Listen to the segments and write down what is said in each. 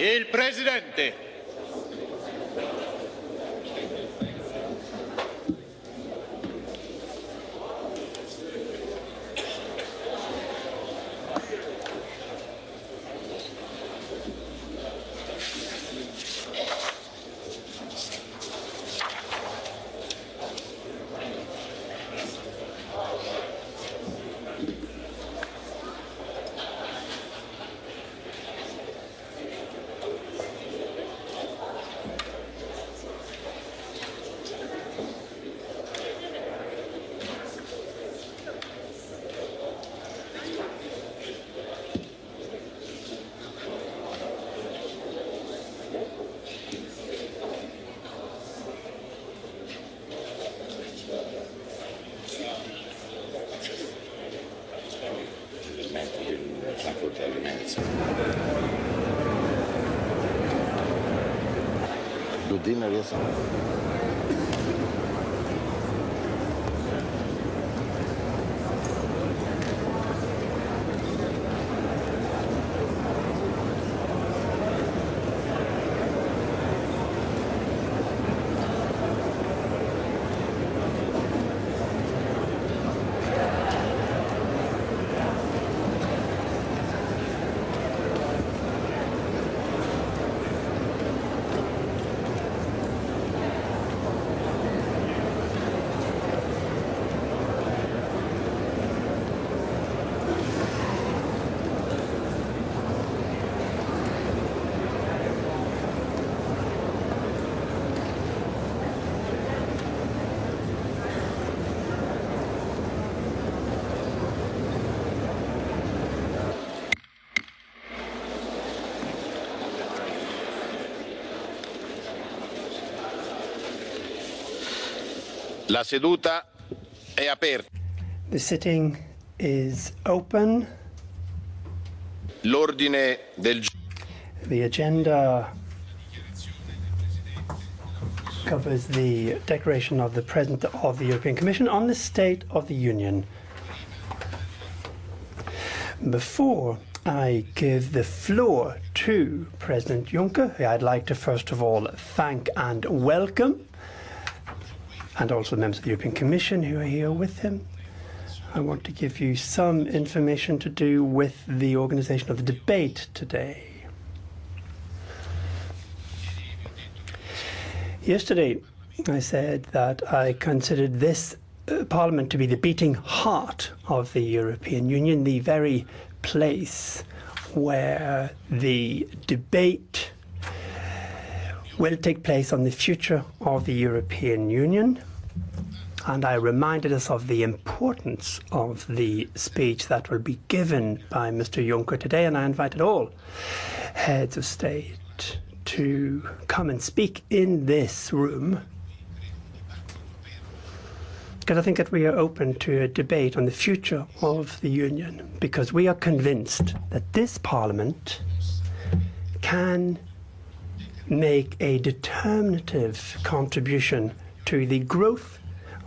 Il Presidente. La seduta è aperta. The sitting is open. L'ordine del giorno. The agenda covers the declaration of the President of the European Commission on the State of the Union. Before I give the floor to President Juncker, who I'd like to first of all thank and welcome, and also the members of the European Commission who are here with him, I want to give you some information to do with the organisation of the debate today. Yesterday, I said that I considered this Parliament to be the beating heart of the European Union, the very place where the debate will take place on the future of the European Union. And I reminded us of the importance of the speech that will be given by Mr. Juncker today, and I invited all heads of state to come and speak in this room, because I think that we are open to a debate on the future of the Union, because we are convinced that this Parliament can make a determinative contribution to the growth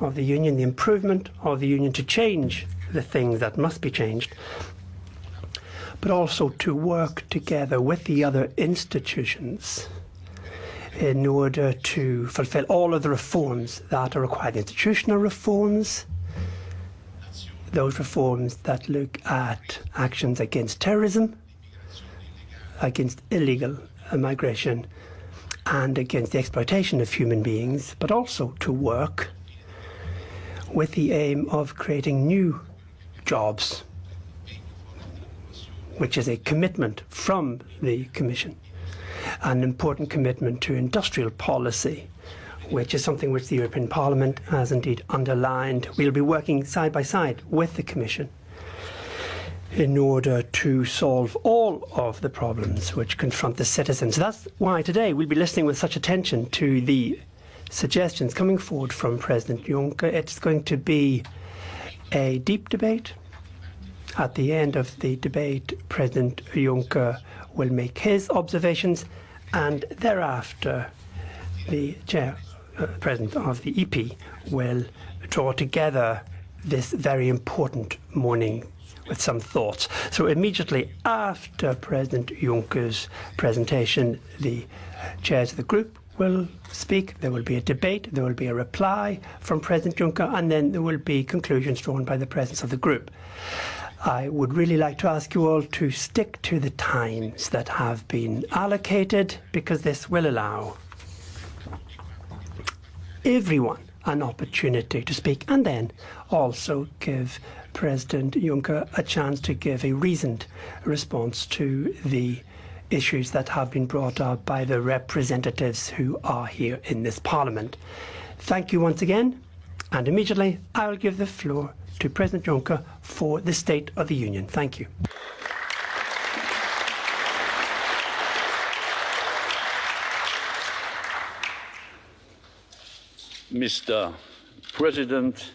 of the Union, the improvement of the Union, to change the things that must be changed, but also to work together with the other institutions in order to fulfill all of the reforms that are required, the institutional reforms, those reforms that look at actions against terrorism, against illegal migration, and against the exploitation of human beings, but also to work with the aim of creating new jobs, which is a commitment from the Commission, an important commitment to industrial policy, which is something which the European Parliament has indeed underlined. We'll be working side by side with the Commission in order to solve all of the problems which confront the citizens. That's why today we'll be listening with such attention to the suggestions coming forward from President Juncker. It's going to be a deep debate. At the end of the debate, President Juncker will make his observations, and thereafter the President of the EP will draw together this very important morning with some thoughts. So immediately after President Juncker's presentation, the chairs of the group will speak. There will be a debate, there will be a reply from President Juncker, and then there will be conclusions drawn by the presidents of the group. I would really like to ask you all to stick to the times that have been allocated, because this will allow everyone an opportunity to speak, and then also give President Juncker a chance to give a reasoned response to the issues that have been brought up by the representatives who are here in this Parliament. Thank you once again, and immediately I will give the floor to President Juncker for the State of the Union. Thank you. Mr. President,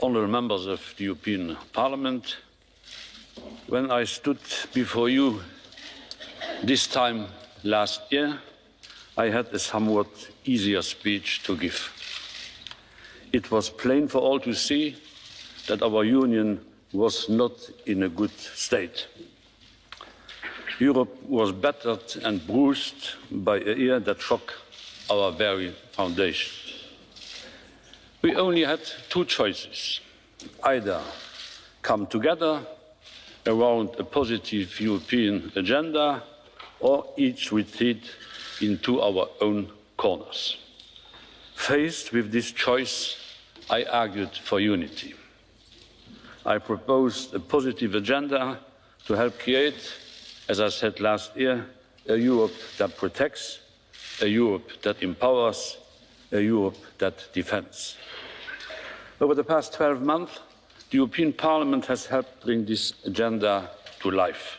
honourable members of the European Parliament, when I stood before you this time last year, I had a somewhat easier speech to give. It was plain for all to see that our Union was not in a good state. Europe was battered and bruised by a year that shocked our very foundation. We only had two choices: either come together around a positive European agenda, or each retreat into our own corners. Faced with this choice, I argued for unity. I proposed a positive agenda to help create, as I said last year, a Europe that protects, a Europe that empowers, a Europe that defends. Over the past 12 months, the European Parliament has helped bring this agenda to life.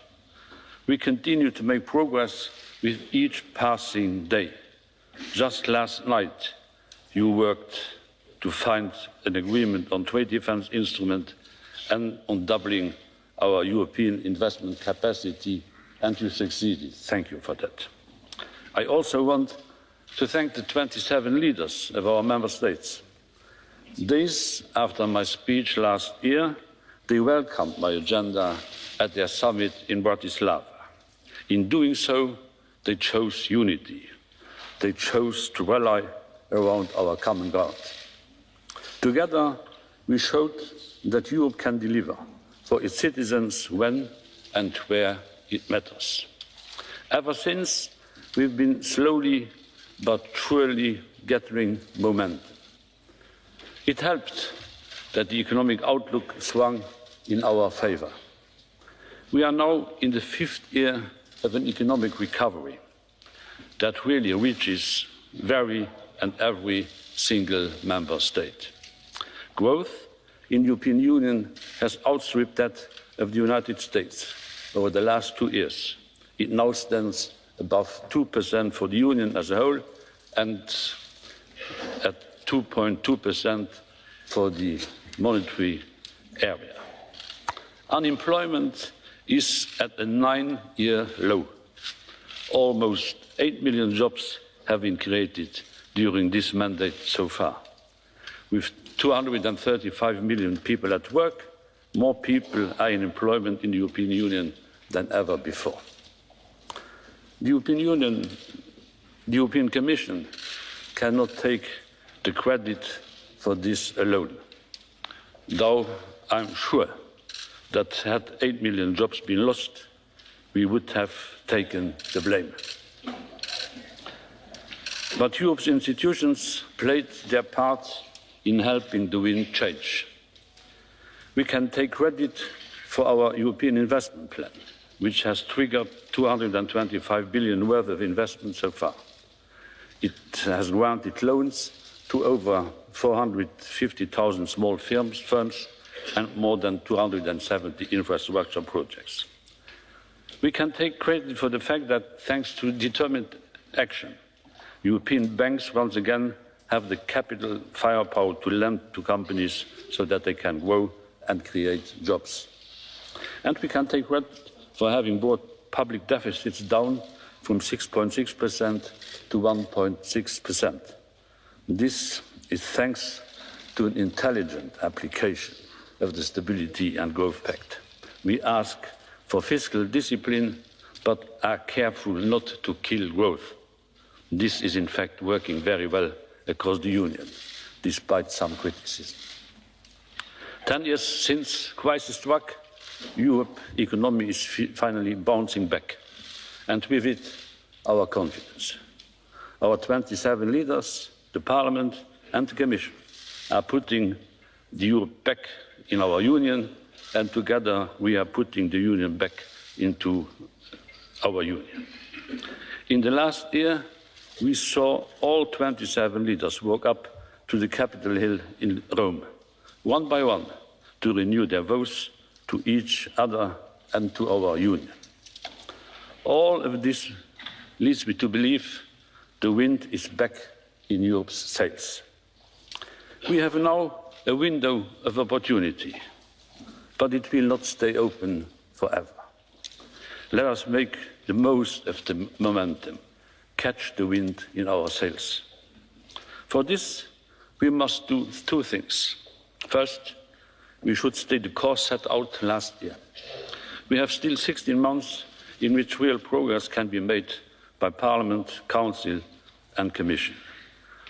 We continue to make progress with each passing day. Just last night, you worked to find an agreement on trade defence instrument and on doubling our European investment capacity, and you succeeded. Thank you for that. I also want to thank the 27 leaders of our member states. Days after my speech last year, they welcomed my agenda at their summit in Bratislava. In doing so, they chose unity. They chose to rally around our common ground. Together, we showed that Europe can deliver for its citizens when and where it matters. Ever since, we've been slowly but surely gathering momentum. It helped that the economic outlook swung in our favour. We are now in the fifth year of an economic recovery that really reaches every single member state. Growth in the European Union has outstripped that of the United States over the last 2 years. It now stands above 2% for the Union as a whole and at 2.2% for the monetary area. Unemployment is at a 9-year low. Almost 8 million jobs have been created during this mandate so far. With 235 million people at work, more people are in employment in the European Union than ever before. The European Commission cannot take the credit for this alone, though I'm sure that had 8 million jobs been lost, we would have taken the blame. But Europe's institutions played their part in helping the wind change. We can take credit for our European investment plan, which has triggered 225 billion worth of investment so far. It has granted loans to over 450,000 small firms and more than 270 infrastructure projects. We can take credit for the fact that, thanks to determined action, European banks once again have the capital firepower to lend to companies so that they can grow and create jobs. And we can take credit for having brought public deficits down from 6.6% to 1.6%. This is thanks to an intelligent application of the Stability and Growth Pact. We ask for fiscal discipline, but are careful not to kill growth. This is in fact working very well across the Union, despite some criticism. 10 years since crisis struck, Europe's economy is finally bouncing back, and with it, our confidence. Our 27 leaders, the Parliament and the Commission, are putting the Europe back in our Union, and together we are putting the Union back into our Union. In the last year, we saw all 27 leaders walk up to the Capitol Hill in Rome, one by one, to renew their vows to each other and to our Union. All of this leads me to believe the wind is back in Europe's sails. We have now a window of opportunity, but it will not stay open forever. Let us make the most of the momentum, catch the wind in our sails. For this, we must do two things. First, we should stay the course set out last year. We have still 16 months in which real progress can be made by Parliament, Council and Commission.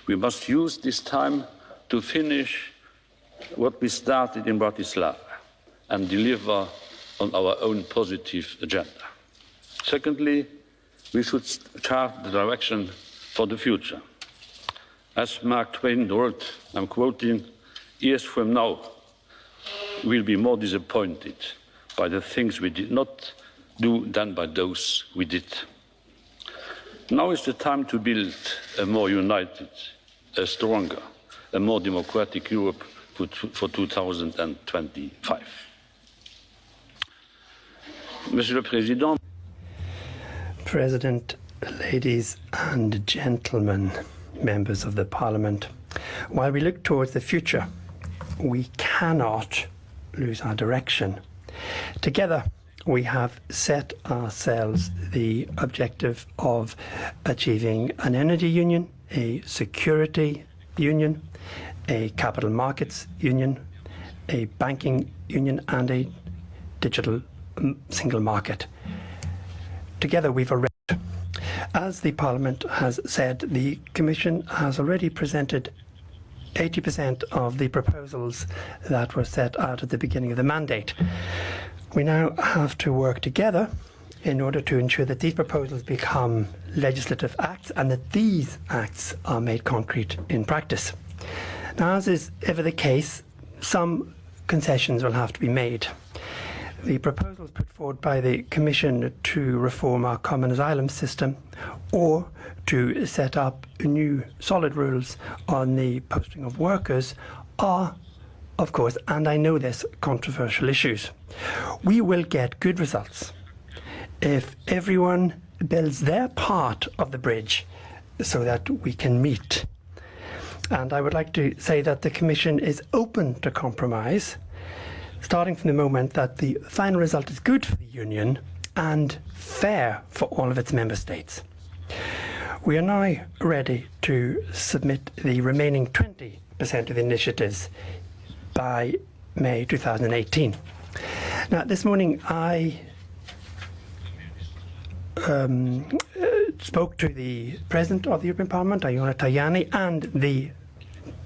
We must use this time to finish what we started in Bratislava and deliver on our own positive agenda. Secondly, we should chart the direction for the future. As Mark Twain wrote, I'm quoting, "Years from now, we'll be more disappointed by the things we did not do than by those we did." Now is the time to build a more united, a stronger, a more democratic Europe for 2025. Monsieur le Président, President, ladies and gentlemen, members of the Parliament, while we look towards the future, we cannot lose our direction. Together, we have set ourselves the objective of achieving an energy union, a security union, a capital markets union, a banking union, and a digital single market. Together we've arrived. As the Parliament has said, the Commission has already presented 80% of the proposals that were set out at the beginning of the mandate. We now have to work together in order to ensure that these proposals become legislative acts and that these acts are made concrete in practice. Now, as is ever the case, some concessions will have to be made. The proposals put forward by the Commission to reform our common asylum system or to set up new solid rules on the posting of workers are, of course, and I know this, controversial issues. We will get good results if everyone builds their part of the bridge so that we can meet. And I would like to say that the Commission is open to compromise, starting from the moment that the final result is good for the Union and fair for all of its member states. We are now ready to submit the remaining 20% of the initiatives by May 2018. Now, this morning I spoke to the President of the European Parliament, Iona Tajani, and the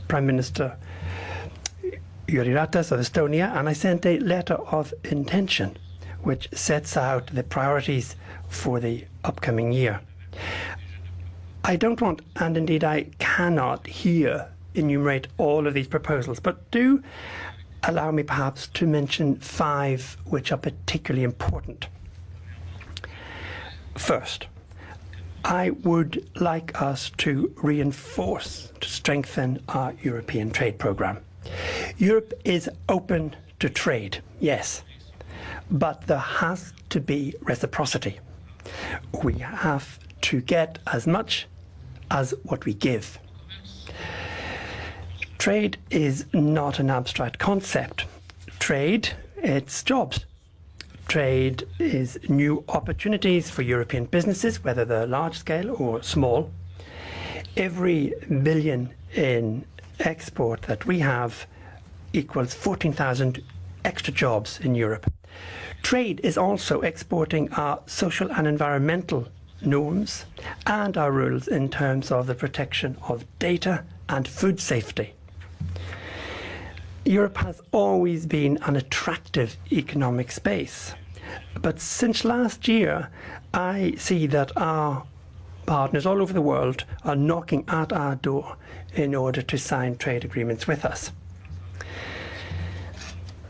Prime Minister Jüri Ratas of Estonia, and I sent a letter of intention which sets out the priorities for the upcoming year. I don't want, and indeed I cannot here enumerate all of these proposals, but do allow me perhaps to mention 5 which are particularly important. First, I would like us to reinforce, to strengthen our European trade programme. Europe is open to trade, yes, but there has to be reciprocity. We have to get as much as what we give. Trade is not an abstract concept. Trade, it's jobs. Trade is new opportunities for European businesses, whether they're large scale or small. Every billion in export that we have equals 14,000 extra jobs in Europe. Trade is also exporting our social and environmental norms and our rules in terms of the protection of data and food safety. Europe has always been an attractive economic space, but since last year I see that our partners all over the world are knocking at our door in order to sign trade agreements with us.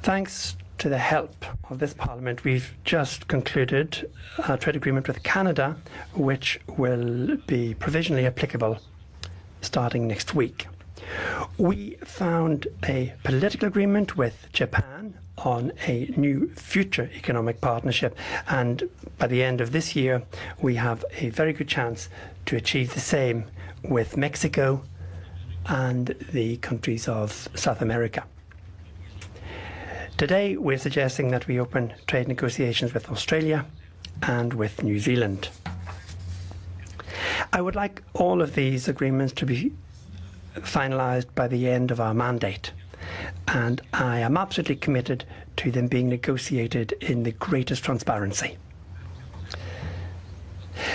Thanks to the help of this Parliament, we've just concluded a trade agreement with Canada, which will be provisionally applicable starting next week. We found a political agreement with Japan on a new future economic partnership, and by the end of this year we have a very good chance to achieve the same with Mexico and the countries of South America. Today we're suggesting that we open trade negotiations with Australia and with New Zealand. I would like all of these agreements to be finalised by the end of our mandate, and I am absolutely committed to them being negotiated in the greatest transparency.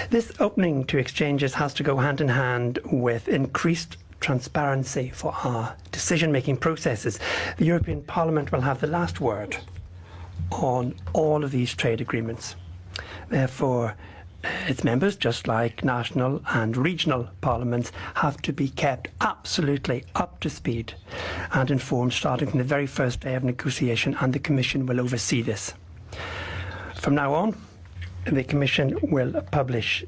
This opening to exchanges has to go hand in hand with increased transparency for our decision-making processes. The European Parliament will have the last word on all of these trade agreements. Therefore, its members, just like national and regional parliaments, have to be kept absolutely up to speed and informed starting from the very first day of negotiation, and the Commission will oversee this. From now on, the Commission will publish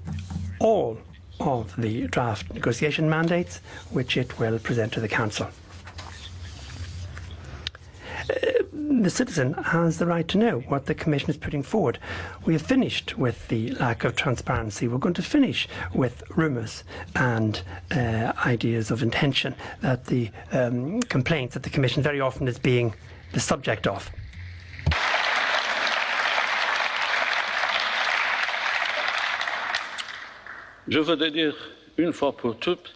all of the draft negotiation mandates, which it will present to the Council. The citizen has the right to know what the Commission is putting forward. We have finished with the lack of transparency. We're going to finish with rumours and ideas of intention that the complaints that the Commission very often is being the subject of. Je voudrais dire une fois pour toutes.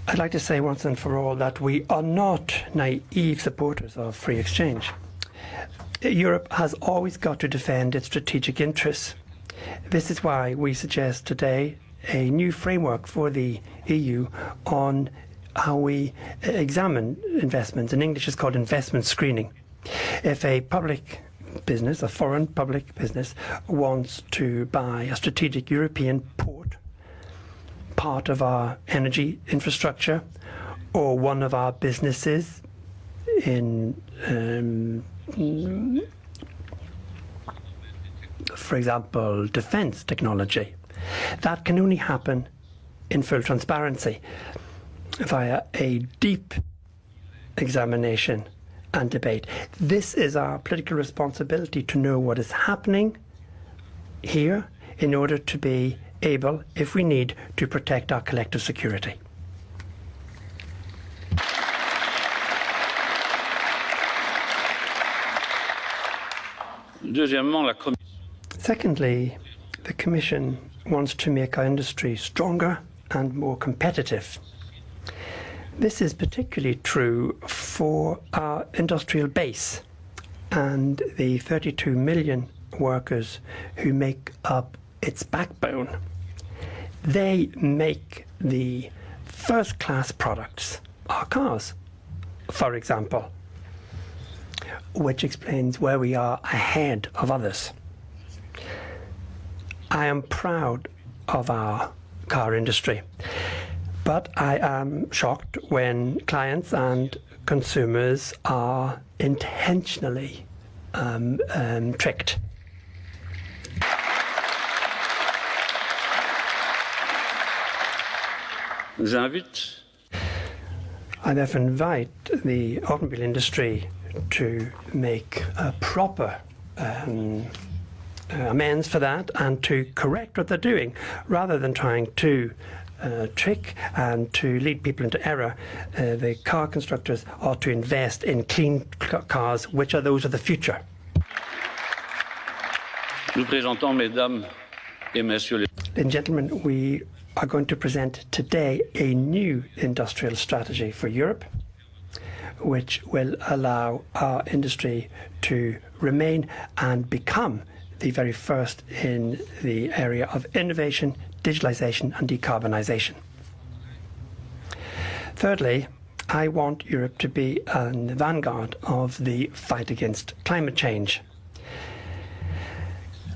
I'd like to say once and for all that we are not naive supporters of free exchange. Europe has always got to defend its strategic interests. This is why we suggest today a new framework for the EU on how we examine investments. In English, it's called investment screening. If a public business, a foreign public business, wants to buy a strategic European port, part of our energy infrastructure, or one of our businesses in, for example, defence technology, that can only happen in full transparency via a deep examination and debate. This is our political responsibility to know what is happening here in order to be able, if we need, to protect our collective security. Secondly, the Commission wants to make our industry stronger and more competitive. This is particularly true for our industrial base and the 32 million workers who make up its backbone. They make the first-class products, our cars, for example, which explains where we are ahead of others. I am proud of our car industry, but I am shocked when clients and consumers are intentionally tricked. I therefore invite the automobile industry to make a proper amends for that and to correct what they're doing, rather than trying to trick and to lead people into error. The car constructors ought to invest in clean cars, which are those of the future. Ladies and gentlemen, we are going to present today a new industrial strategy for Europe. which will allow our industry to remain and become the very first in the area of innovation, digitalization and decarbonisation. Thirdly, I want Europe to be in the vanguard of the fight against climate change.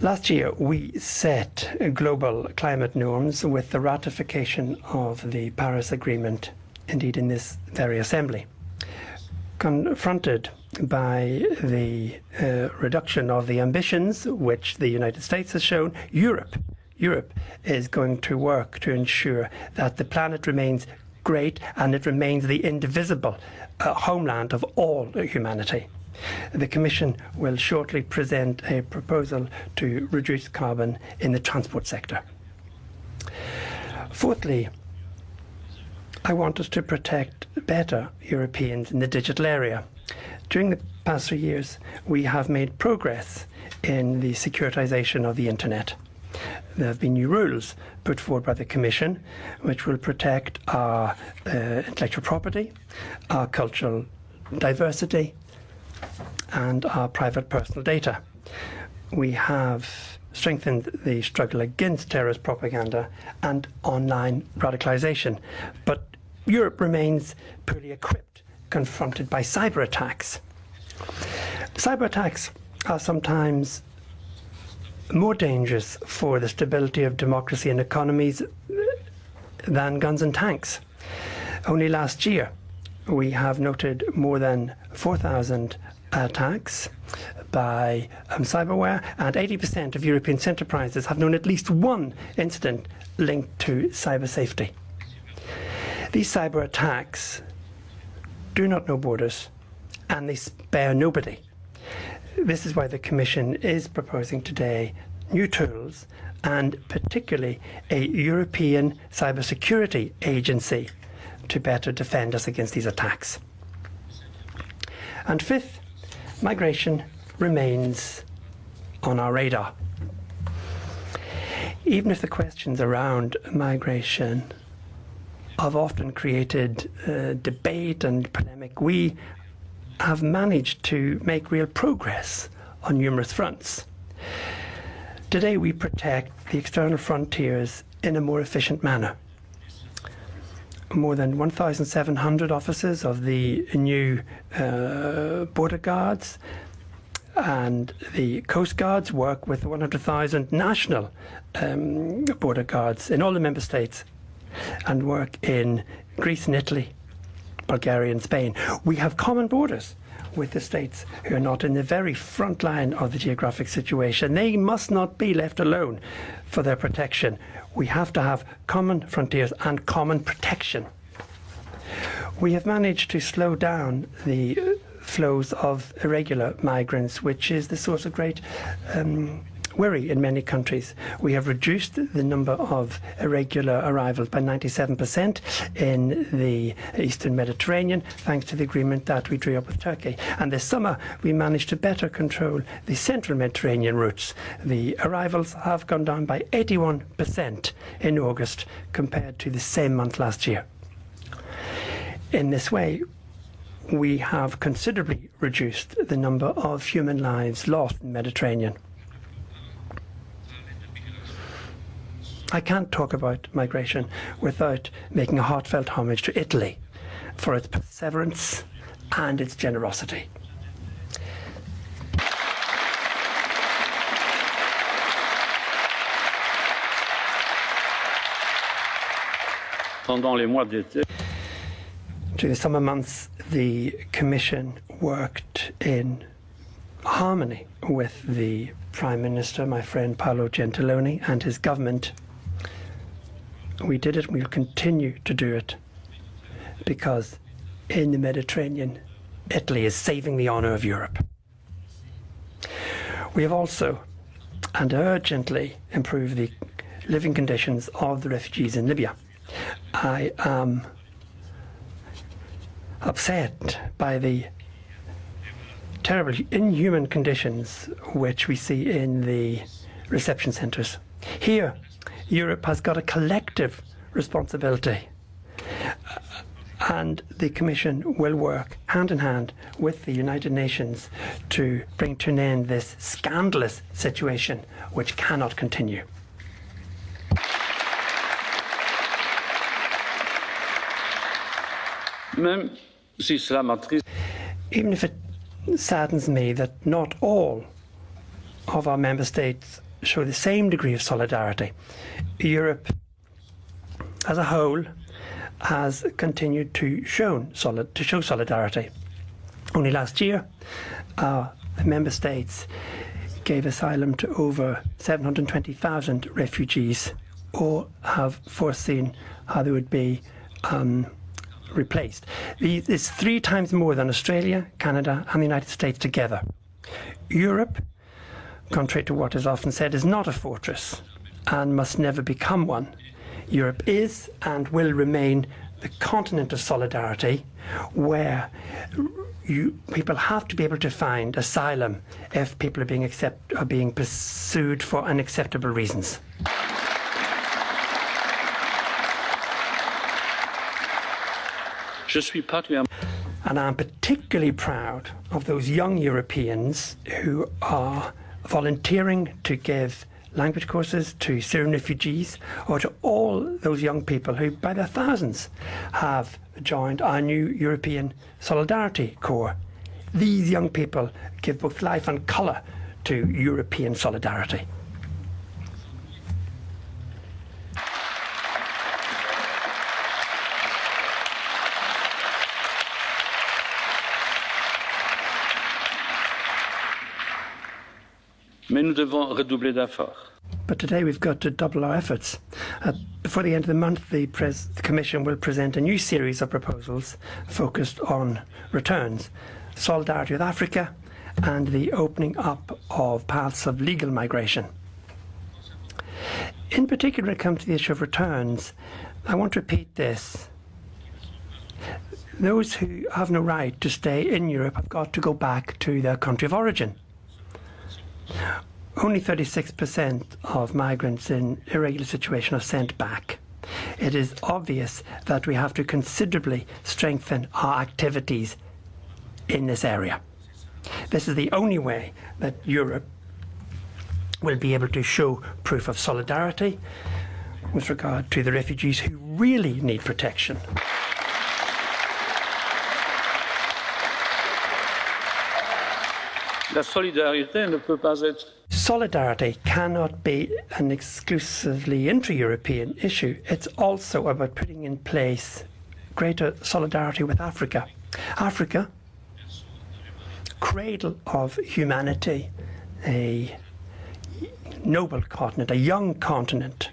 Last year, we set global climate norms with the ratification of the Paris Agreement, indeed in this very assembly. Confronted by the reduction of the ambitions which the United States has shown, Europe is going to work to ensure that the planet remains great and it remains the indivisible homeland of all humanity. The Commission will shortly present a proposal to reduce carbon in the transport sector. Fourthly, I want us to protect better Europeans in the digital area. During the past 3 years, we have made progress in the securitization of the Internet. There have been new rules put forward by the Commission which will protect our intellectual property, our cultural diversity and our private personal data. We have strengthened the struggle against terrorist propaganda and online radicalization. But Europe remains poorly equipped, confronted by cyber attacks. Cyber attacks are sometimes more dangerous for the stability of democracy and economies than guns and tanks. Only last year, we have noted more than 4,000 attacks by cyberware, and 80% of European enterprises have known at least one incident linked to cyber safety. These cyber attacks do not know borders and they spare nobody. This is why the Commission is proposing today new tools and particularly a European cybersecurity agency to better defend us against these attacks. And fifth, migration remains on our radar. Even if the questions around migration have often created debate and polemic, we have managed to make real progress on numerous fronts. Today we protect the external frontiers in a more efficient manner. More than 1,700 officers of the new border guards and the coast guards work with 100,000 national border guards in all the member states and work in Greece and Italy, Bulgaria and Spain. We have common borders with the states who are not in the very front line of the geographic situation. They must not be left alone for their protection. We have to have common frontiers and common protection. We have managed to slow down the flows of irregular migrants, which is the source of great worry in many countries. We have reduced the number of irregular arrivals by 97% in the Eastern Mediterranean, thanks to the agreement that we drew up with Turkey. And this summer, we managed to better control the Central Mediterranean routes. The arrivals have gone down by 81% in August compared to the same month last year. In this way, we have considerably reduced the number of human lives lost in the Mediterranean. I can't talk about migration without making a heartfelt homage to Italy for its perseverance and its generosity. Pendant les mois d'été, during the summer months, the Commission worked in harmony with the Prime Minister, my friend Paolo Gentiloni, and his government. We did it and we'll continue to do it because in the Mediterranean, Italy is saving the honour of Europe. We have also and urgently improved the living conditions of the refugees in Libya. I am upset by the terrible, inhuman conditions which we see in the reception centres. Here, Europe has got a collective responsibility. and the Commission will work hand in hand with the United Nations to bring to an end this scandalous situation which cannot continue. Even if it saddens me that not all of our member states show the same degree of solidarity, Europe as a whole has continued to show solidarity. Only last year, our member states gave asylum to over 720,000 refugees, or have foreseen how they would be replaced. It's 3 times more than Australia, Canada and the United States together. Europe, contrary to what is often said, is not a fortress and must never become one. Europe is and will remain the continent of solidarity, where people have to be able to find asylum if people are being pursued for unacceptable reasons. And I'm particularly proud of those young Europeans who are volunteering to give language courses to Syrian refugees, or to all those young people who, by their thousands, have joined our new European Solidarity Corps. These young people give both life and colour to European solidarity. But today we've got to double our efforts. Before the end of the month, the Commission will present a new series of proposals focused on returns, solidarity with Africa, and the opening up of paths of legal migration. In particular, when it comes to the issue of returns, I want to repeat this. Those who have no right to stay in Europe have got to go back to their country of origin. Only 36% of migrants in irregular situation are sent back. It is obvious that we have to considerably strengthen our activities in this area. This is the only way that Europe will be able to show proof of solidarity with regard to the refugees who really need protection. Solidarity cannot be an exclusively intra-European issue. It's also about putting in place greater solidarity with Africa. Africa, cradle of humanity, a noble continent, a young continent.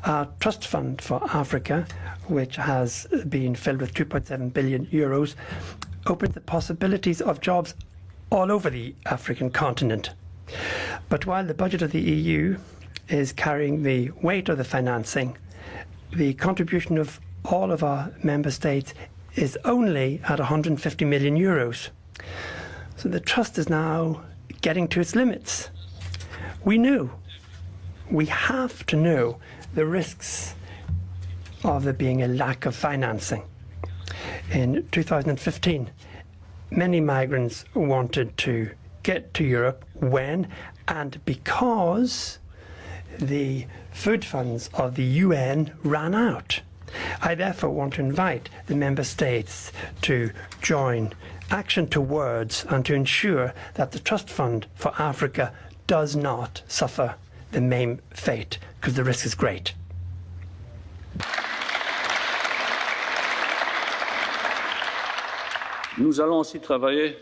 Our Trust Fund for Africa, which has been filled with 2.7 billion euros, opens the possibilities of jobs all over the African continent. But while the budget of the EU is carrying the weight of the financing, the contribution of all of our member states is only at 150 million euros. So the trust is now getting to its limits. We have to know the risks of there being a lack of financing. In 2015, many migrants wanted to get to Europe when and because the food funds of the UN ran out. I therefore want to invite the member states to join action to words and to ensure that the Trust Fund for Africa does not suffer the same fate, because the risk is great. Nous allons aussi travailler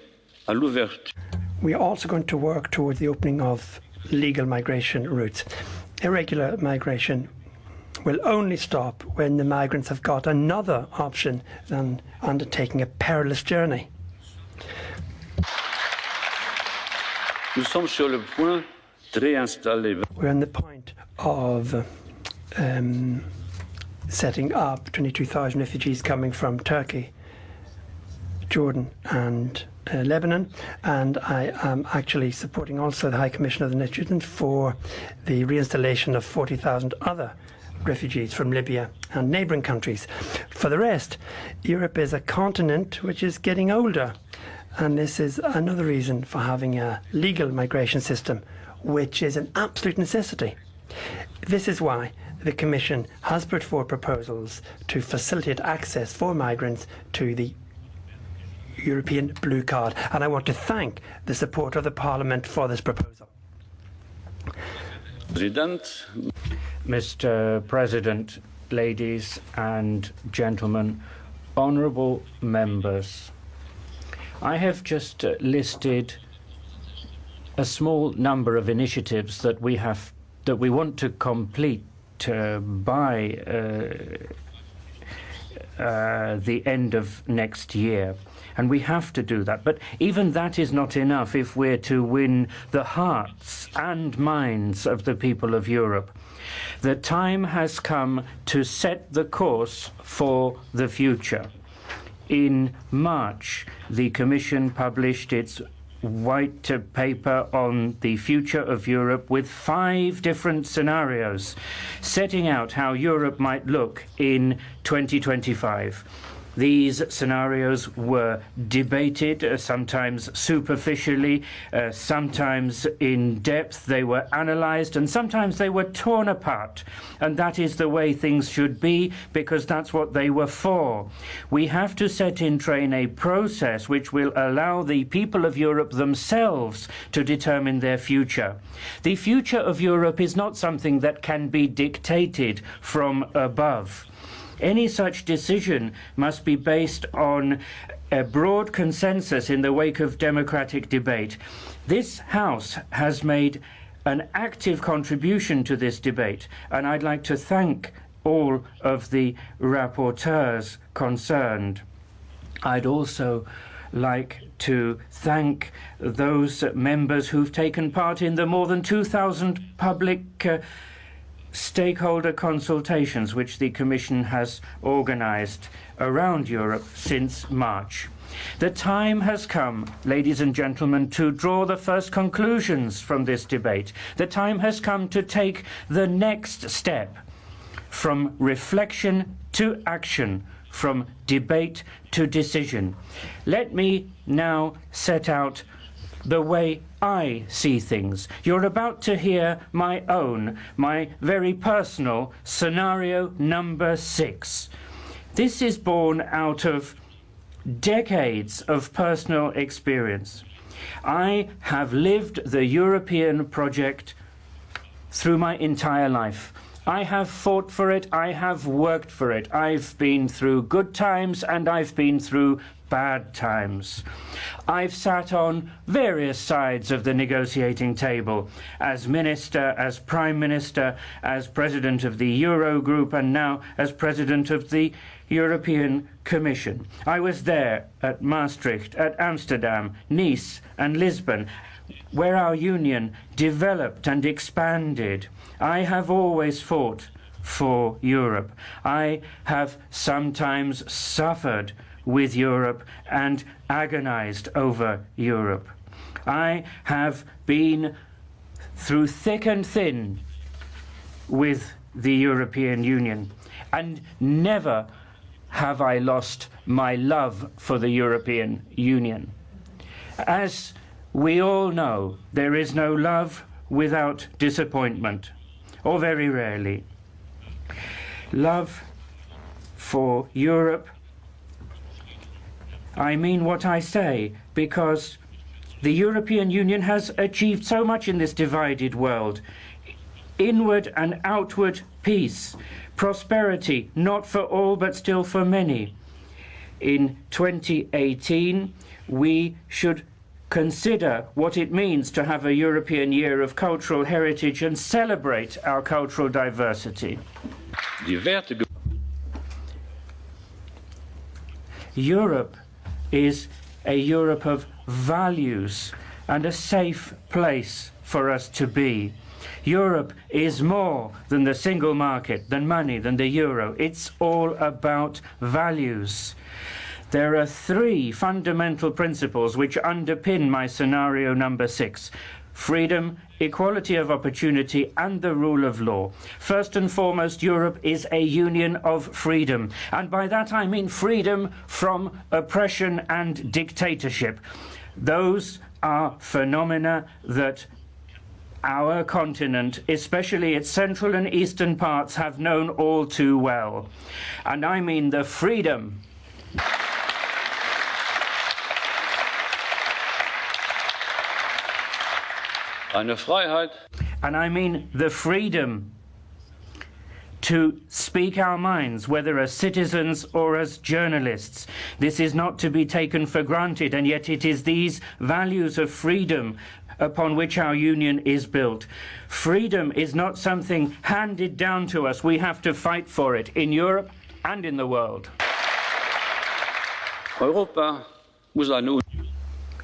à l'ouverture. We are also going to work towards the opening of legal migration routes. Irregular migration will only stop when the migrants have got another option than undertaking a perilous journey. Nous sommes sur le point de réinstaller. We're on the point of setting up 22,000 refugees coming from Turkey, Jordan and Lebanon, and I am actually supporting also the High Commissioner of the United Nations for the reinstallation of 40,000 other refugees from Libya and neighbouring countries. For the rest, Europe is a continent which is getting older, and this is another reason for having a legal migration system, which is an absolute necessity. This is why the Commission has put forward proposals to facilitate access for migrants to the European Blue Card, and I want to thank the support of the Parliament for this proposal. President. Mr. President, ladies and gentlemen, honourable members, I have just listed a small number of initiatives that we want to complete by the end of next year. And we have to do that. But even that is not enough if we're to win the hearts and minds of the people of Europe. The time has come to set the course for the future. In March, the Commission published its white paper on the future of Europe with 5 different scenarios, setting out how Europe might look in 2025. These scenarios were debated, sometimes superficially, sometimes in depth. They were analysed, and sometimes they were torn apart. And that is the way things should be, because that's what they were for. We have to set in train a process which will allow the people of Europe themselves to determine their future. The future of Europe is not something that can be dictated from above. Any such decision must be based on a broad consensus in the wake of democratic debate. This House has made an active contribution to this debate, and I'd like to thank all of the rapporteurs concerned. I'd also like to thank those members who've taken part in the more than 2,000 public stakeholder consultations which the Commission has organised around Europe since March. The time has come, ladies and gentlemen, to draw the first conclusions from this debate. The time has come to take the next step, from reflection to action, from debate to decision. Let me now set out the way I see things. You're about to hear my very personal scenario number 6. This is born out of decades of personal experience. I have lived the European project through my entire life. I have fought for it, I have worked for it. I've been through good times and I've been through bad times. I've sat on various sides of the negotiating table, as minister, as prime minister, as president of the Eurogroup, and now as president of the European Commission. I was there at Maastricht, at Amsterdam, Nice and Lisbon, where our union developed and expanded. I have always fought for Europe. I have sometimes suffered with Europe and agonized over Europe. I have been through thick and thin with the European Union, and never have I lost my love for the European Union. As we all know, there is no love without disappointment, or very rarely. Love for Europe, I mean what I say, because the European Union has achieved so much in this divided world. Inward and outward peace, prosperity, not for all but still for many. In 2018, we should consider what it means to have a European Year of Cultural Heritage and celebrate our cultural diversity. Europe is a Europe of values and a safe place for us to be. Europe is more than the single market, than money, than the euro. It's all about values. There are 3 fundamental principles which underpin my scenario number 6. freedom, equality of opportunity, and the rule of law. First and foremost, Europe is a union of freedom. And by that I mean freedom from oppression and dictatorship. Those are phenomena that our continent, especially its central and eastern parts, have known all too well. And I mean the freedom eine Freiheit, and I mean the freedom to speak our minds, whether as citizens or as journalists. This is not to be taken for granted, and yet it is these values of freedom upon which our union is built. Freedom is not something handed down to us. We have to fight for it in Europe and in the world. Europa muss eine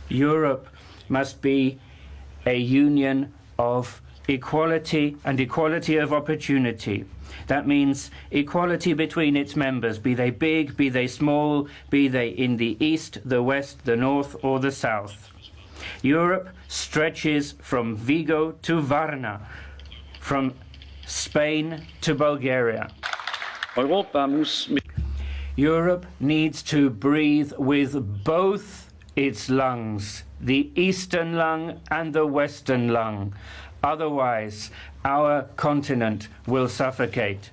Europe must be a union of equality and equality of opportunity. That means equality between its members, be they big, be they small, be they in the east, the west, the north, or the south. Europe stretches from Vigo to Varna, from Spain to Bulgaria. Europa muss mit Europe needs to breathe with both its lungs, the eastern lung and the western lung. Otherwise, our continent will suffocate.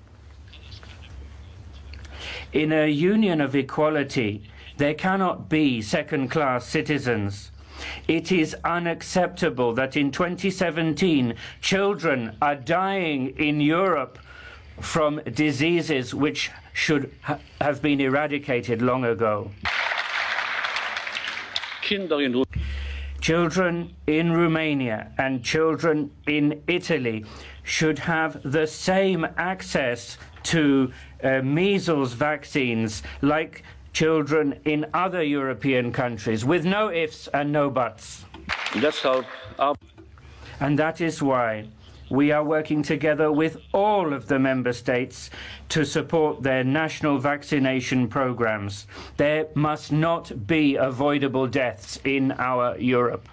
In a union of equality, there cannot be second-class citizens. It is unacceptable that in 2017 children are dying in Europe from diseases which should have been eradicated long ago. Kinder in Children in Romania and children in Italy should have the same access to measles vaccines like children in other European countries, with no ifs and no buts. Deshalb And that is why we are working together with all of the member states to support their national vaccination programs. There must not be avoidable deaths in our Europe.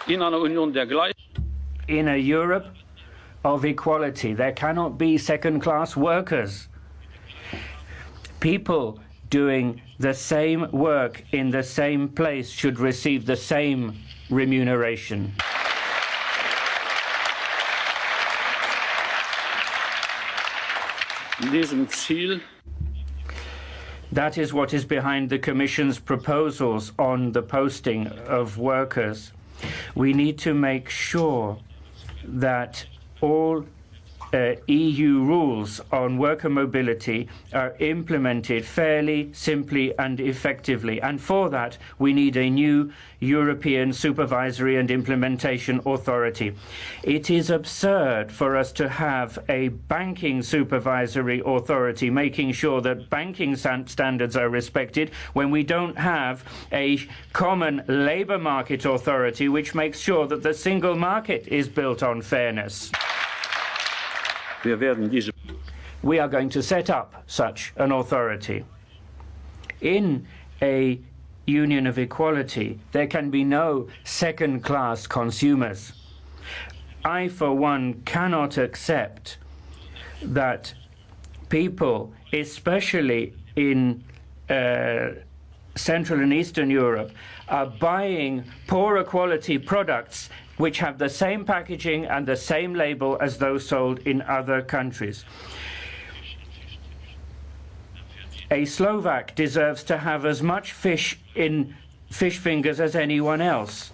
in einer Union der In a Europe of equality, there cannot be second-class workers. People doing the same work in the same place should receive the same remuneration. diesem Ziel That is what is behind the Commission's proposals on the posting of workers. We need to make sure that all EU rules on worker mobility are implemented fairly, simply and effectively. And for that, we need a new European supervisory and implementation authority. It is absurd for us to have a banking supervisory authority making sure that banking standards are respected when we don't have a common labour market authority which makes sure that the single market is built on fairness. wir werden diese We are going to set up such an authority. In a union of equality, there can be no second-class consumers. I, for one, cannot accept that people, especially in Central and Eastern Europe, are buying poorer quality products which have the same packaging and the same label as those sold in other countries. A Slovak deserves to have as much fish in fish fingers as anyone else.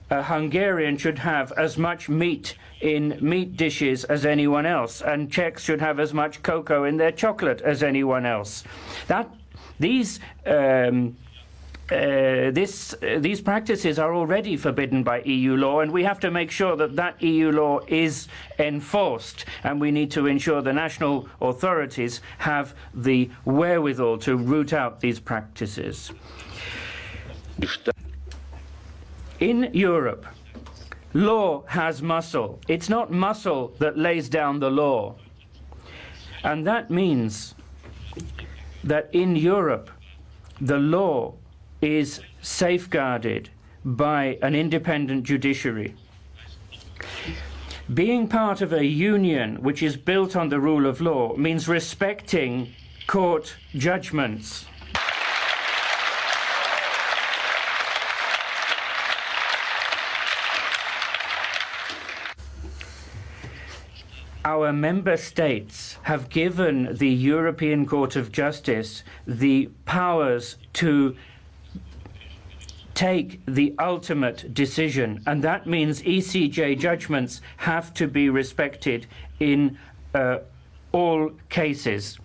A Hungarian should have as much meat in meat dishes as anyone else, and Czechs should have as much cocoa in their chocolate as anyone else. These practices are already forbidden by EU law, and we have to make sure that that EU law is enforced, and we need to ensure the national authorities have the wherewithal to root out these practices. In Europe, law has muscle. It's not muscle that lays down the law. And that means that in Europe, the law is safeguarded by an independent judiciary. Being part of a union which is built on the rule of law means respecting court judgments. Our member states have given the European Court of Justice the powers to take the ultimate decision, and that means ECJ judgments have to be respected in all cases.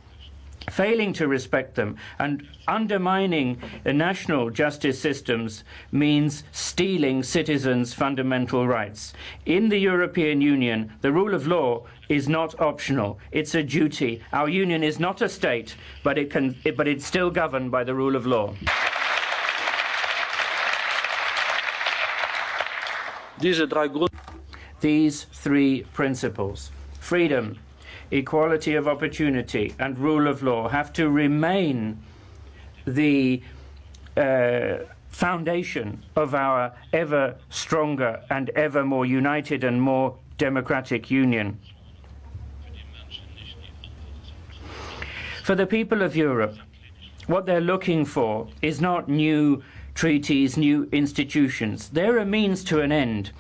Failing to respect them and undermining national justice systems means stealing citizens' fundamental rights. In the European Union, the rule of law is not optional. It's a duty. Our union is not a state, but it's still governed by the rule of law. These three principles, freedom, equality of opportunity and rule of law, have to remain the foundation of our ever stronger and ever more united and more democratic union. For the people of Europe, what they're looking for is not new treaties, new institutions. They're a means to an end.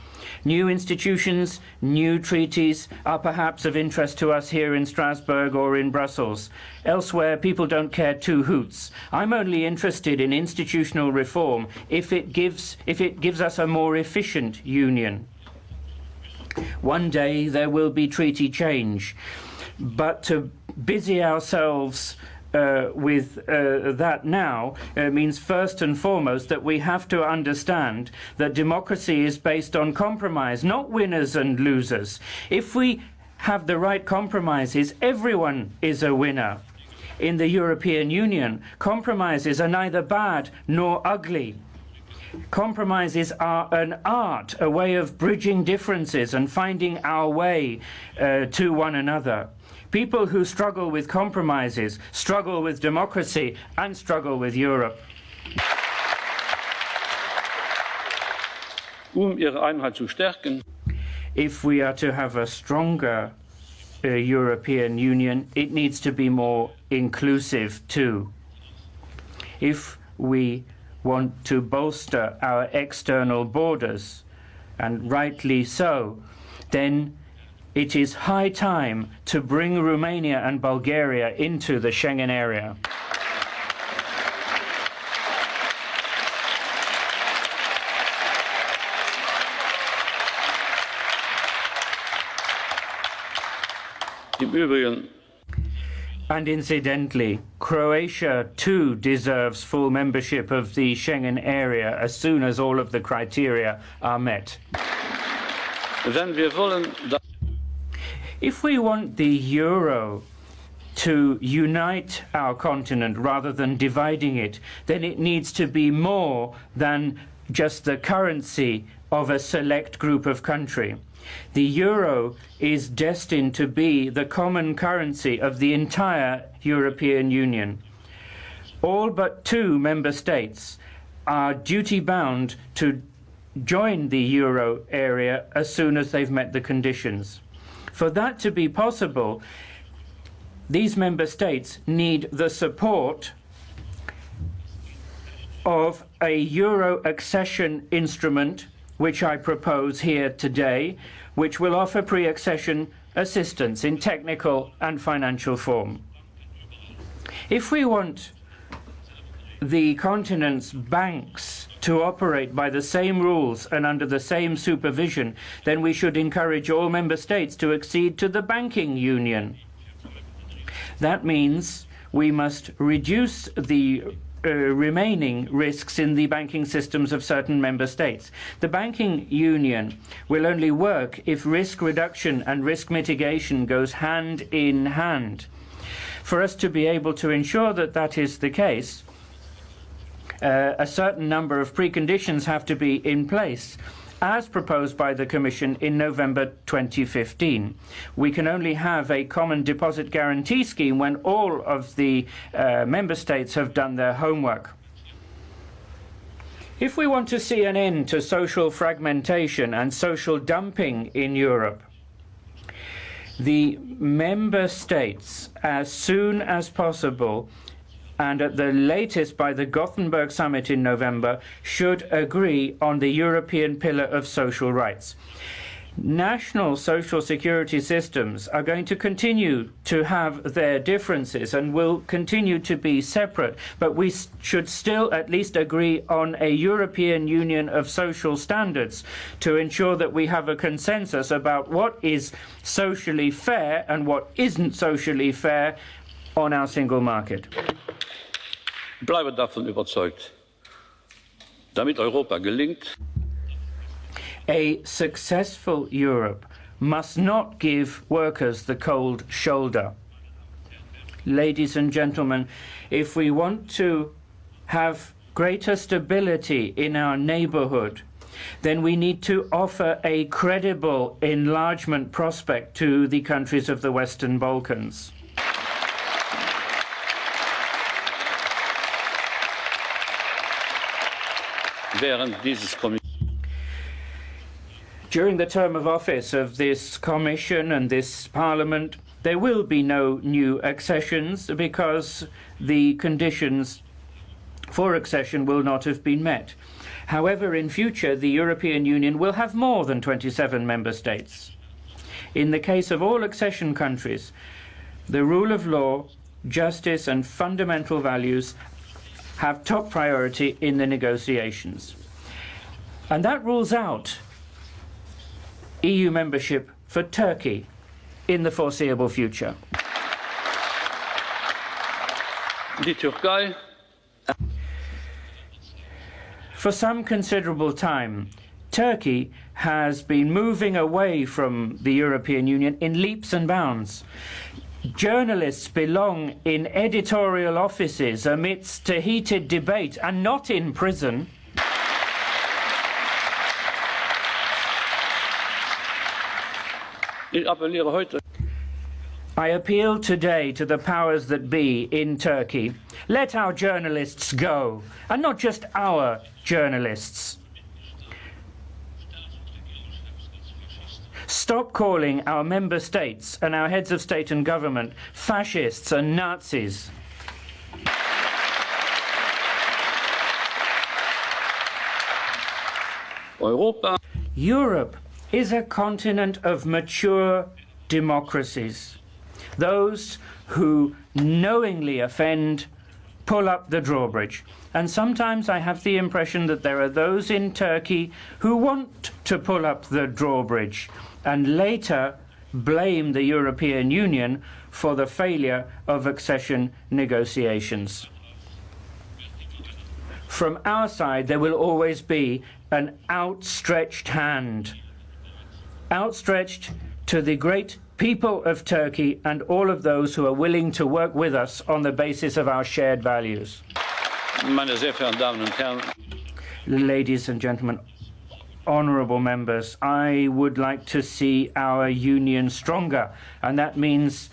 New institutions, new treaties are perhaps of interest to us here in Strasbourg or in Brussels. Elsewhere, people don't care two hoots. I'm only interested in institutional reform if it gives us a more efficient union. One day there will be treaty change, but to busy ourselves with that now means first and foremost that we have to understand that democracy is based on compromise, not winners and losers. If we have the right compromises, everyone is a winner. In the European Union, compromises are neither bad nor ugly. Compromises are an art, a way of bridging differences and finding our way to one another. People who struggle with compromises struggle with democracy and struggle with Europe. Ihre Einheit zu stärken. If we are to have a stronger European Union, it needs to be more inclusive too. If we want to bolster our external borders, and rightly so, then it is high time to bring Romania and Bulgaria into the Schengen area. Im Übrigen, and incidentally, Croatia too deserves full membership of the Schengen area as soon as all of the criteria are met. wenn wir wollen, If we want the euro to unite our continent rather than dividing it, then it needs to be more than just the currency of a select group of countries. The euro is destined to be the common currency of the entire European Union. All but 2 member states are duty-bound to join the euro area as soon as they've met the conditions. For that to be possible, these member states need the support of a euro accession instrument, which I propose here today, which will offer pre-accession assistance in technical and financial form. If we want the continent's banks to operate by the same rules and under the same supervision, then we should encourage all member states to accede to the banking union. That means we must reduce the remaining risks in the banking systems of certain member states. The banking union will only work if risk reduction and risk mitigation goes hand in hand. For us to be able to ensure that that is the case, a certain number of preconditions have to be in place, as proposed by the Commission in November 2015. We can only have a common deposit guarantee scheme when all of the member states have done their homework. If we want to see an end to social fragmentation and social dumping in Europe, the member states, as soon as possible, and at the latest by the Gothenburg summit in November, should agree on the European Pillar of Social Rights. National social security systems are going to continue to have their differences and will continue to be separate, but we should still at least agree on a European Union of social standards to ensure that we have a consensus about what is socially fair and what isn't socially fair on our single market. Ich bleibe davon überzeugt, damit Europa gelingt, a successful Europe must not give workers the cold shoulder. Ladies and gentlemen, if we want to have greater stability in our neighbourhood, then we need to offer a credible enlargement prospect to the countries of the Western Balkans. während dieses During the term of office of this Commission and this Parliament, there will be no new accessions because the conditions for accession will not have been met. However, in future, the European Union will have more than 27 member states. In the case of all accession countries, the rule of law, justice and fundamental values have top priority in the negotiations. And that rules out EU membership for Turkey in the foreseeable future. Die Türkei. For some considerable time, Turkey has been moving away from the European Union in leaps and bounds. Journalists belong in editorial offices amidst a heated debate and not in prison. Ich appelliere heute. I appeal today to the powers that be in Turkey. Let our journalists go, and not just our journalists. Stop calling our member states and our heads of state and government fascists and Nazis. Europa. Europe is a continent of mature democracies. Those who knowingly offend pull up the drawbridge. And sometimes I have the impression that there are those in Turkey who want to pull up the drawbridge and later blame the European Union for the failure of accession negotiations. From our side, there will always be an outstretched hand, outstretched to the great people of Turkey and all of those who are willing to work with us on the basis of our shared values. Meine sehr verehrten Damen und Herren. Ladies and gentlemen, honourable members, I would like to see our union stronger, and that means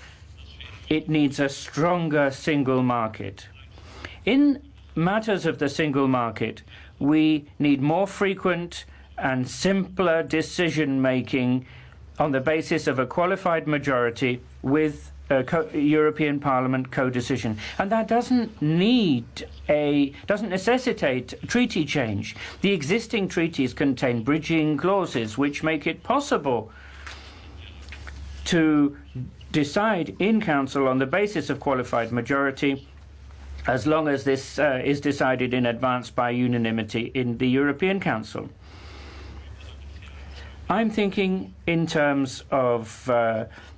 it needs a stronger single market. In matters of the single market, we need more frequent and simpler decision-making on the basis of a qualified majority with European Parliament co-decision. And that doesn't necessitate treaty change. The existing treaties contain bridging clauses which make it possible to decide in Council on the basis of qualified majority, as long as this is decided in advance by unanimity in the European Council. I'm thinking in terms of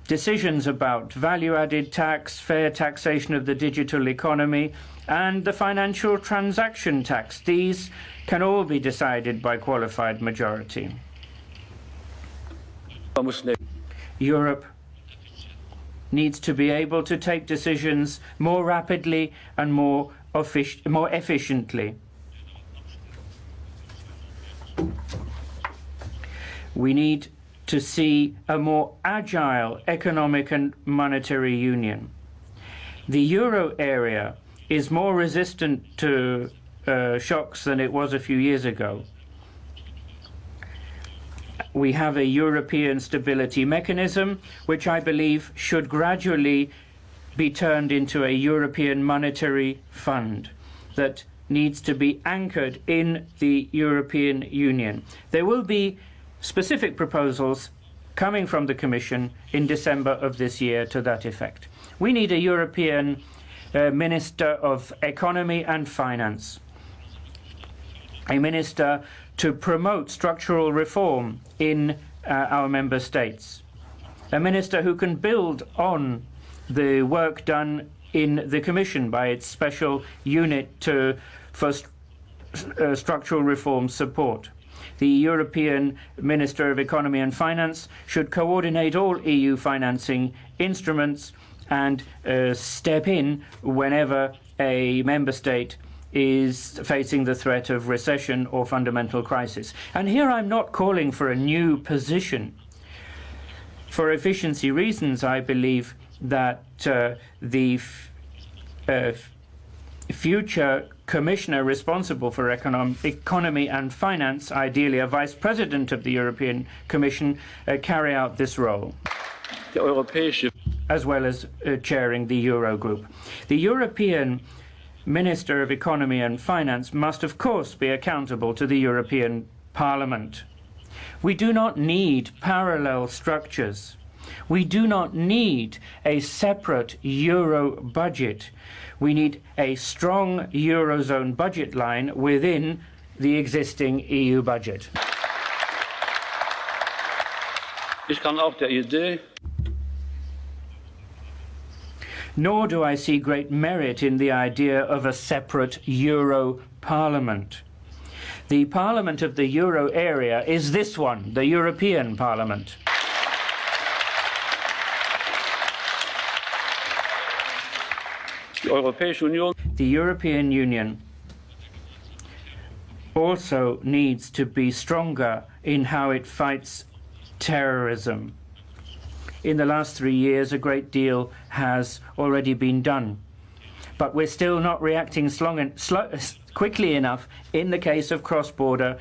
decisions about value-added tax, fair taxation of the digital economy, and the financial transaction tax. These can all be decided by qualified majority. Europe needs to be able to take decisions more rapidly and more efficiently. We need to see a more agile economic and monetary union. The euro area is more resistant to shocks than it was a few years ago. We have a European stability mechanism, which I believe should gradually be turned into a European monetary fund that needs to be anchored in the European Union. There will be specific proposals coming from the Commission in December of this year to that effect. We need a European Minister of Economy and Finance, a minister to promote structural reform in our member states, a minister who can build on the work done in the Commission by its special unit for structural reform support. The European Minister of Economy and Finance should coordinate all EU financing instruments and step in whenever a member state is facing the threat of recession or fundamental crisis. And here I'm not calling for a new position. For efficiency reasons, I believe that the future commissioner responsible for economy and finance, ideally a vice president of the European Commission, carry out this role, as well as chairing the Eurogroup. The European Minister of Economy and Finance must, of course, be accountable to the European Parliament. We do not need parallel structures. We do not need a separate Euro budget. We need a strong Eurozone budget line within the existing EU budget. Nor do I see great merit in the idea of a separate Euro Parliament. The Parliament of the Euro area is this one, the European Parliament. The European Union also needs to be stronger in how it fights terrorism. In the last 3 years, a great deal has already been done. But we're still not reacting quickly enough in the case of cross-border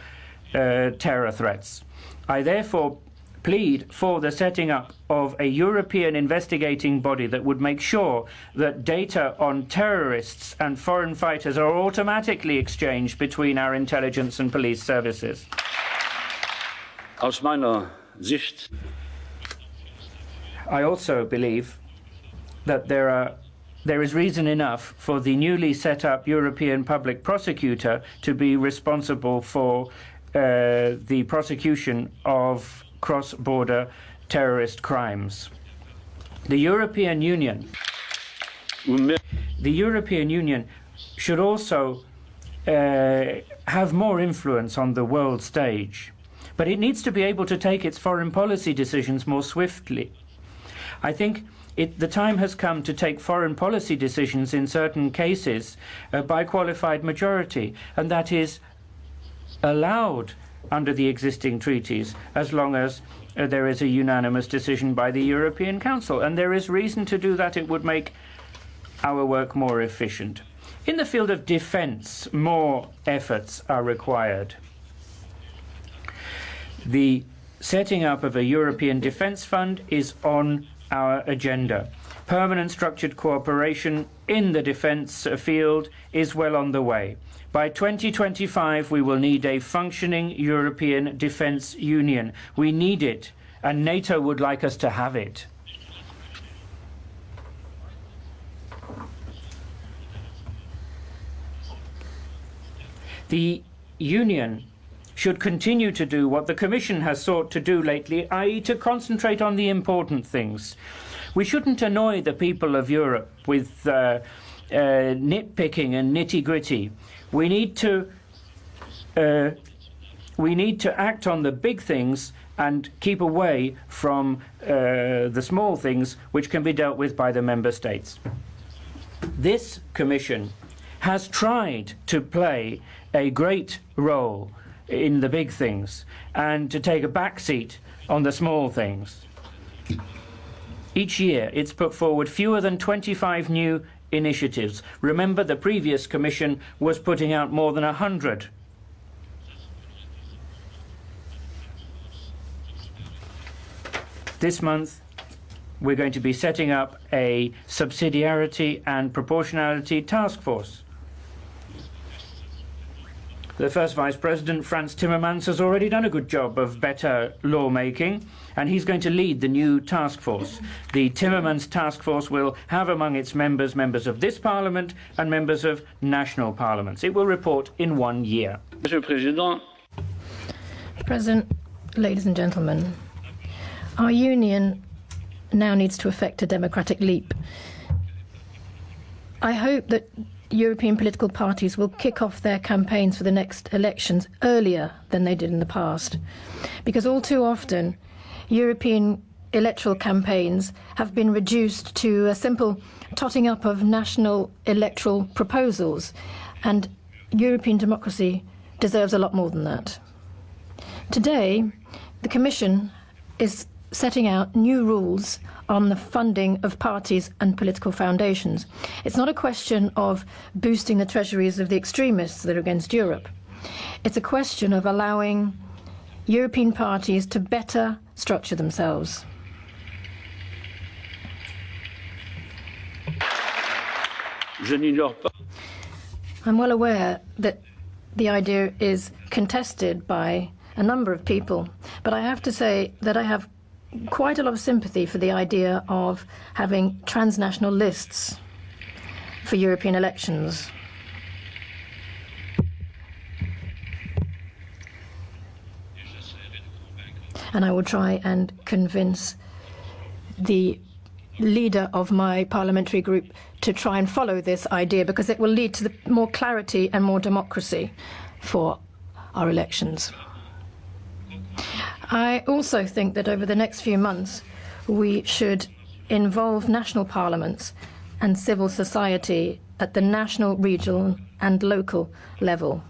terror threats. I therefore plead for the setting up of a European investigating body that would make sure that data on terrorists and foreign fighters are automatically exchanged between our intelligence and police services. Aus meiner Sicht. I also believe that there is reason enough for the newly set up European Public Prosecutor to be responsible for the prosecution of cross-border terrorist crimes. The European Union should also have more influence on the world stage, but it needs to be able to take its foreign policy decisions more swiftly. I think the time has come to take foreign policy decisions in certain cases by qualified majority, and that is allowed under the existing treaties as long as there is a unanimous decision by the European Council. And there is reason to do that. It would make our work more efficient. In the field of defence, more efforts are required. The setting up of a European Defence Fund is on our agenda. Permanent structured cooperation in the defence field is well on the way. By 2025, we will need a functioning European Defence Union. We need it, and NATO would like us to have it. The Union should continue to do what the Commission has sought to do lately, i.e. to concentrate on the important things. We shouldn't annoy the people of Europe with nitpicking and nitty-gritty. We need to act on the big things and keep away from the small things which can be dealt with by the member states. This Commission has tried to play a great role in the big things and to take a back seat on the small things. Each year it's put forward fewer than 25 new initiatives. Remember, the previous Commission was putting out more than 100. This month, we're going to be setting up a subsidiarity and proportionality task force. The first Vice President, Franz Timmermans, has already done a good job of better lawmaking, and he's going to lead the new task force. The Timmermans task force will have among its members members of this Parliament and members of national parliaments. It will report in 1 year. Monsieur le Président, President, ladies and gentlemen, our union now needs to effect a democratic leap. I hope that European political parties will kick off their campaigns for the next elections earlier than they did in the past, because all too often European electoral campaigns have been reduced to a simple totting up of national electoral proposals, and European democracy deserves a lot more than that. Today, the Commission is setting out new rules on the funding of parties and political foundations. It's not a question of boosting the treasuries of the extremists that are against Europe. It's a question of allowing European parties to better structure themselves. je n'ignore pas. I'm well aware that the idea is contested by a number of people, but I have to say that I have quite a lot of sympathy for the idea of having transnational lists for European elections. And I will try and convince the leader of my parliamentary group to try and follow this idea, because it will lead to more clarity and more democracy for our elections. I also think that over the next few months we should involve national parliaments and civil society at the national, regional and local level.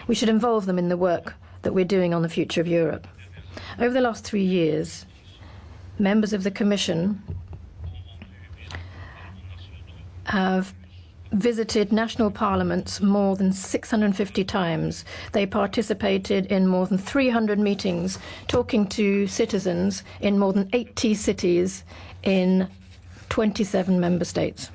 We should involve them in the work that we're doing on the future of Europe. Over the last 3 years, members of the Commission have visited national parliaments more than 650 times. They participated in more than 300 meetings, talking to citizens in more than 80 cities in 27 member states.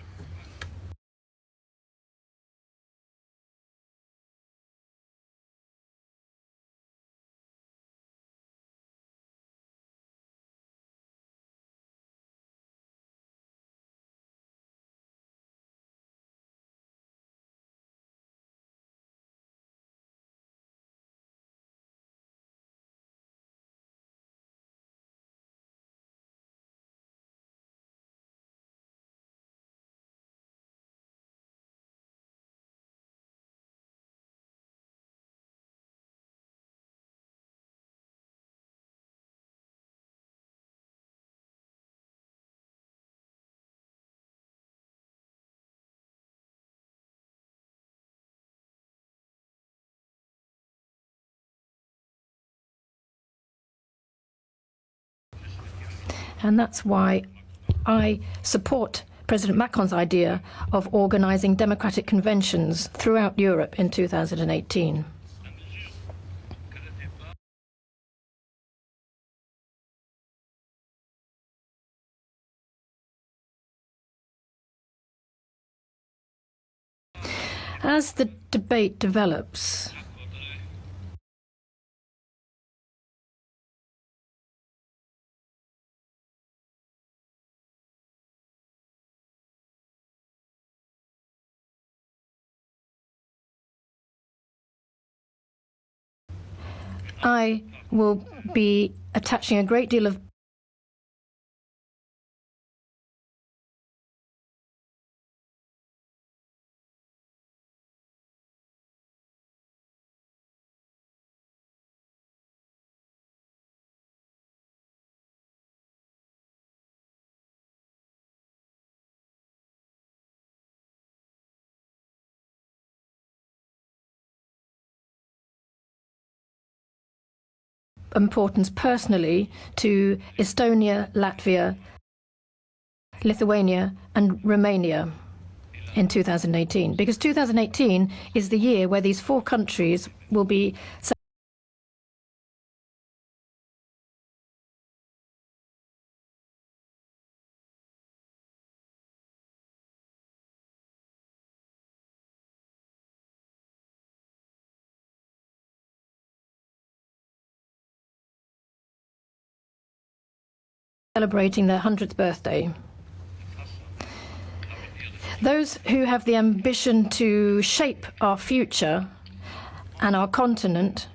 And that's why I support President Macron's idea of organising democratic conventions throughout Europe in 2018. As the debate develops, I will be attaching a great deal of importance personally to Estonia, Latvia, Lithuania and Romania. in 2018, because 2018 is the year where these 4 countries will be celebrating their 100th birthday. Those who have the ambition to shape our future and our continent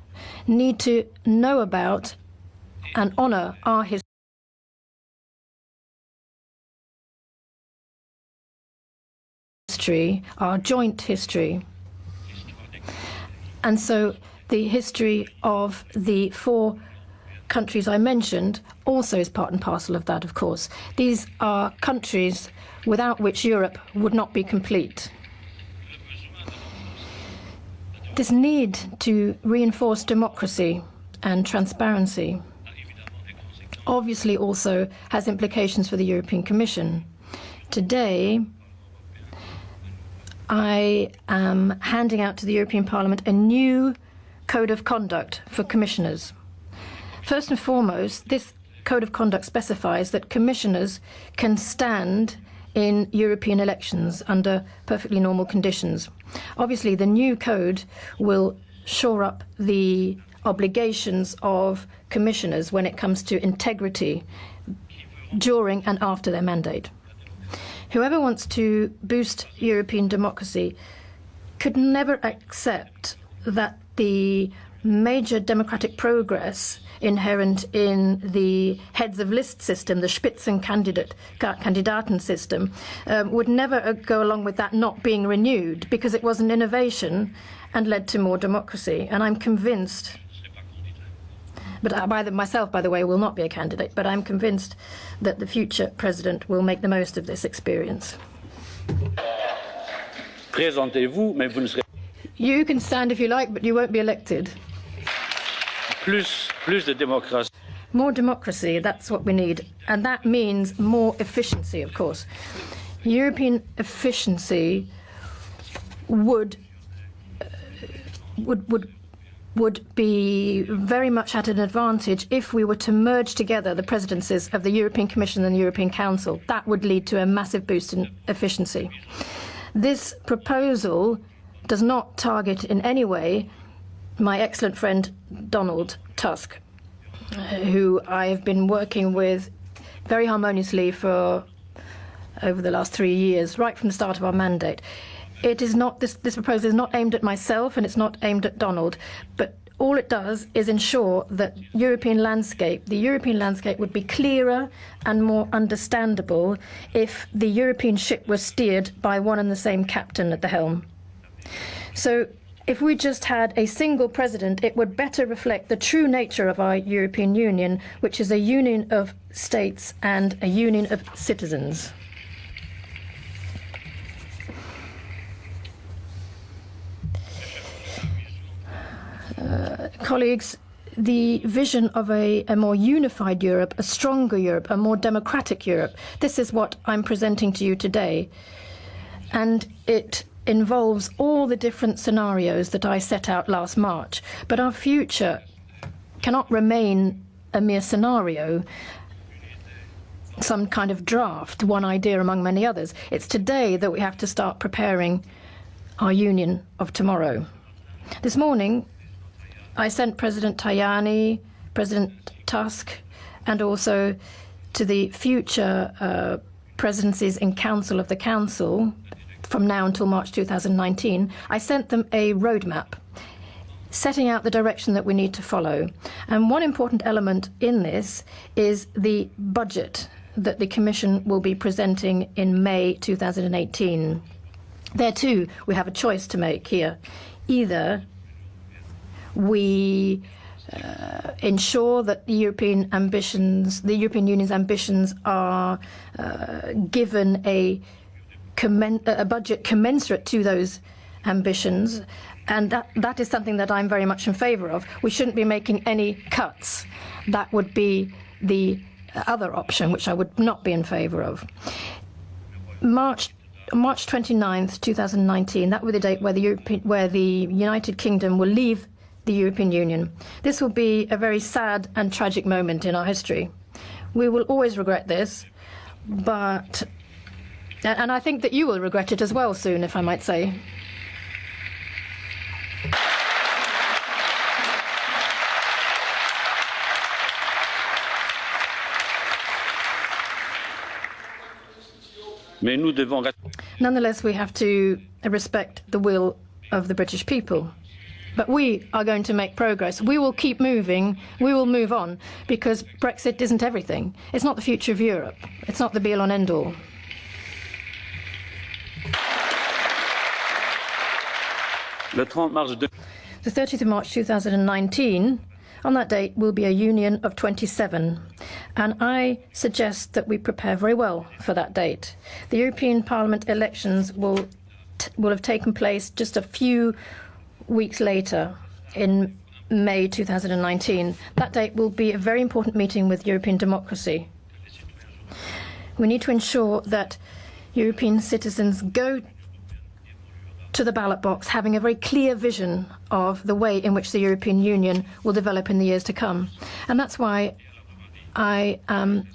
need to know about and honour our history, our joint history. And so the history of the 4 countries I mentioned also is part and parcel of that, of course. These are countries without which Europe would not be complete. This need to reinforce democracy and transparency obviously also has implications for the European Commission. Today, I am handing out to the European Parliament a new code of conduct for commissioners. First and foremost, this code of conduct specifies that commissioners can stand in European elections under perfectly normal conditions. Obviously, the new code will shore up the obligations of commissioners when it comes to integrity during and after their mandate. Whoever wants to boost European democracy could never accept that the major democratic progress inherent in the heads of list system, the Spitzenkandidaten system, would never go along with that not being renewed, because it was an innovation and led to more democracy. And I'm convinced, but myself, by the way, will not be a candidate, but I'm convinced that the future president will make the most of this experience. Présentez-vous, mais vous ne serez... You can stand if you like, but you won't be elected. Plus de démocratie. More democracy, that's what we need. And that means more efficiency, of course. European efficiency would be very much at an advantage if we were to merge together the presidencies of the European Commission and the European Council. That would lead to a massive boost in efficiency. This proposal does not target in any way my excellent friend Donald Tusk, who I have been working with very harmoniously for over the last 3 years, right from the start of our mandate. It is not, this proposal is not aimed at myself and it's not aimed at Donald, but all it does is ensure that the European landscape would be clearer and more understandable if the European ship was steered by one and the same captain at the helm. So if we just had a single president, it would better reflect the true nature of our European Union, which is a union of states and a union of citizens. Colleagues, the vision of a more unified Europe, a stronger Europe, a more democratic Europe, this is what I'm presenting to you today. And it involves all the different scenarios that I set out last March. But our future cannot remain a mere scenario, some kind of draft, one idea among many others. It's today that we have to start preparing our union of tomorrow. This morning, I sent President Tajani, President Tusk, and also to the future presidencies in Council of the Council, from now until March 2019, I sent them a roadmap setting out the direction that we need to follow. And one important element in this is the budget that the Commission will be presenting in May 2018. There too, we have a choice to make here. Either we ensure that the European Union's ambitions are given a budget commensurate to those ambitions, and that is something that I'm very much in favour of. We shouldn't be making any cuts. That would be the other option, which I would not be in favour of. March March 29th, 2019, that will be the date where the United Kingdom will leave the European Union. This will be a very sad and tragic moment in our history. We will always regret this, and I think that you will regret it as well soon, if I might say. Nonetheless, we have to respect the will of the British people. But we are going to make progress. We will keep moving. We will move on, because Brexit isn't everything. It's not the future of Europe. It's not the be-all and end-all. The 30th of March 2019, on that date, will be a union of 27. And I suggest that we prepare very well for that date. The European Parliament elections will have taken place just a few weeks later, in May 2019. That date will be a very important meeting with European democracy. We need to ensure that European citizens go to the ballot box having a very clear vision of the way in which the European Union will develop in the years to come. And that's why I am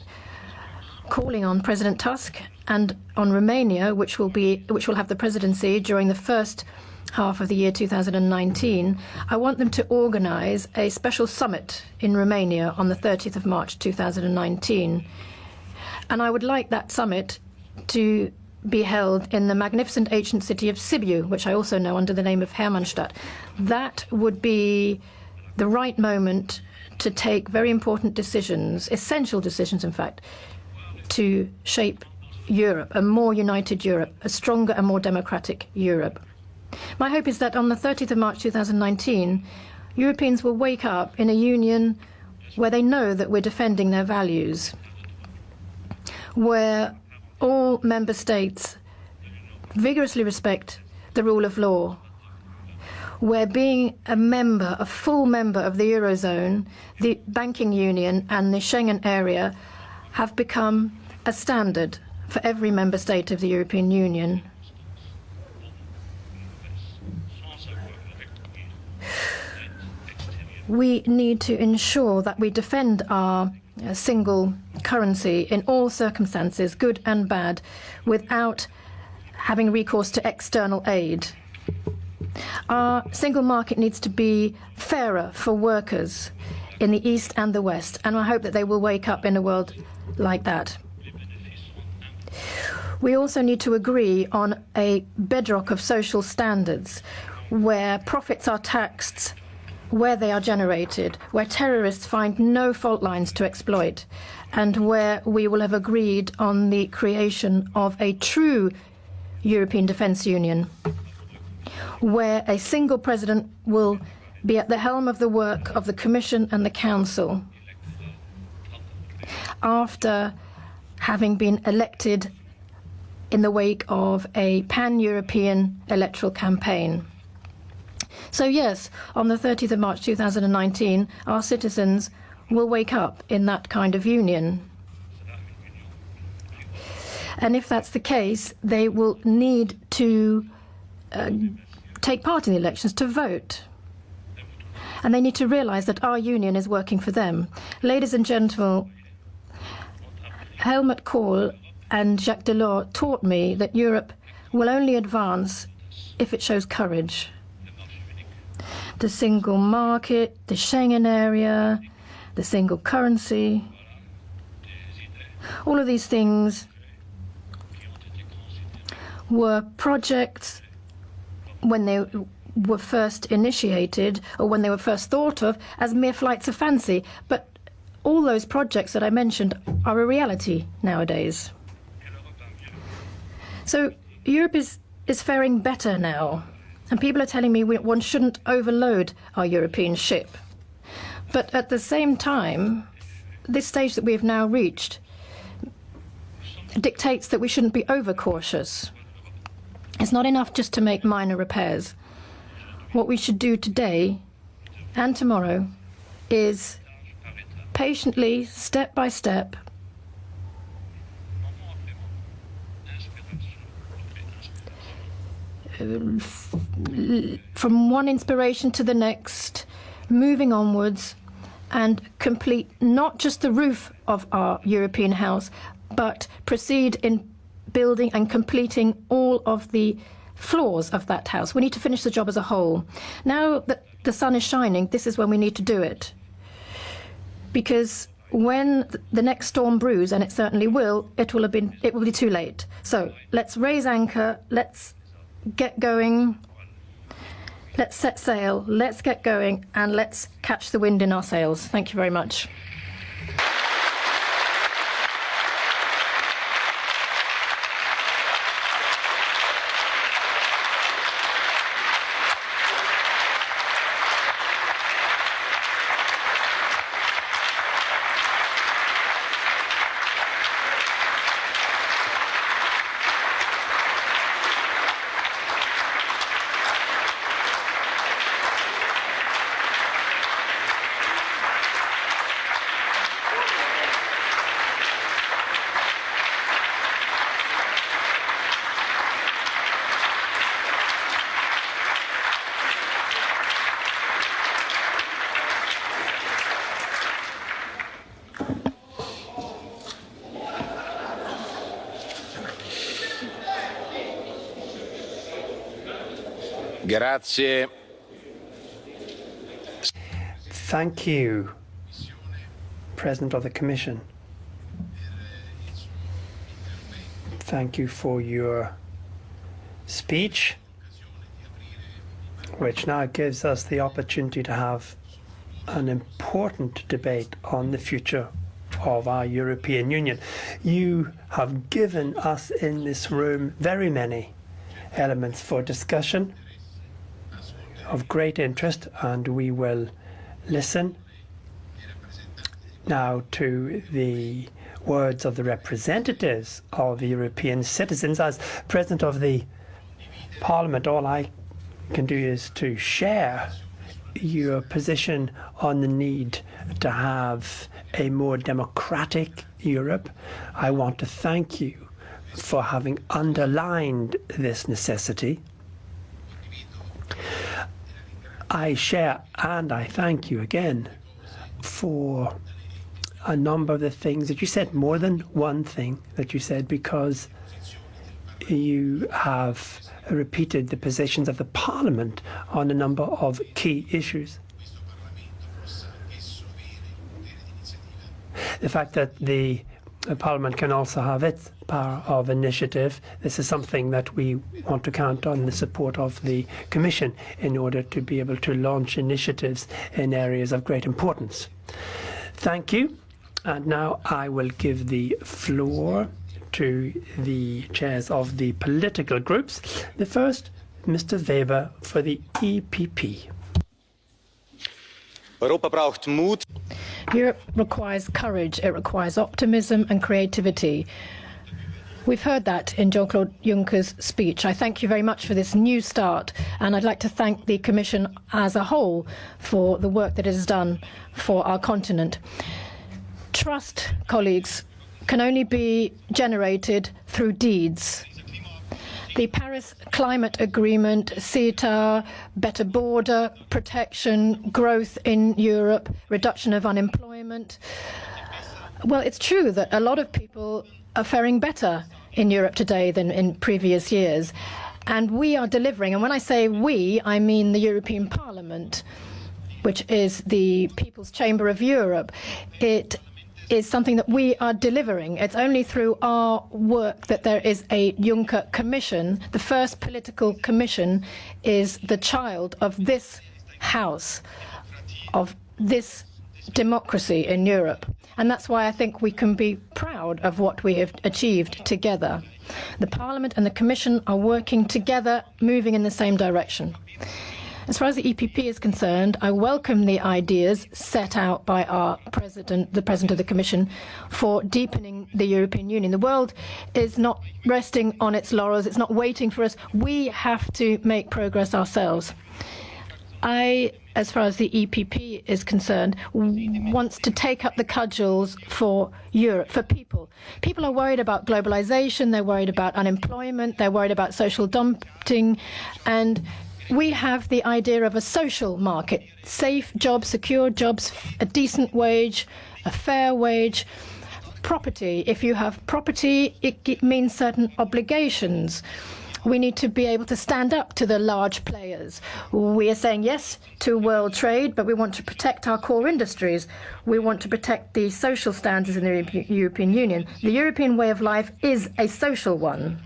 calling on President Tusk and on Romania, which will have the presidency during the first half of the year 2019. I want them to organize a special summit in Romania on the 30th of March 2019. And I would like that summit to be held in the magnificent ancient city of Sibiu, which I also know under the name of Hermannstadt. That would be the right moment to take very important decisions, essential decisions, in fact, to shape Europe, a more united Europe, a stronger and more democratic Europe. My hope is that on the 30th of March 2019, Europeans will wake up in a union where they know that we're defending their values, where all member states vigorously respect the rule of law, where being a full member of the Eurozone, the banking union and the Schengen area have become a standard for every member state of the European Union. We need to ensure that we defend our single currency in all circumstances, good and bad, without having recourse to external aid. Our single market needs to be fairer for workers in the East and the West, and I hope that they will wake up in a world like that. We also need to agree on a bedrock of social standards, where profits are taxed where they are generated, where terrorists find no fault lines to exploit, and where we will have agreed on the creation of a true European Defence Union, where a single president will be at the helm of the work of the Commission and the Council, after having been elected in the wake of a pan-European electoral campaign. So yes, on the 30th of March 2019, our citizens will wake up in that kind of union. And if that's the case, they will need to take part in the elections, to vote. And they need to realize that our union is working for them. Ladies and gentlemen, Helmut Kohl and Jacques Delors taught me that Europe will only advance if it shows courage. The single market, the Schengen area, the single currency, all of these things were projects when they were first initiated, or when they were first thought of, as mere flights of fancy. But all those projects that I mentioned are a reality nowadays. So Europe is faring better now. And people are telling me one shouldn't overload our European ship. But at the same time, this stage that we have now reached dictates that we shouldn't be overcautious. It's not enough just to make minor repairs. What we should do today and tomorrow is patiently, step by step, from one inspiration to the next, moving onwards, and complete not just the roof of our European house, but proceed in building and completing all of the floors of that house. We need to finish the job as a whole. Now that the sun is shining, this is when we need to do it. Because when the next storm brews, and it certainly will, it will be too late. So let's raise anchor, let's get going, let's set sail, let's get going, and let's catch the wind in our sails. Thank you very much. Grazie. Thank you, President of the Commission. Thank you for your speech, which now gives us the opportunity to have an important debate on the future of our European Union. You have given us in this room very many elements for discussion of great interest, and we will listen now to the words of the representatives of the European citizens. As President of the Parliament, all I can do is to share your position on the need to have a more democratic Europe. I want to thank you for having underlined this necessity. I share and I thank you again for a number of the things that you said, more than one thing that you said, because you have repeated the positions of the Parliament on a number of key issues. The fact that the Parliament can also have its power of initiative. This is something that we want to count on the support of the Commission in order to be able to launch initiatives in areas of great importance. Thank you. And now I will give the floor to the chairs of the political groups. The first, Mr. Weber for the EPP. Europa braucht Mut. Europe requires courage, it requires optimism and creativity. We've heard that in Jean-Claude Juncker's speech. I thank you very much for this new start, and I'd like to thank the Commission as a whole for the work that it has done for our continent. Trust, colleagues, can only be generated through deeds. The Paris Climate Agreement, CETA, better border protection, growth in Europe, reduction of unemployment. Well, it's true that a lot of people are faring better in Europe today than in previous years. And we are delivering. And when I say we, I mean the European Parliament, which is the People's Chamber of Europe. It is something that we are delivering. It's only through our work that there is a Juncker Commission. The first political commission is the child of this House, of this democracy in Europe. And that's why I think we can be proud of what we have achieved together. The Parliament and the Commission are working together, moving in the same direction. As far as the EPP is concerned, I welcome the ideas set out by our President, the President of the Commission, for deepening the European Union. The world is not resting on its laurels. It's not waiting for us. We have to make progress ourselves. as far as the EPP is concerned, wants to take up the cudgels for Europe, for people. People are worried about globalization, they're worried about unemployment, they're worried about social dumping, and we have the idea of a social market, safe jobs, secure jobs, a decent wage, a fair wage. Property, if you have property, it means certain obligations. We need to be able to stand up to the large players. We are saying yes to world trade, but we want to protect our core industries. We want to protect the social standards in the European Union. The European way of life is a social one.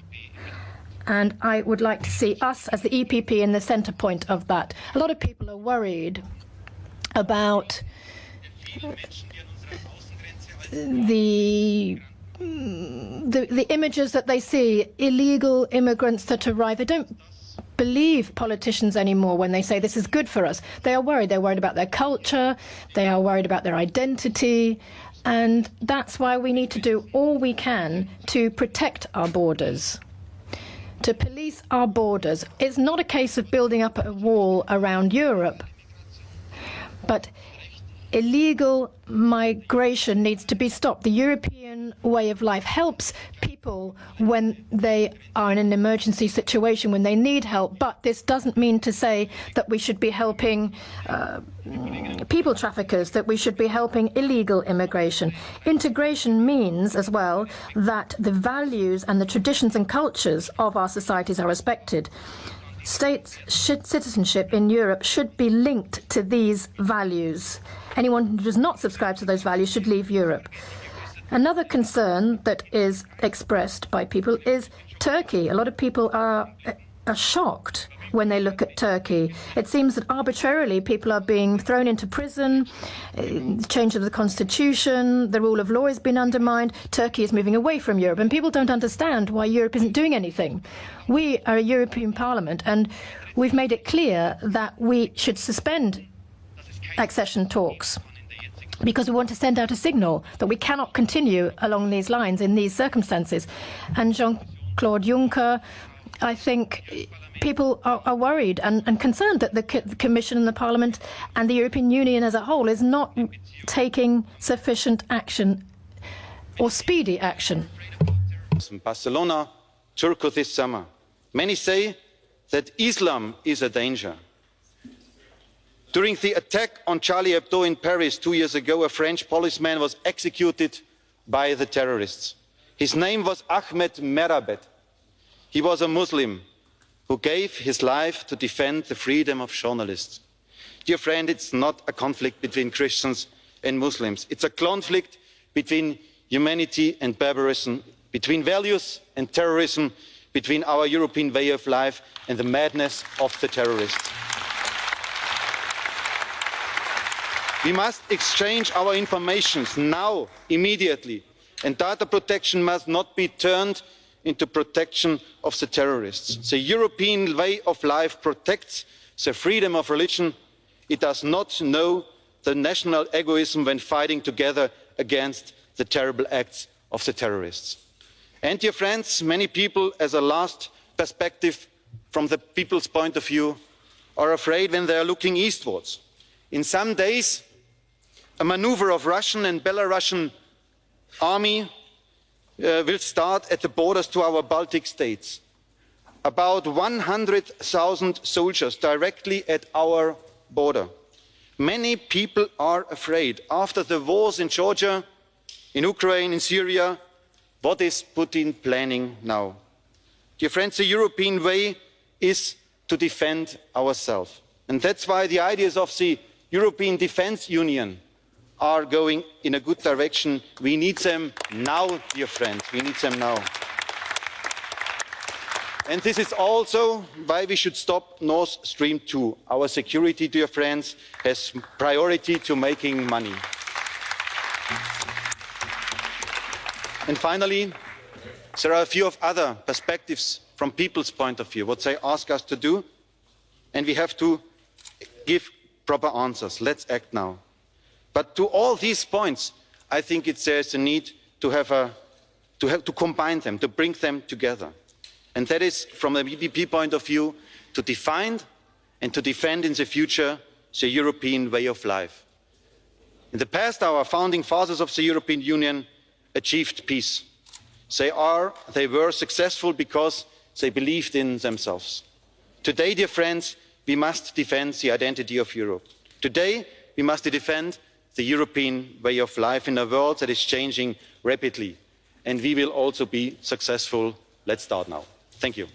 And I would like to see us as the EPP in the centre point of that. A lot of people are worried about the images that they see, illegal immigrants that arrive. They don't believe politicians anymore when they say this is good for us. They are worried. They're worried about their culture. They are worried about their identity. And that's why we need to do all we can to protect our borders, to police our borders. It's not a case of building up a wall around Europe, but illegal migration needs to be stopped. The European way of life helps people when they are in an emergency situation, when they need help, but this doesn't mean to say that we should be helping people traffickers, that we should be helping illegal immigration. Integration means as well that the values and the traditions and cultures of our societies are respected. Citizenship in Europe should be linked to these values. Anyone who does not subscribe to those values should leave Europe. Another concern that is expressed by people is Turkey. A lot of people are shocked when they look at Turkey. It seems that arbitrarily people are being thrown into prison, change of the constitution, the rule of law has been undermined, Turkey is moving away from Europe, and people don't understand why Europe isn't doing anything. We are a European Parliament, and we've made it clear that we should suspend accession talks because we want to send out a signal that we cannot continue along these lines in these circumstances. And Jean-Claude Juncker, I think people are worried and concerned that the Commission and the Parliament and the European Union as a whole is not taking sufficient action or speedy action. In Barcelona, Turku this summer, many say that Islam is a danger. During the attack on Charlie Hebdo in Paris 2 years ago, a French policeman was executed by the terrorists. His name was Ahmed Merabet. He was a Muslim who gave his life to defend the freedom of journalists. Dear friend, it's not a conflict between Christians and Muslims. It's a conflict between humanity and barbarism, between values and terrorism, between our European way of life and the madness of the terrorists. We must exchange our information now, immediately, and data protection must not be turned into protection of the terrorists. The European way of life protects the freedom of religion. It does not know the national egoism when fighting together against the terrible acts of the terrorists. And dear friends, many people, as a last perspective from the people's point of view, are afraid when they are looking eastwards. In some days, a maneuver of Russian and Belarusian army will start at the borders to our Baltic states. About 100,000 soldiers directly at our border. Many people are afraid. After the wars in Georgia, in Ukraine, in Syria, what is Putin planning now? Dear friends, the European way is to defend ourselves. And that's why the ideas of the European Defence Union are going in a good direction. We need them now, dear friends. We need them now. And this is also why we should stop Nord Stream 2. Our security, dear friends, has priority to making money. And finally, there are a few of other perspectives from people's point of view, what they ask us to do, and we have to give proper answers. Let's act now. But to all these points, I think there's a need to combine them, to bring them together. And that is, from the EPP point of view, to define and to defend in the future the European way of life. In the past, our founding fathers of the European Union achieved peace. They were successful because they believed in themselves. Today, dear friends, we must defend the identity of Europe. Today, we must defend the European way of life in a world that is changing rapidly. And we will also be successful. Let's start now. Thank you.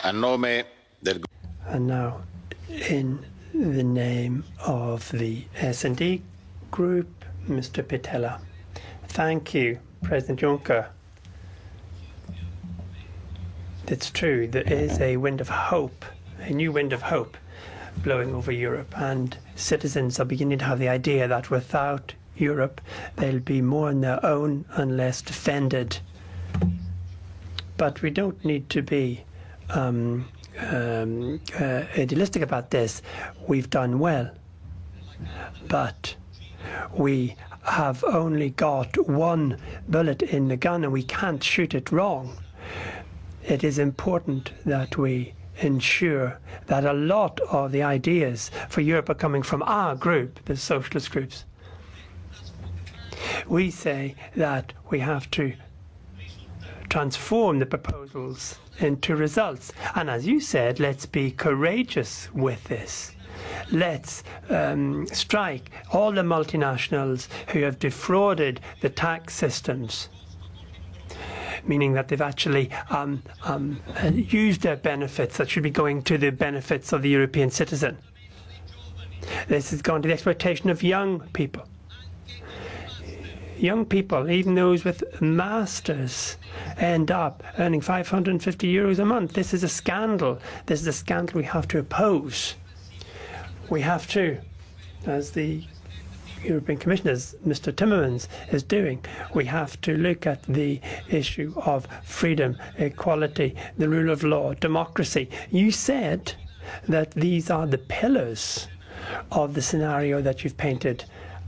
And now, in the name of the S&D Group, Mr. Pittella. Thank you, President Juncker. It's true, there is a wind of hope, a new wind of hope blowing over Europe, and citizens are beginning to have the idea that without Europe, they'll be more on their own and less defended. But we don't need to be idealistic about this. We've done well, but we have only got one bullet in the gun and we can't shoot it wrong. It is important that we ensure that a lot of the ideas for Europe are coming from our group, the socialist groups. We say that we have to transform the proposals into results. And as you said, let's be courageous with this. Let's strike all the multinationals who have defrauded the tax systems, meaning that they've actually used their benefits that should be going to the benefits of the European citizen. This has gone to the exploitation of young people. Young people, even those with masters, end up earning 550 euros a month. This is a scandal. This is a scandal we have to oppose. We have to, as the European Commissioner, as Mr. Timmermans is doing, we have to look at the issue of freedom, equality, the rule of law, democracy. You said that these are the pillars of the scenario that you've painted.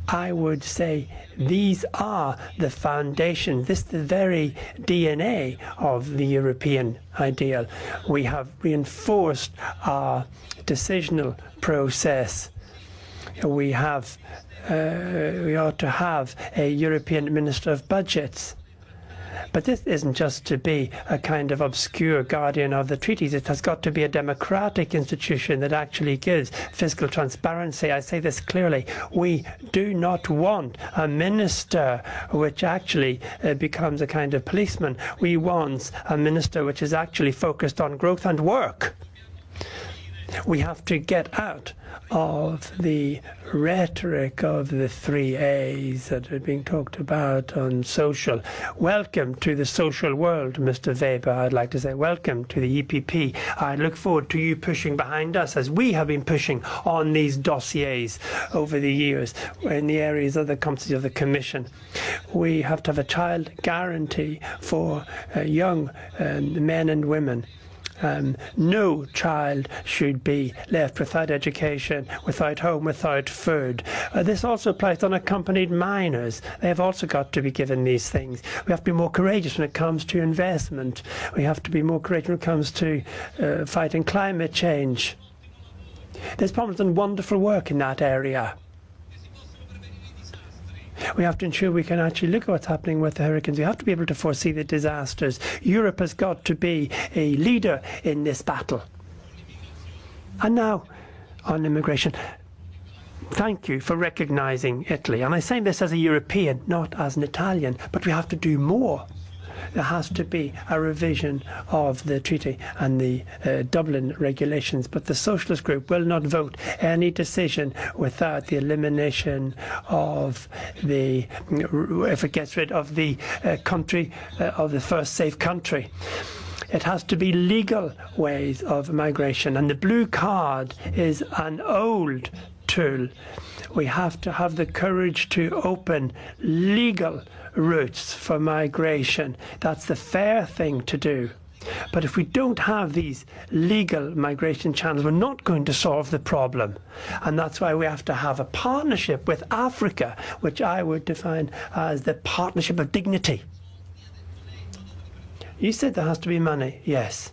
I would say these are the foundation. This is the very DNA of the European ideal. We have reinforced our decisional process. We ought to have a European Minister of Budgets. But this isn't just to be a kind of obscure guardian of the treaties. It has got to be a democratic institution that actually gives fiscal transparency. I say this clearly. We do not want a minister which actually becomes a kind of policeman. We want a minister which is actually focused on growth and work. We have to get out of the rhetoric of the 3 A's that are being talked about on social. Welcome to the social world, Mr. Weber. I'd like to say welcome to the EPP. I look forward to you pushing behind us as we have been pushing on these dossiers over the years in the areas of the competency of the Commission. We have to have a child guarantee for young men and women. No child should be left without education, without home, without food. This also applies to unaccompanied minors. They have also got to be given these things. We have to be more courageous when it comes to investment. We have to be more courageous when it comes to fighting climate change. There's problems and wonderful work in that area. We have to ensure we can actually look at what's happening with the hurricanes. We have to be able to foresee the disasters. Europe has got to be a leader in this battle. And now, on immigration, thank you for recognising Italy. And I say this as a European, not as an Italian, but we have to do more. There has to be a revision of the treaty and the Dublin regulations, but the Socialist Group will not vote any decision without the elimination of the, if it gets rid of the country, of the first safe country. It has to be legal ways of migration, and the blue card is an old tool. We have to have the courage to open legal routes for migration. That's the fair thing to do. But if we don't have these legal migration channels, we're not going to solve the problem. And that's why we have to have a partnership with Africa, which I would define as the partnership of dignity. You said there has to be money. Yes.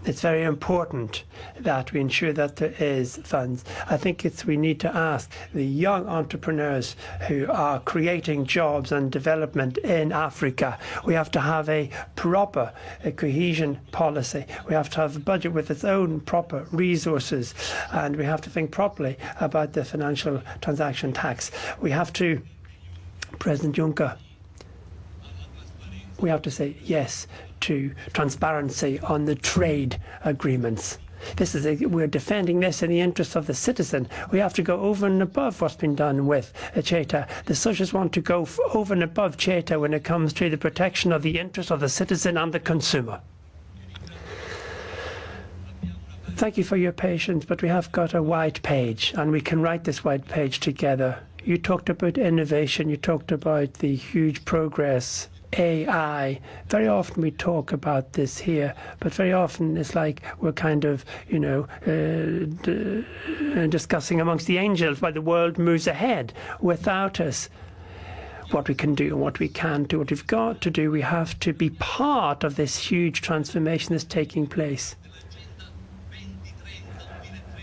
It's very important that we ensure that there is funds. I think we need to ask the young entrepreneurs who are creating jobs and development in Africa. We have to have a proper cohesion policy. We have to have a budget with its own proper resources, and we have to think properly about the financial transaction tax. We have to, President Juncker, we have to say yes to transparency on the trade agreements. We're defending this in the interest of the citizen. We have to go over and above what's been done with CETA. The Socialists want to go over and above CETA when it comes to the protection of the interest of the citizen and the consumer. Thank you for your patience, but we have got a white page, and we can write this white page together. You talked about innovation. You talked about the huge progress AI. Very often we talk about this here, but very often it's like we're kind of, discussing amongst the angels while the world moves ahead without us. What we can do and what we can't do, what we've got to do, we have to be part of this huge transformation that's taking place.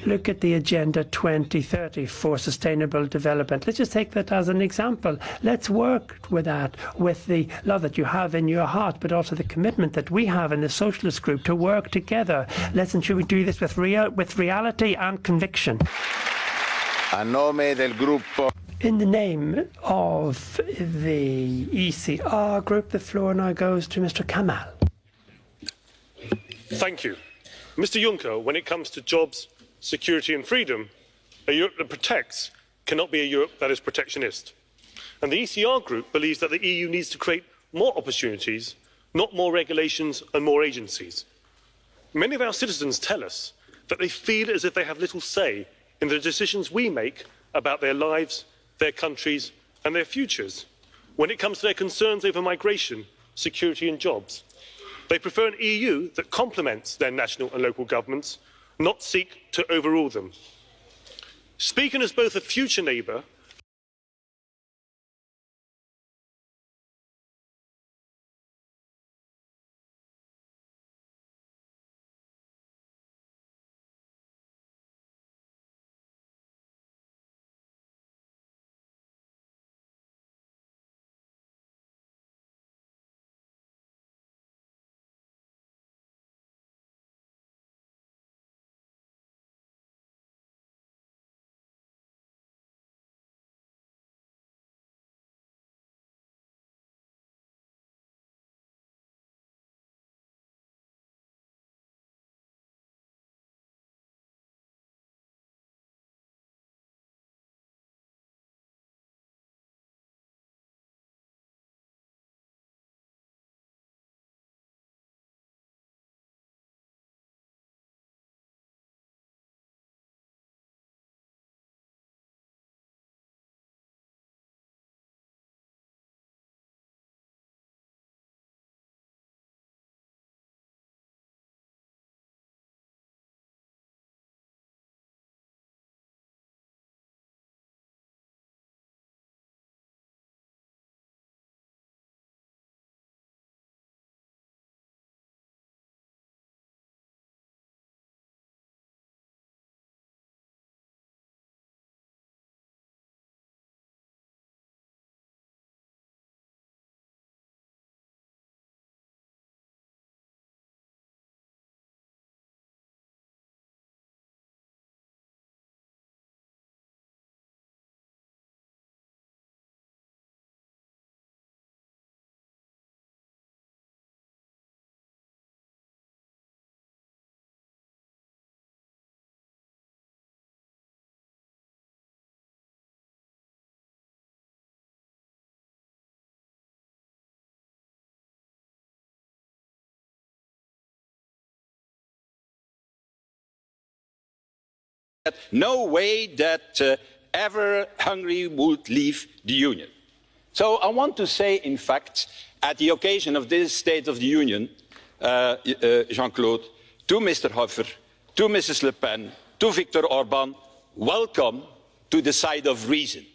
Look at the Agenda 2030 for sustainable development. Let's just take that as an example. Let's work with that, with the love that you have in your heart, but also the commitment that we have in the Socialist Group to work together. Let's ensure we do this with reality and conviction. A nome del gruppo. In the name of the ECR Group, the floor now goes to Mr. Kamal. Thank you. Mr. Juncker, when it comes to jobs, security and freedom, a Europe that protects cannot be a Europe that is protectionist. And the ECR Group believes that the EU needs to create more opportunities, not more regulations and more agencies. Many of our citizens tell us that they feel as if they have little say in the decisions we make about their lives, their countries and their futures. When it comes to their concerns over migration, security and jobs, they prefer an EU that complements their national and local governments, not seek to overrule them. Speaking as both a future neighbour no way that ever Hungary would leave the Union. So I want to say, in fact, at the occasion of this State of the Union, Jean-Claude, to Mr. Hofer, to Mrs. Le Pen, to Viktor Orban, welcome to the side of reason,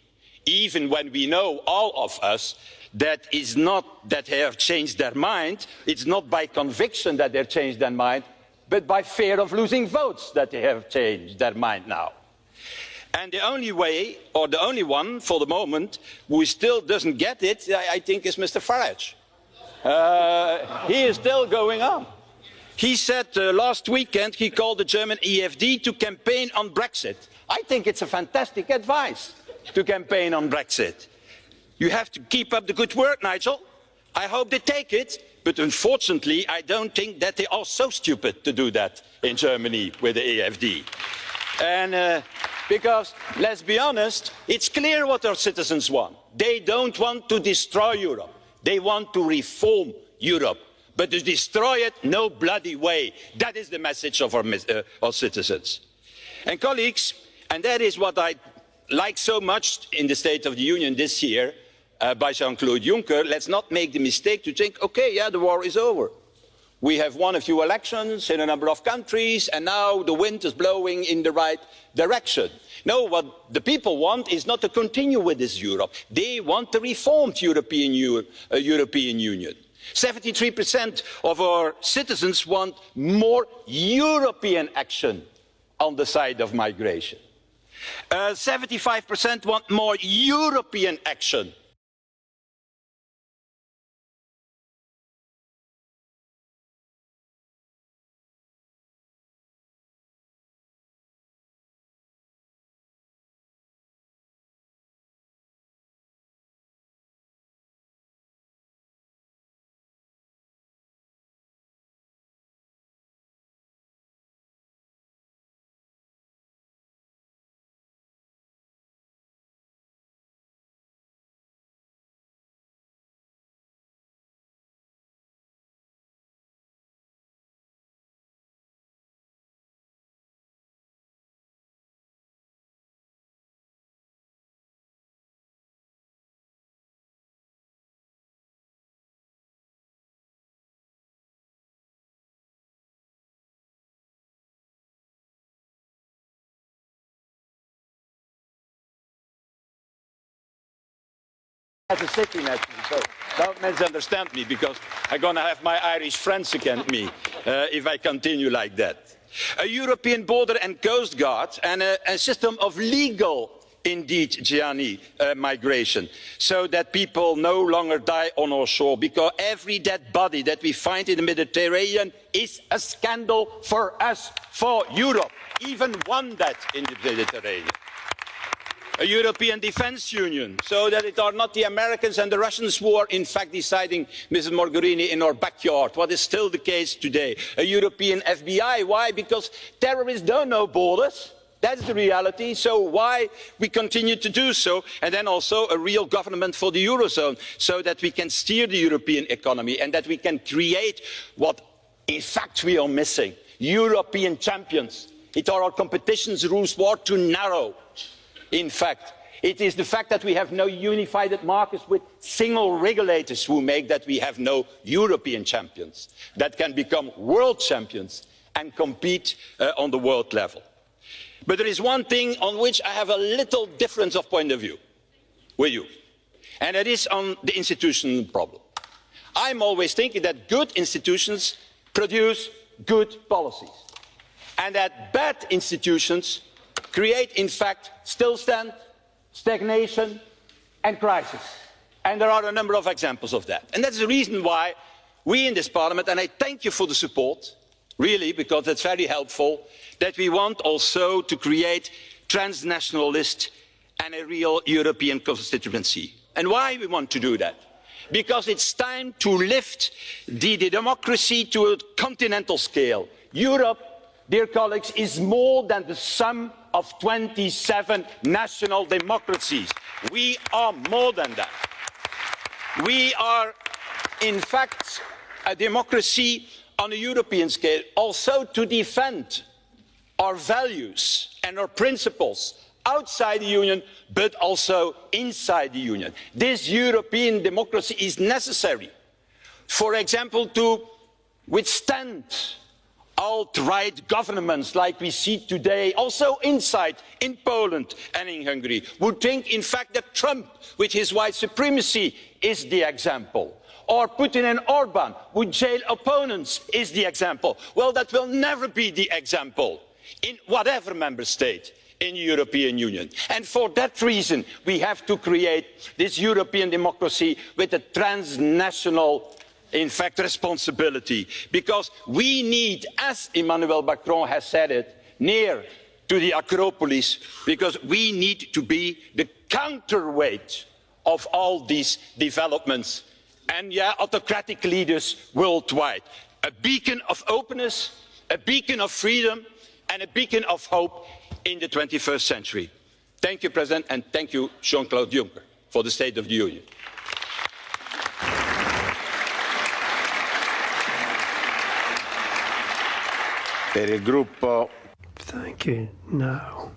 even when we know, all of us, that is not that they have changed their mind, it's not by conviction that they have changed their mind, but by fear of losing votes that they have changed their mind now. And the only way, or the only one for the moment, who still doesn't get it, I think, is Mr. Farage. He is still going on. He said last weekend he called the German EFD to campaign on Brexit. I think it's a fantastic advice to campaign on Brexit. You have to keep up the good work, Nigel. I hope they take it, but unfortunately I don't think that they are so stupid to do that in Germany with the EFD. And because, let's be honest, it's clear what our citizens want. They don't want to destroy Europe. They want to reform Europe. But to destroy it, no bloody way. That is the message of our citizens. And colleagues, and that is what I like so much in the State of the Union this year by Jean-Claude Juncker, let's not make the mistake to think, okay, yeah, the war is over. We have won a few elections in a number of countries, and now the wind is blowing in the right direction. No, what the people want is not to continue with this Europe. They want a reformed European Union. 73% of our citizens want more European action on the side of migration. 75% want more European action. As a city net, so don't misunderstand me, because I'm going to have my Irish friends against me if I continue like that. A European border and coast guard and a system of legal, indeed, Gianni, migration, so that people no longer die on our shore, because every dead body that we find in the Mediterranean is a scandal for us, for Europe, even one death in the Mediterranean. A European defence union, so that it are not the Americans and the Russians who are in fact deciding, Mrs. Mogherini, in our backyard, what is still the case today. A European FBI, why? Because terrorists don't know borders. That's the reality, so why we continue to do so? And then also a real government for the Eurozone, so that we can steer the European economy and that we can create what in fact we are missing. European champions. It are our competitions rules who are too narrow. In fact, it is the fact that we have no unified markets with single regulators who make that we have no European champions that can become world champions and compete on the world level. But there is one thing on which I have a little difference of point of view with you, and that is on the institutional problem. I'm always thinking that good institutions produce good policies, and that bad institutions create, in fact, stillstand, stagnation and crisis. And there are a number of examples of that. And that's the reason why we in this Parliament, and I thank you for the support, really, because that's very helpful, that we want also to create transnationalist and a real European constituency. And why we want to do that? Because it's time to lift the democracy to a continental scale. Europe, dear colleagues, is more than the sum of 27 national democracies. We are more than that. We are, in fact, a democracy on a European scale, also to defend our values and our principles outside the Union, but also inside the Union. This European democracy is necessary, for example, to withstand alt-right governments like we see today, also inside in Poland and in Hungary, would think, in fact, that Trump, with his white supremacy, is the example. Or Putin and Orban would jail opponents is the example. Well, that will never be the example in whatever member state in the European Union. And for that reason, we have to create this European democracy with a transnational, in fact, responsibility. Because we need, as Emmanuel Macron has said it, near to the Acropolis, because we need to be the counterweight of all these developments and autocratic leaders worldwide. A beacon of openness, a beacon of freedom, and a beacon of hope in the 21st century. Thank you, President, and thank you, Jean-Claude Juncker, for the State of the Union. Per il gruppo. Thank you. Now,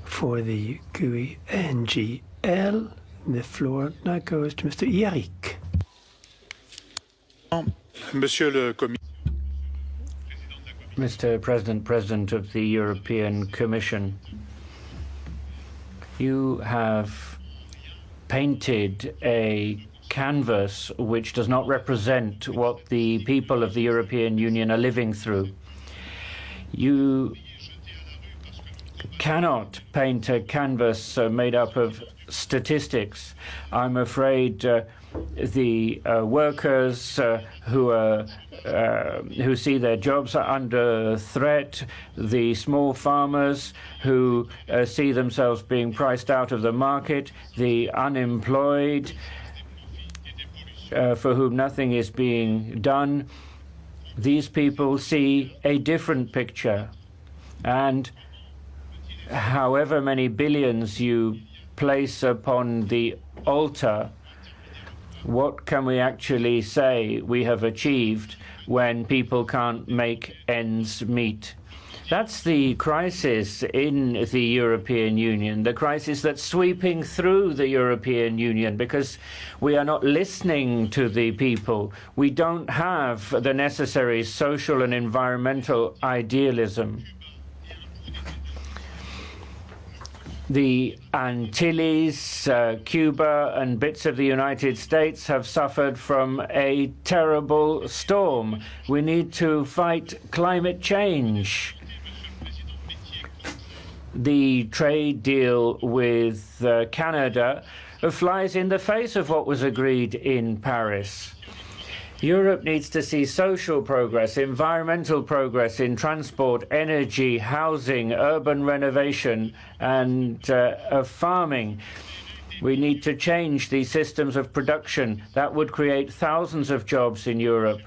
for the GUI NGL, the floor now goes to Mr. Eric. Monsieur le Commissaire. Mr. President, President of the European Commission, you have painted a canvas which does not represent what the people of the European Union are living through. You cannot paint a canvas made up of statistics. I'm afraid the workers who see their jobs are under threat, the small farmers who see themselves being priced out of the market, the unemployed for whom nothing is being done, these people see a different picture. And however many billions you place upon the altar, what can we actually say we have achieved when people can't make ends meet? That's the crisis in the European Union, the crisis that's sweeping through the European Union, because we are not listening to the people. We don't have the necessary social and environmental idealism. The Antilles, Cuba, and bits of the United States have suffered from a terrible storm. We need to fight climate change. The trade deal with Canada flies in the face of what was agreed in Paris. Europe needs to see social progress, environmental progress in transport, energy, housing, urban renovation, and farming. We need to change the systems of production. That would create thousands of jobs in Europe,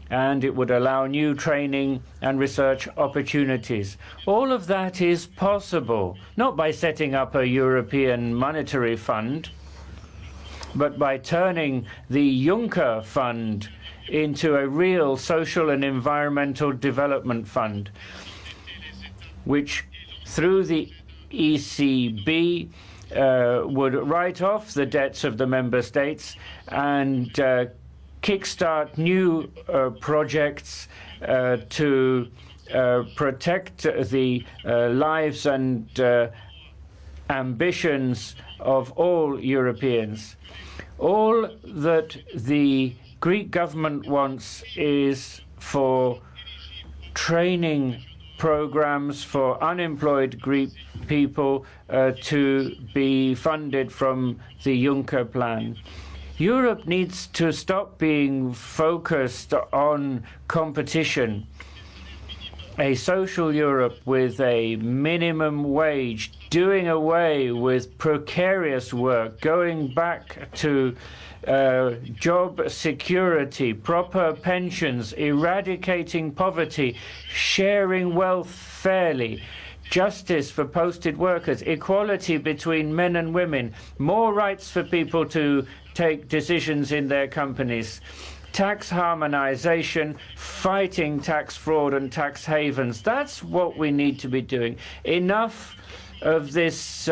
and it would allow new training and research opportunities. All of that is possible, not by setting up a European monetary fund, but by turning the Juncker Fund into a real social and environmental development fund, which through the ECB would write off the debts of the member states and kickstart new projects to protect the lives and ambitions of all Europeans. All that the Greek government wants is for training programs for unemployed Greek people to be funded from the Juncker plan. Europe needs to stop being focused on competition. A social Europe with a minimum wage, doing away with precarious work, going back to job security, proper pensions, eradicating poverty, sharing wealth fairly, justice for posted workers, equality between men and women, more rights for people to take decisions in their companies, tax harmonization, fighting tax fraud and tax havens. That's what we need to be doing. Enough of this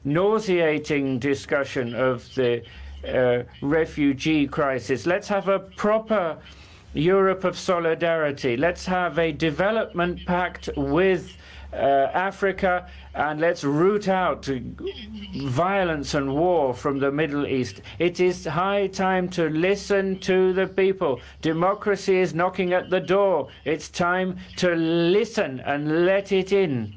nauseating discussion of the refugee crisis. Let's have a proper Europe of solidarity. Let's have a development pact with Africa, and let's root out violence and war from the Middle East. It is high time to listen to the people. Democracy is knocking at the door. It's time to listen and let it in.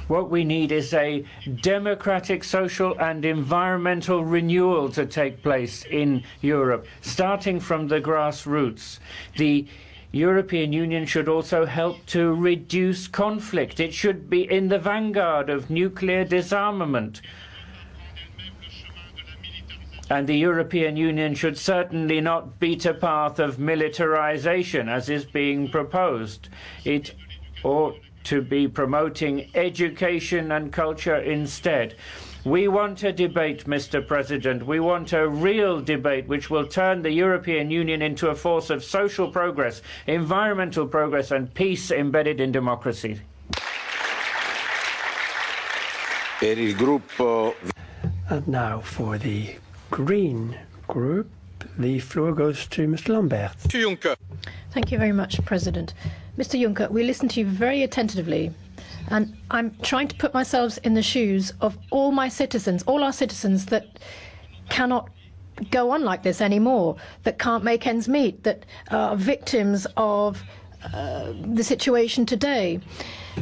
What we need is a democratic, social and environmental renewal to take place in Europe, starting from the grassroots. The European Union should also help to reduce conflict. It should be in the vanguard of nuclear disarmament. And the European Union should certainly not beat a path of militarization, as is being proposed. It ought to be promoting education and culture instead. We want a debate, Mr. President. We want a real debate which will turn the European Union into a force of social progress, environmental progress and peace embedded in democracy. And now for the Green Group, the floor goes to Mr. Lambert. Thank you very much, President. Mr. Juncker, we listened to you very attentively, and I'm trying to put myself in the shoes of all my citizens, all our citizens that cannot go on like this anymore, that can't make ends meet, that are victims of the situation today,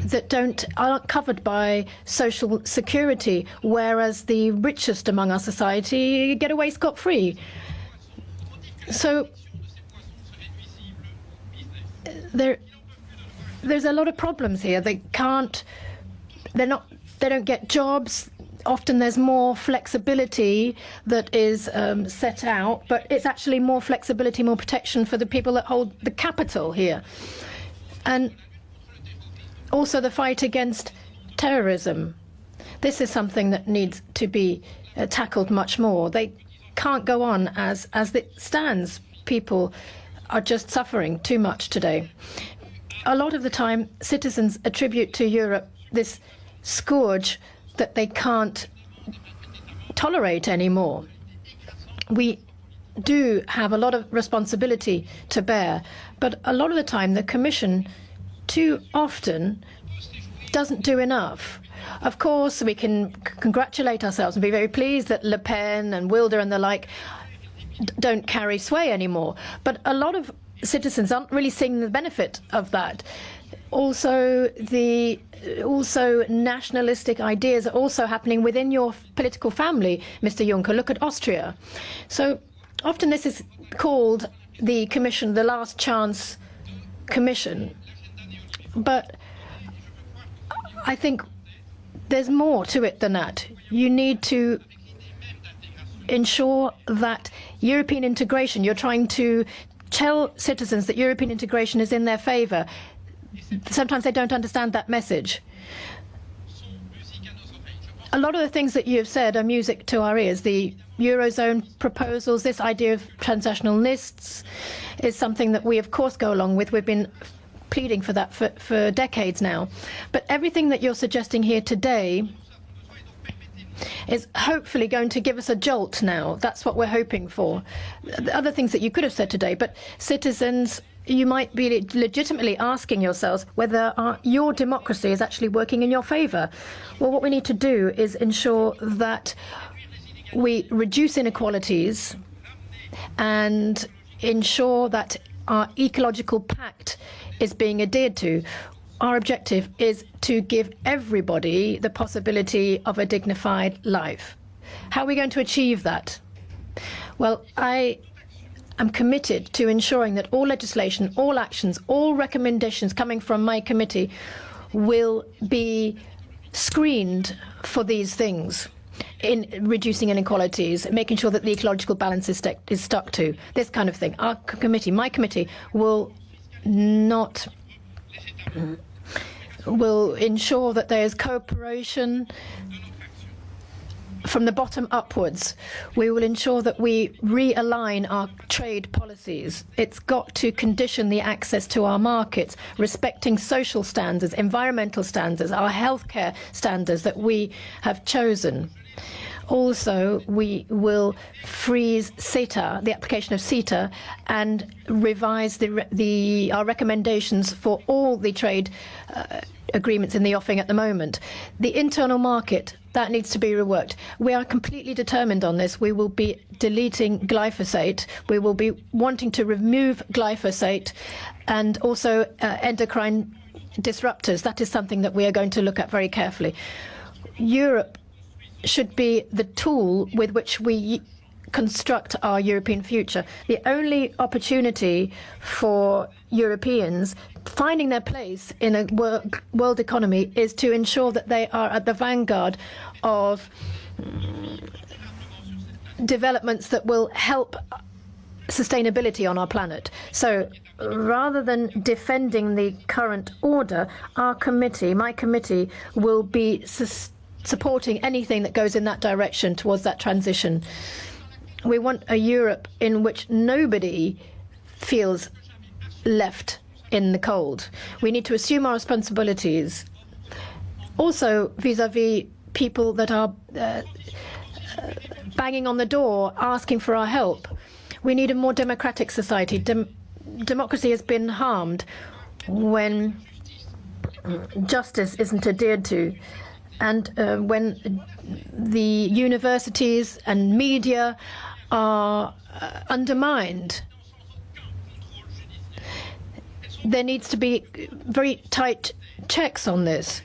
that aren't covered by social security, whereas the richest among our society get away scot-free. So there's a lot of problems here. They don't get jobs. Often there's more flexibility that is set out, but it's actually more flexibility, more protection for the people that hold the capital here. And also the fight against terrorism. This is something that needs to be tackled much more. They can't go on as it stands. People are just suffering too much today. A lot of the time, citizens attribute to Europe this scourge that they can't tolerate anymore. We do have a lot of responsibility to bear, but a lot of the time the Commission too often doesn't do enough. Of course, we can congratulate ourselves and be very pleased that Le Pen and Wilder and the like don't carry sway anymore, but a lot of citizens aren't really seeing the benefit of that. Also nationalistic ideas are also happening within your political family, Mr. Juncker. Look at Austria. So often this is called the Commission, the last chance Commission. But I think there's more to it than that. You need to ensure that European integration, you're trying to tell citizens that European integration is in their favour. Sometimes they don't understand that message. A lot of the things that you have said are music to our ears. The Eurozone proposals, this idea of transnational lists is something that we of course go along with. We've been pleading for that for decades now. But everything that you're suggesting here today is hopefully going to give us a jolt now. That's what we're hoping for. The other things that you could have said today, but citizens, you might be legitimately asking yourselves whether your democracy is actually working in your favour. Well, what we need to do is ensure that we reduce inequalities and ensure that our ecological pact is being adhered to. Our objective is to give everybody the possibility of a dignified life. How are we going to achieve that? Well, I am committed to ensuring that all legislation, all actions, all recommendations coming from my committee will be screened for these things, in reducing inequalities, making sure that the ecological balance is stuck to, this kind of thing. Our committee, my committee, will ensure that there is cooperation from the bottom upwards. We will ensure that we realign our trade policies. It's got to condition the access to our markets, respecting social standards, environmental standards, our healthcare standards that we have chosen. Also, we will freeze CETA, the application of CETA, and revise our recommendations for all the trade agreements in the offing at the moment. The internal market, that needs to be reworked. We are completely determined on this. We will be deleting glyphosate. We will be wanting to remove glyphosate and also endocrine disruptors. That is something that we are going to look at very carefully. Europe should be the tool with which we construct our European future. The only opportunity for Europeans finding their place in a world economy is to ensure that they are at the vanguard of developments that will help sustainability on our planet. So rather than defending the current order, our committee, my committee, will be supporting anything that goes in that direction towards that transition. We want a Europe in which nobody feels left in the cold. We need to assume our responsibilities. Also, vis-à-vis people that are banging on the door, asking for our help. We need a more democratic society. Democracy has been harmed when justice isn't adhered to, and when the universities and media are undermined. There needs to be very tight checks on this.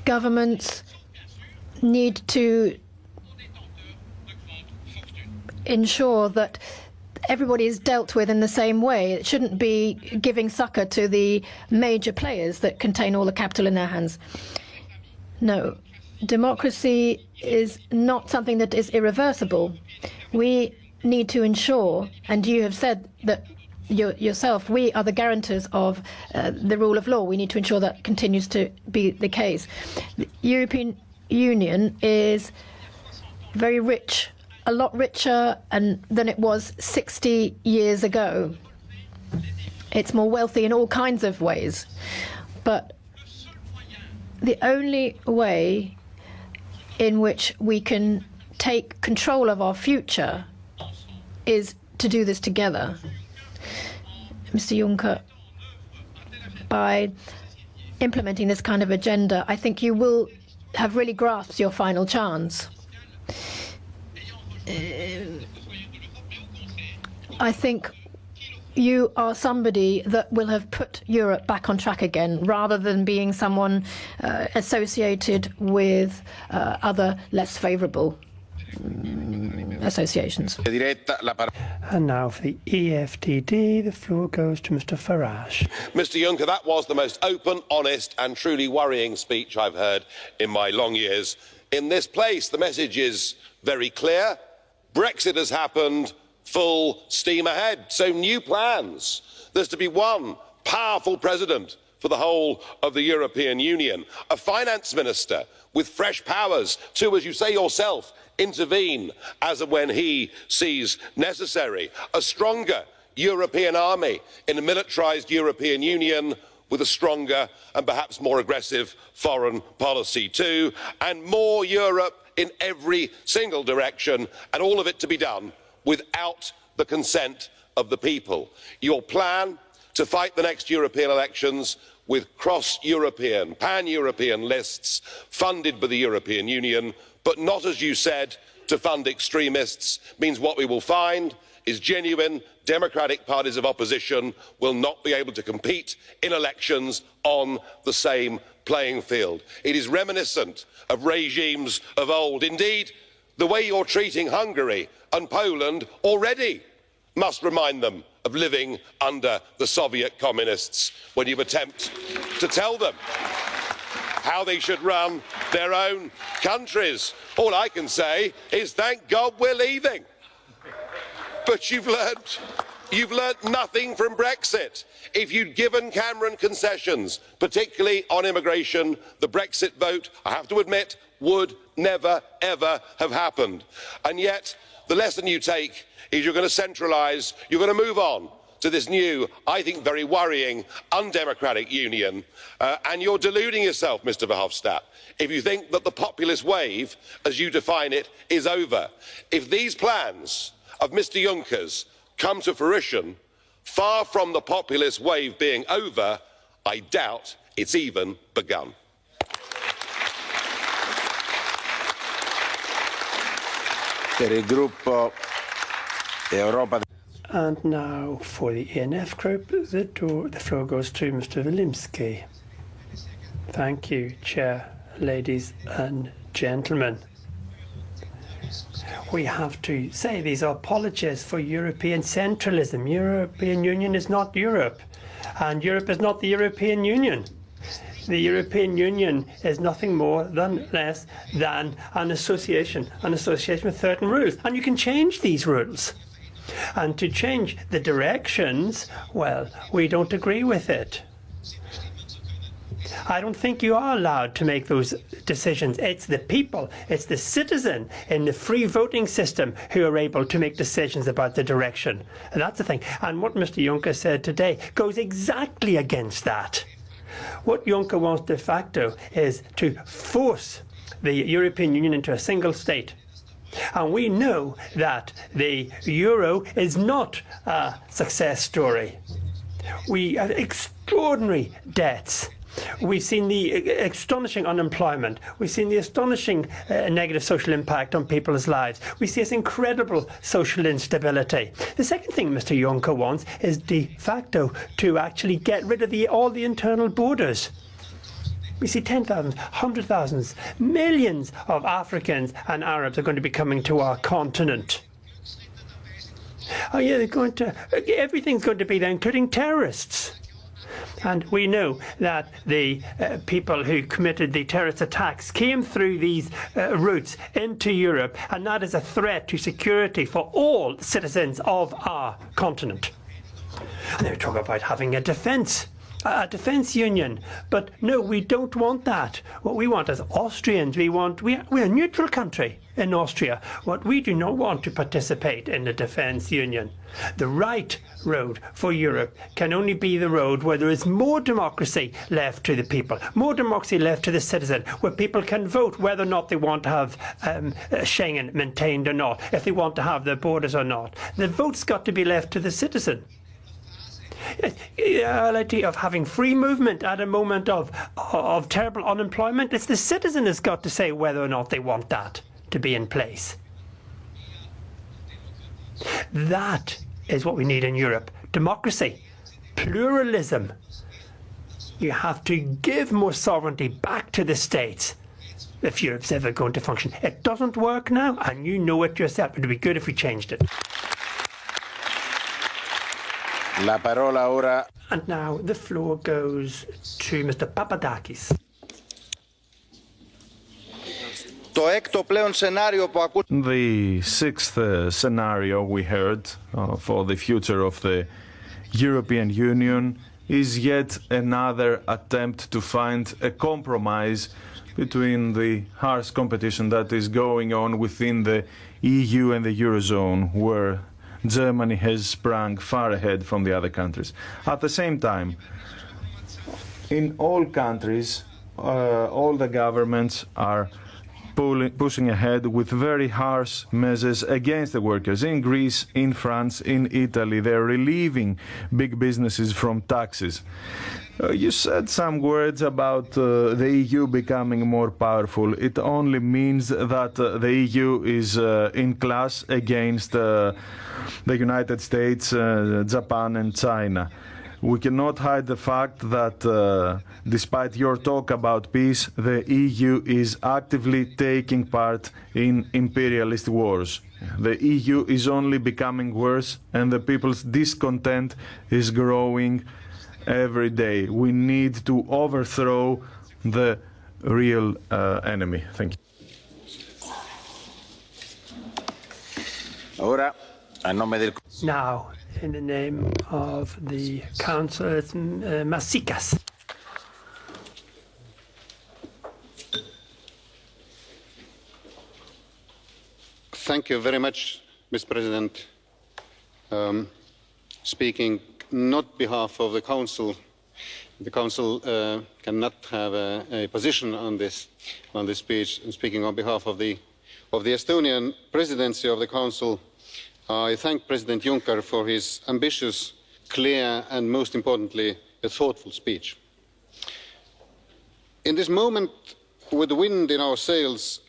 Governments need to ensure that everybody is dealt with in the same way. It shouldn't be giving succor to the major players that contain all the capital in their hands. No, democracy is not something that is irreversible. We need to ensure, and you have said that yourself, we are the guarantors of the rule of law. We need to ensure that continues to be the case. The European Union is very rich, a lot richer than it was 60 years ago. It's more wealthy in all kinds of ways. But the only way in which we can take control of our future is to do this together. Mr. Juncker, by implementing this kind of agenda, I think you will have really grasped your final chance. I think you are somebody that will have put Europe back on track again, rather than being someone associated with other less favourable associations. And now for the EFDD, the floor goes to Mr. Farage. Mr. Juncker, that was the most open, honest and truly worrying speech I've heard in my long years in this place. The message is very clear. Brexit has happened, full steam ahead. So new plans. There's to be one powerful president for the whole of the European Union, a finance minister with fresh powers to, as you say yourself, intervene as and when he sees necessary, a stronger European army in a militarised European Union with a stronger and perhaps more aggressive foreign policy too, and more Europe in every single direction, and all of it to be done without the consent of the people. Your plan to fight the next European elections with cross-European, pan-European lists funded by the European Union, but not, as you said, to fund extremists, means what we will find is genuine democratic parties of opposition will not be able to compete in elections on the same playing field. It is reminiscent of regimes of old. Indeed, the way you're treating Hungary and Poland already must remind them of living under the Soviet communists when you attempt to tell them how they should run their own countries. All I can say is thank God we're leaving. But you've learnt nothing from Brexit. If you'd given Cameron concessions, particularly on immigration, the Brexit vote, I have to admit, would never, ever have happened. And yet, the lesson you take is you're going to centralise, you're going to move on to this new, I think very worrying, undemocratic union. And you're deluding yourself, Mr Verhofstadt, if you think that the populist wave, as you define it, is over. If these plans of Mr Juncker's come to fruition, far from the populist wave being over, I doubt it's even begun. And now for the ENF group, the floor goes to Mr. Wilimski. Thank you, Chair, ladies and gentlemen. We have to say these are apologies for European centralism. European Union is not Europe, and Europe is not the European Union. The European Union is nothing more than less than an association with certain rules. And you can change these rules. And to change the directions, well, we don't agree with it. I don't think you are allowed to make those decisions. It's the people, it's the citizen in the free voting system who are able to make decisions about the direction. And that's the thing. And what Mr. Juncker said today goes exactly against that. What Juncker wants de facto is to force the European Union into a single state. And we know that the euro is not a success story. We have extraordinary debts. We've seen the astonishing unemployment. We've seen the astonishing negative social impact on people's lives. We see this incredible social instability. The second thing Mr. Juncker wants is de facto to actually get rid of all the internal borders. We see 10,000, 100,000, millions of Africans and Arabs are going to be coming to our continent. Oh yeah, everything's going to be there, including terrorists. And we know that the people who committed the terrorist attacks came through these routes into Europe, and that is a threat to security for all citizens of our continent. And they talk about having a defence union. But no, we don't want that. What we want as Austrians, we're a neutral country in Austria. What we do not want to participate in the defence union. The right road for Europe can only be the road where there is more democracy left to the people, more democracy left to the citizen, where people can vote whether or not they want to have Schengen maintained or not, if they want to have their borders or not. The vote's got to be left to the citizen. The reality of having free movement at a moment of terrible unemployment, it's the citizen has got to say whether or not they want that to be in place. That is what we need in Europe. Democracy, pluralism. You have to give more sovereignty back to the states if Europe's ever going to function. It doesn't work now, and you know it yourself. It would be good if we changed it. La parola ora. And now the floor goes to Mr. Papadakis. The sixth scenario we heard for the future of the European Union is yet another attempt to find a compromise between the harsh competition that is going on within the EU and the Eurozone, where Germany has sprung far ahead from the other countries. At the same time, in all countries, all the governments are pushing ahead with very harsh measures against the workers. In Greece, in France, in Italy, they're relieving big businesses from taxes. You said some words about the EU becoming more powerful. It only means that the EU is in class against the United States, Japan and China. We cannot hide the fact that despite your talk about peace, the EU is actively taking part in imperialist wars. The EU is only becoming worse, and the people's discontent is growing every day. We need to overthrow the real enemy. Thank you. Now, in the name of the Council, it's Masikas. Thank you very much, Mr. President. speaking not on behalf of the Council. The Council cannot have a position on this speech. I'm speaking on behalf of the Estonian presidency of the Council. I thank President Juncker for his ambitious, clear and, most importantly, a thoughtful speech. In this moment, with the wind in our sails,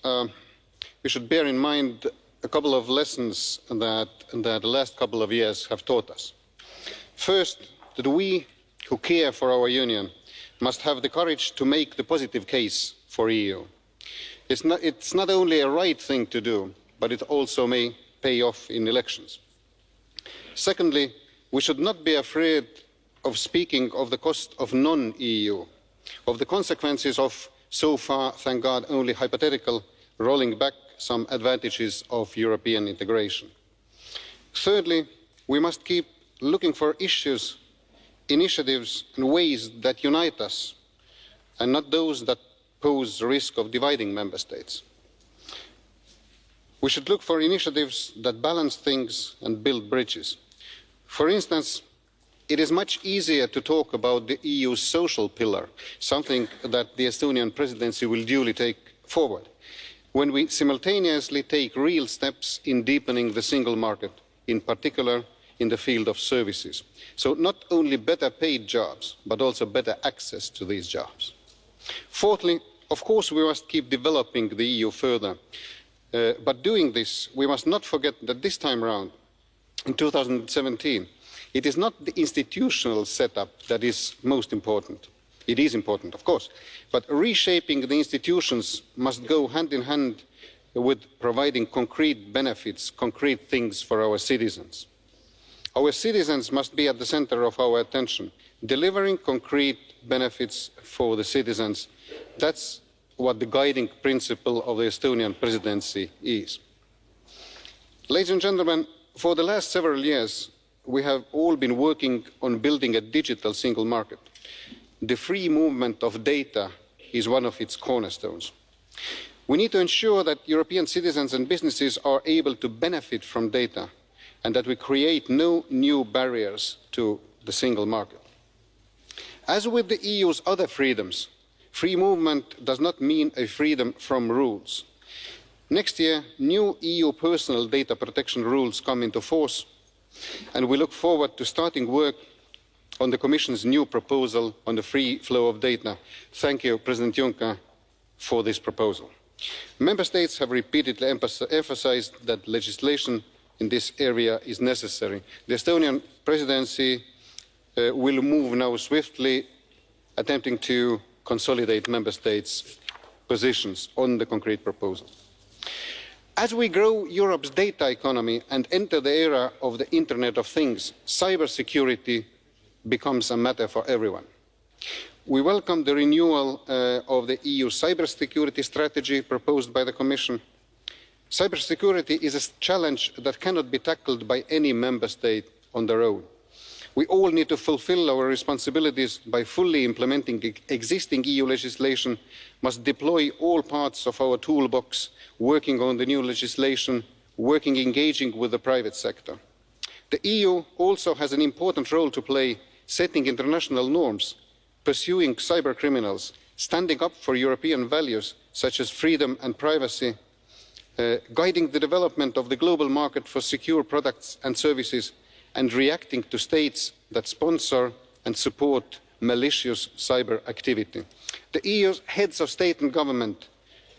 we should bear in mind a couple of lessons that the last couple of years have taught us. First, that we who care for our Union must have the courage to make the positive case for EU. It's not only a right thing to do, but it also may pay off in elections. Secondly, we should not be afraid of speaking of the cost of non-EU, of the consequences of, so far, thank God, only hypothetical rolling back some advantages of European integration. Thirdly, we must keep looking for issues, initiatives and ways that unite us, and not those that pose the risk of dividing member states. We should look for initiatives that balance things and build bridges. For instance, it is much easier to talk about the EU's social pillar, something that the Estonian presidency will duly take forward, when we simultaneously take real steps in deepening the single market, in particular in the field of services. So not only better paid jobs, but also better access to these jobs. Fourthly, of course, we must keep developing the EU further. But doing this, we must not forget that this time round, in 2017, it is not the institutional setup that is most important. It is important, of course, but reshaping the institutions must go hand in hand with providing concrete benefits, concrete things for our citizens. Our citizens must be at the centre of our attention, delivering concrete benefits for the citizens. That's what the guiding principle of the Estonian presidency is. Ladies and gentlemen, for the last several years, we have all been working on building a digital single market. The free movement of data is one of its cornerstones. We need to ensure that European citizens and businesses are able to benefit from data and that we create no new barriers to the single market. As with the EU's other freedoms, free movement does not mean a freedom from rules. Next year, new EU personal data protection rules come into force, and we look forward to starting work on the Commission's new proposal on the free flow of data. Thank you, President Juncker, for this proposal. Member States have repeatedly emphasised that legislation in this area is necessary. The Estonian presidency will move now swiftly, attempting to consolidate Member States' positions on the concrete proposal. As we grow Europe's data economy and enter the era of the Internet of Things, cybersecurity becomes a matter for everyone. We welcome the renewal of the EU Cybersecurity Strategy proposed by the Commission. Cybersecurity is a challenge that cannot be tackled by any member state on their own. We all need to fulfil our responsibilities by fully implementing the existing EU legislation, must deploy all parts of our toolbox, working on the new legislation, engaging with the private sector. The EU also has an important role to play, setting international norms, pursuing cybercriminals, standing up for European values such as freedom and privacy, guiding the development of the global market for secure products and services, and reacting to states that sponsor and support malicious cyber activity. The EU's heads of state and government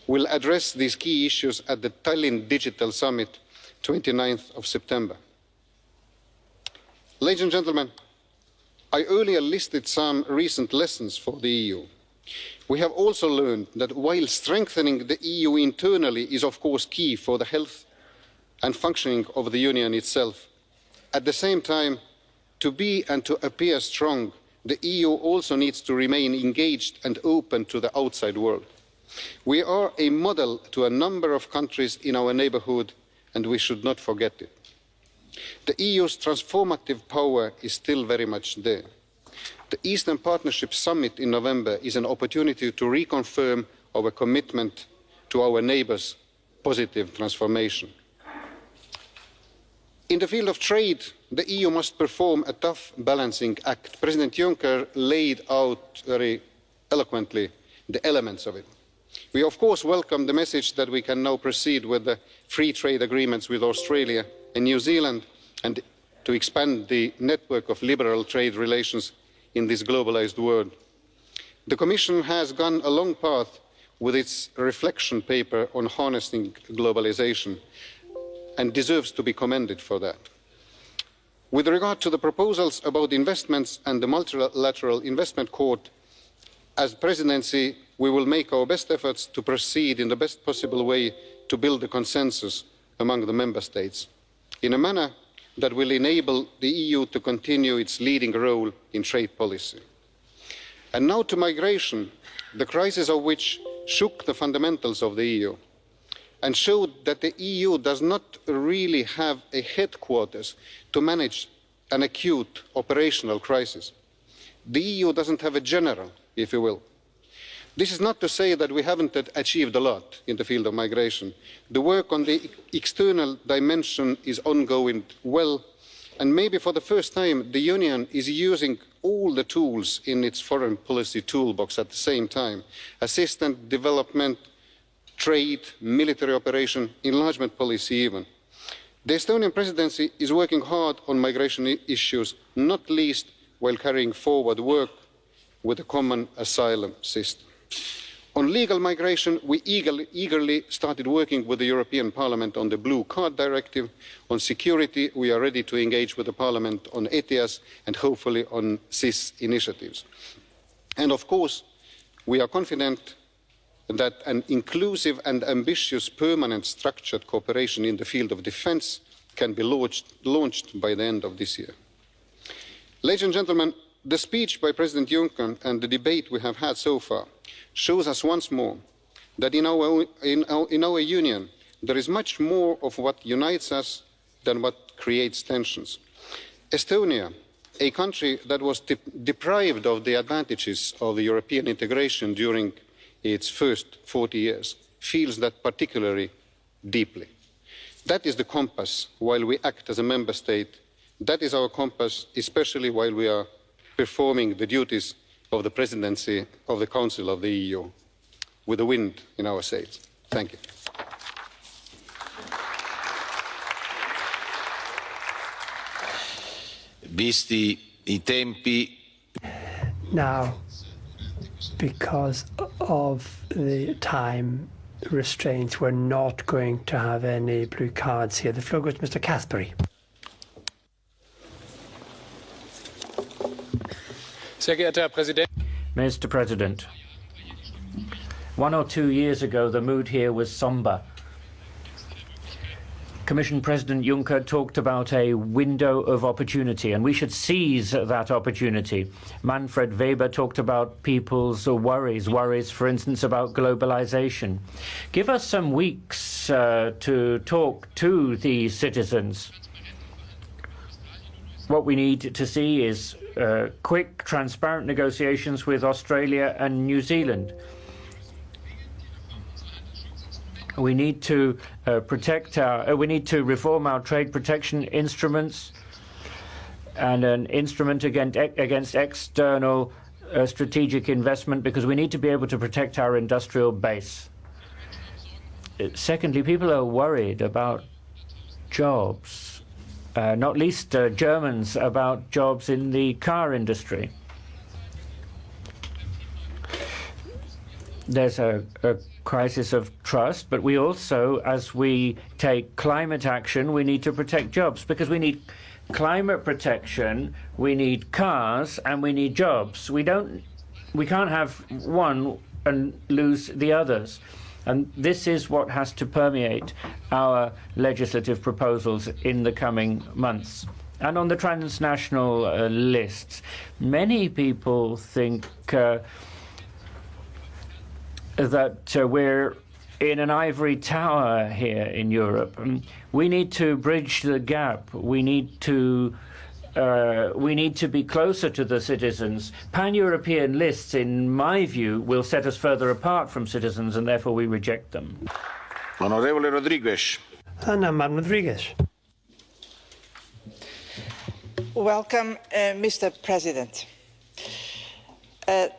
will address these key issues at the Tallinn Digital Summit, 29th of September. Ladies and gentlemen, I earlier listed some recent lessons for the EU. We have also learned that while strengthening the EU internally is of course key for the health and functioning of the Union itself, at the same time, to be and to appear strong, the EU also needs to remain engaged and open to the outside world. We are a model to a number of countries in our neighbourhood, and we should not forget it. The EU's transformative power is still very much there. The Eastern Partnership Summit in November is an opportunity to reconfirm our commitment to our neighbours' positive transformation. In the field of trade, the EU must perform a tough balancing act. President Juncker laid out very eloquently the elements of it. We of course welcome the message that we can now proceed with the free trade agreements with Australia and New Zealand and to expand the network of liberal trade relations in this globalised world. The Commission has gone a long path with its reflection paper on harnessing globalisation and deserves to be commended for that. With regard to the proposals about investments and the multilateral investment court, as presidency, we will make our best efforts to proceed in the best possible way to build a consensus among the member states in a manner that will enable the EU to continue its leading role in trade policy. And now to migration, the crisis of which shook the fundamentals of the EU and showed that the EU does not really have a headquarters to manage an acute operational crisis. The EU doesn't have a general, if you will. This is not to say that we haven't achieved a lot in the field of migration. The work on the external dimension is ongoing well, and maybe for the first time the Union is using all the tools in its foreign policy toolbox at the same time: assistance, development, trade, military operation, enlargement policy even. The Estonian presidency is working hard on migration issues, not least while carrying forward work with a common asylum system. On legal migration, we eagerly started working with the European Parliament on the Blue Card Directive. On security, we are ready to engage with the Parliament on ETIAS and hopefully on SIS initiatives. And of course, we are confident that an inclusive and ambitious permanent structured cooperation in the field of defence can be launched by the end of this year. Ladies and gentlemen, the speech by President Juncker and the debate we have had so far shows us once more that in our Union there is much more of what unites us than what creates tensions. Estonia, a country that was deprived of the advantages of the European integration during its first 40 years, feels that particularly deeply. That is the compass while we act as a member state. That is our compass, especially while we are performing the duties of the presidency of the Council of the EU, with the wind in our sails. Thank you. Visti I tempi. Now, because of the time restraints, we're not going to have any blue cards here. The floor goes to Mr. Kasperi. Mr. President, 1 or 2 years ago, the mood here was somber. Commission President Juncker talked about a window of opportunity, and we should seize that opportunity. Manfred Weber talked about people's worries, for instance, about globalization. Give us some weeks to talk to the citizens. What we need to see is quick, transparent negotiations with Australia and New Zealand. We need to we need to reform our trade protection instruments and an instrument against external strategic investment, because we need to be able to protect our industrial base. Secondly, people are worried about jobs, not least Germans, about jobs in the car industry. There's a crisis of trust, but we also, as we take climate action, we need to protect jobs, because we need climate protection, we need cars, and we need jobs. We can't have one and lose the others. And this is what has to permeate our legislative proposals in the coming months. And on the transnational lists, many people think that we're in an ivory tower here in Europe. We need to bridge the gap. We need to be closer to the citizens. Pan-European lists, in my view, will set us further apart from citizens, and therefore we reject them. Honorable Rodriguez. Madam Rodriguez. Welcome, Mr. President.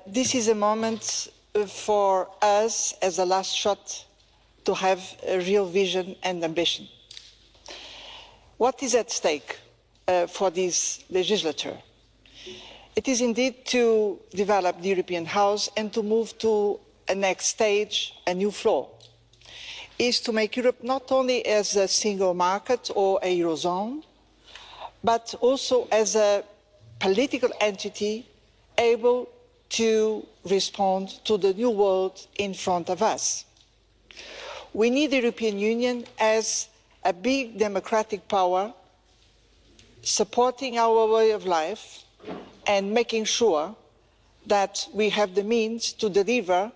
This is a moment for us, as a last shot, to have a real vision and ambition. What is at stake for this legislature? It is indeed to develop the European House and to move to a next stage, a new floor. Is to make Europe not only as a single market or a Eurozone, but also as a political entity able to respond to the new world in front of us. We need the European Union as a big democratic power supporting our way of life and making sure that we have the means to deliver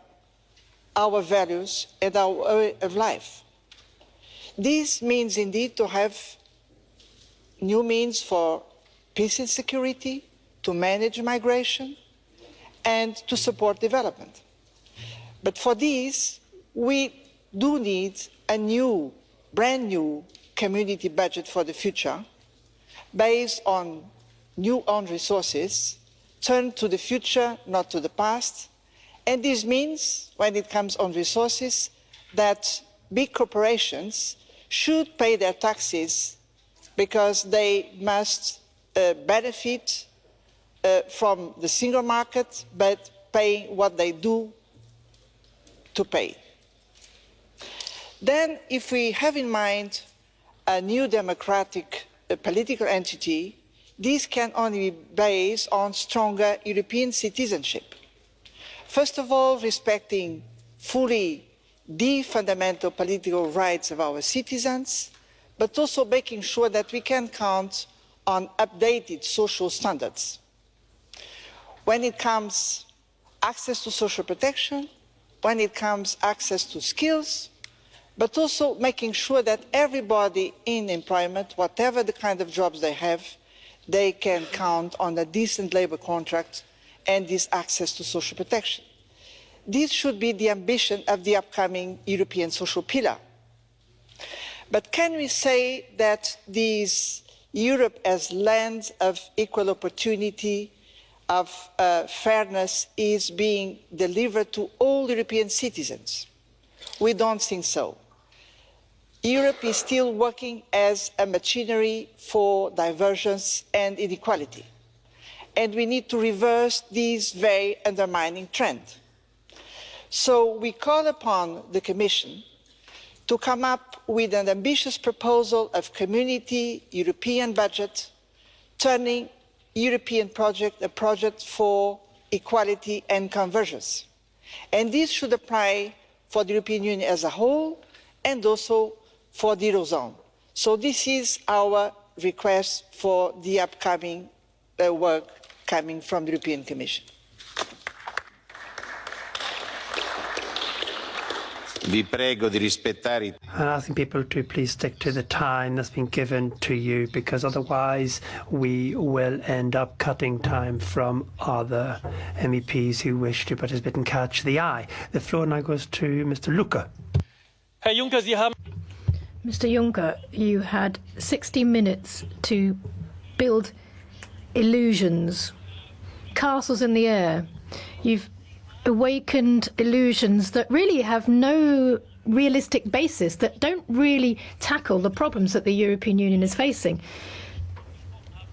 our values and our way of life. This means indeed to have new means for peace and security, to manage migration, and to support development. But for this, we do need a new, brand new community budget for the future, based on new own resources, turned to the future, not to the past. And this means, when it comes on resources, that big corporations should pay their taxes because they must benefit from the single market, but paying what they do to pay. Then, if we have in mind a new democratic political entity, this can only be based on stronger European citizenship. First of all, respecting fully the fundamental political rights of our citizens, but also making sure that we can count on updated social standards. When it comes access to social protection, when it comes access to skills, but also making sure that everybody in employment, whatever the kind of jobs they have, they can count on a decent labour contract and this access to social protection. This should be the ambition of the upcoming European social pillar. But can we say that this Europe as land of equal opportunity, of fairness, is being delivered to all European citizens? We don't think so. Europe is still working as a machinery for divergence and inequality. And we need to reverse this very undermining trend. So we call upon the Commission to come up with an ambitious proposal of community European budget, turning European project a project for equality and convergence. And this should apply for the European Union as a whole and also for the Eurozone. So this is our request for the upcoming work coming from the European Commission. Vi prego di rispettare. I'm asking people to please stick to the time that's been given to you, because otherwise we will end up cutting time from other MEPs who wish to participate and catch the eye. The floor now goes to Mr. Lucke. Herr Juncker, Sie haben... Mr. Juncker, you had 60 minutes to build illusions, castles in the air. You've awakened illusions that really have no realistic basis, that don't really tackle the problems that the European Union is facing.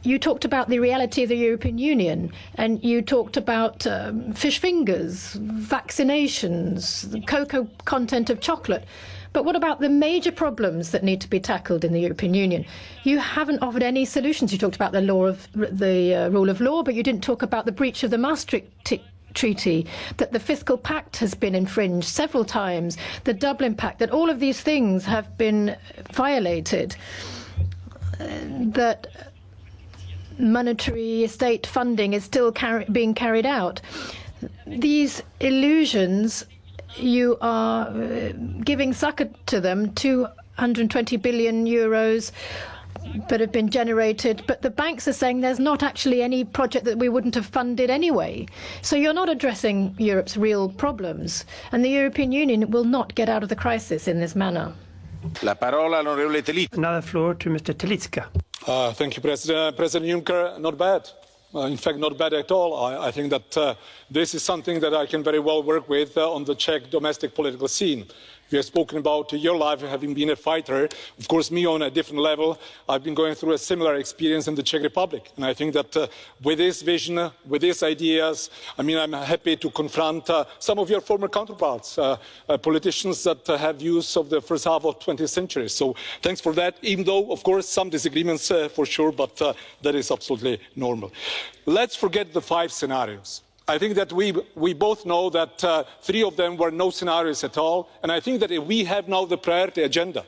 You talked about the reality of the European Union, and you talked about fish fingers, vaccinations, the cocoa content of chocolate. But what about the major problems that need to be tackled in the European Union? You haven't offered any solutions. You talked about the rule of law, but you didn't talk about the breach of the Maastricht Treaty, that the fiscal pact has been infringed several times, the Dublin Pact, that all of these things have been violated, that monetary state funding is still being carried out. These illusions, you are giving succor to them. 220 billion euros that have been generated, but the banks are saying there's not actually any project that we wouldn't have funded anyway. So you're not addressing Europe's real problems, and the European Union will not get out of the crisis in this manner. La parola all'onorevole Telitska. Another floor to Mr. Telitska. Thank you, President. President Juncker, not bad. In fact, not bad at all. I think that this is something that I can very well work with on the Czech domestic political scene. We have spoken about your life having been a fighter. Of course, me on a different level. I've been going through a similar experience in the Czech Republic. And I think that with this vision, with these ideas, I mean, I'm happy to confront some of your former counterparts, politicians that have views of the first half of the 20th century. So thanks for that, even though, of course, some disagreements for sure, but that is absolutely normal. Let's forget the 5 scenarios. I think that we both know that 3 of them were no scenarios at all. And I think that if we have now the priority agenda,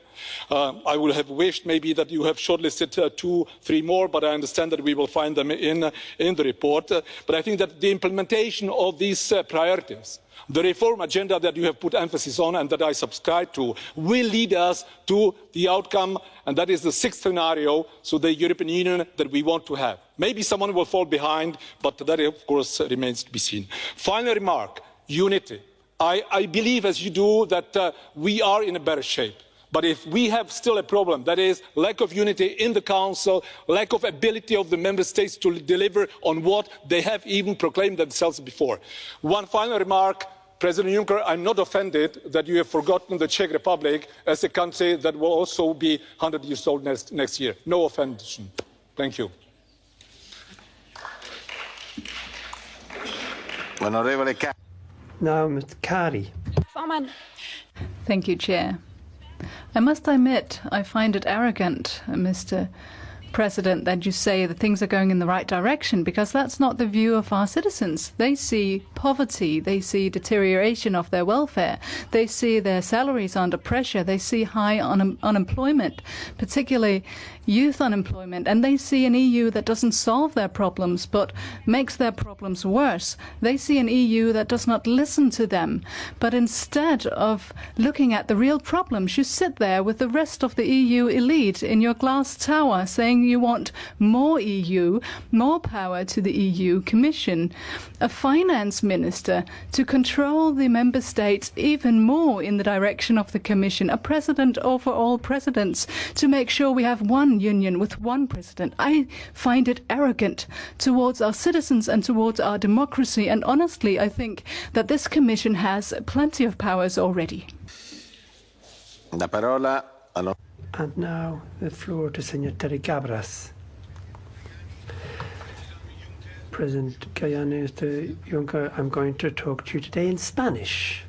I would have wished maybe that you have shortlisted 2, 3 more, but I understand that we will find them in the report. But I think that the implementation of these priorities, the reform agenda that you have put emphasis on and that I subscribe to, will lead us to the outcome, and that is the 6th scenario, so the European Union that we want to have. Maybe someone will fall behind, but that, of course, remains to be seen. Final remark, unity. I believe, as you do, that we are in a better shape. But if we have still a problem, that is lack of unity in the Council, lack of ability of the Member States to deliver on what they have even proclaimed themselves before. One final remark, President Juncker, I'm not offended that you have forgotten the Czech Republic as a country that will also be 100 years old next year. No offense. Thank you. Now, Mr. Kari. Thank you, Chair. I must admit, I find it arrogant, Mr. President, that you say that things are going in the right direction, because that's not the view of our citizens. They see poverty, they see deterioration of their welfare, they see their salaries under pressure, they see high unemployment, particularly youth unemployment, and they see an EU that doesn't solve their problems but makes their problems worse. They see an EU that does not listen to them, but instead of looking at the real problems, you sit there with the rest of the EU elite in your glass tower saying you want more EU, more power to the EU Commission, a finance minister to control the member states even more in the direction of the Commission, a president over all presidents to make sure we have one union with one president. I find it arrogant towards our citizens and towards our democracy, and honestly I think that this Commission has plenty of powers already. And now the floor to Senor Terry Cabras. President Kayane, Mr. Juncker, I'm going to talk to you today in Spanish.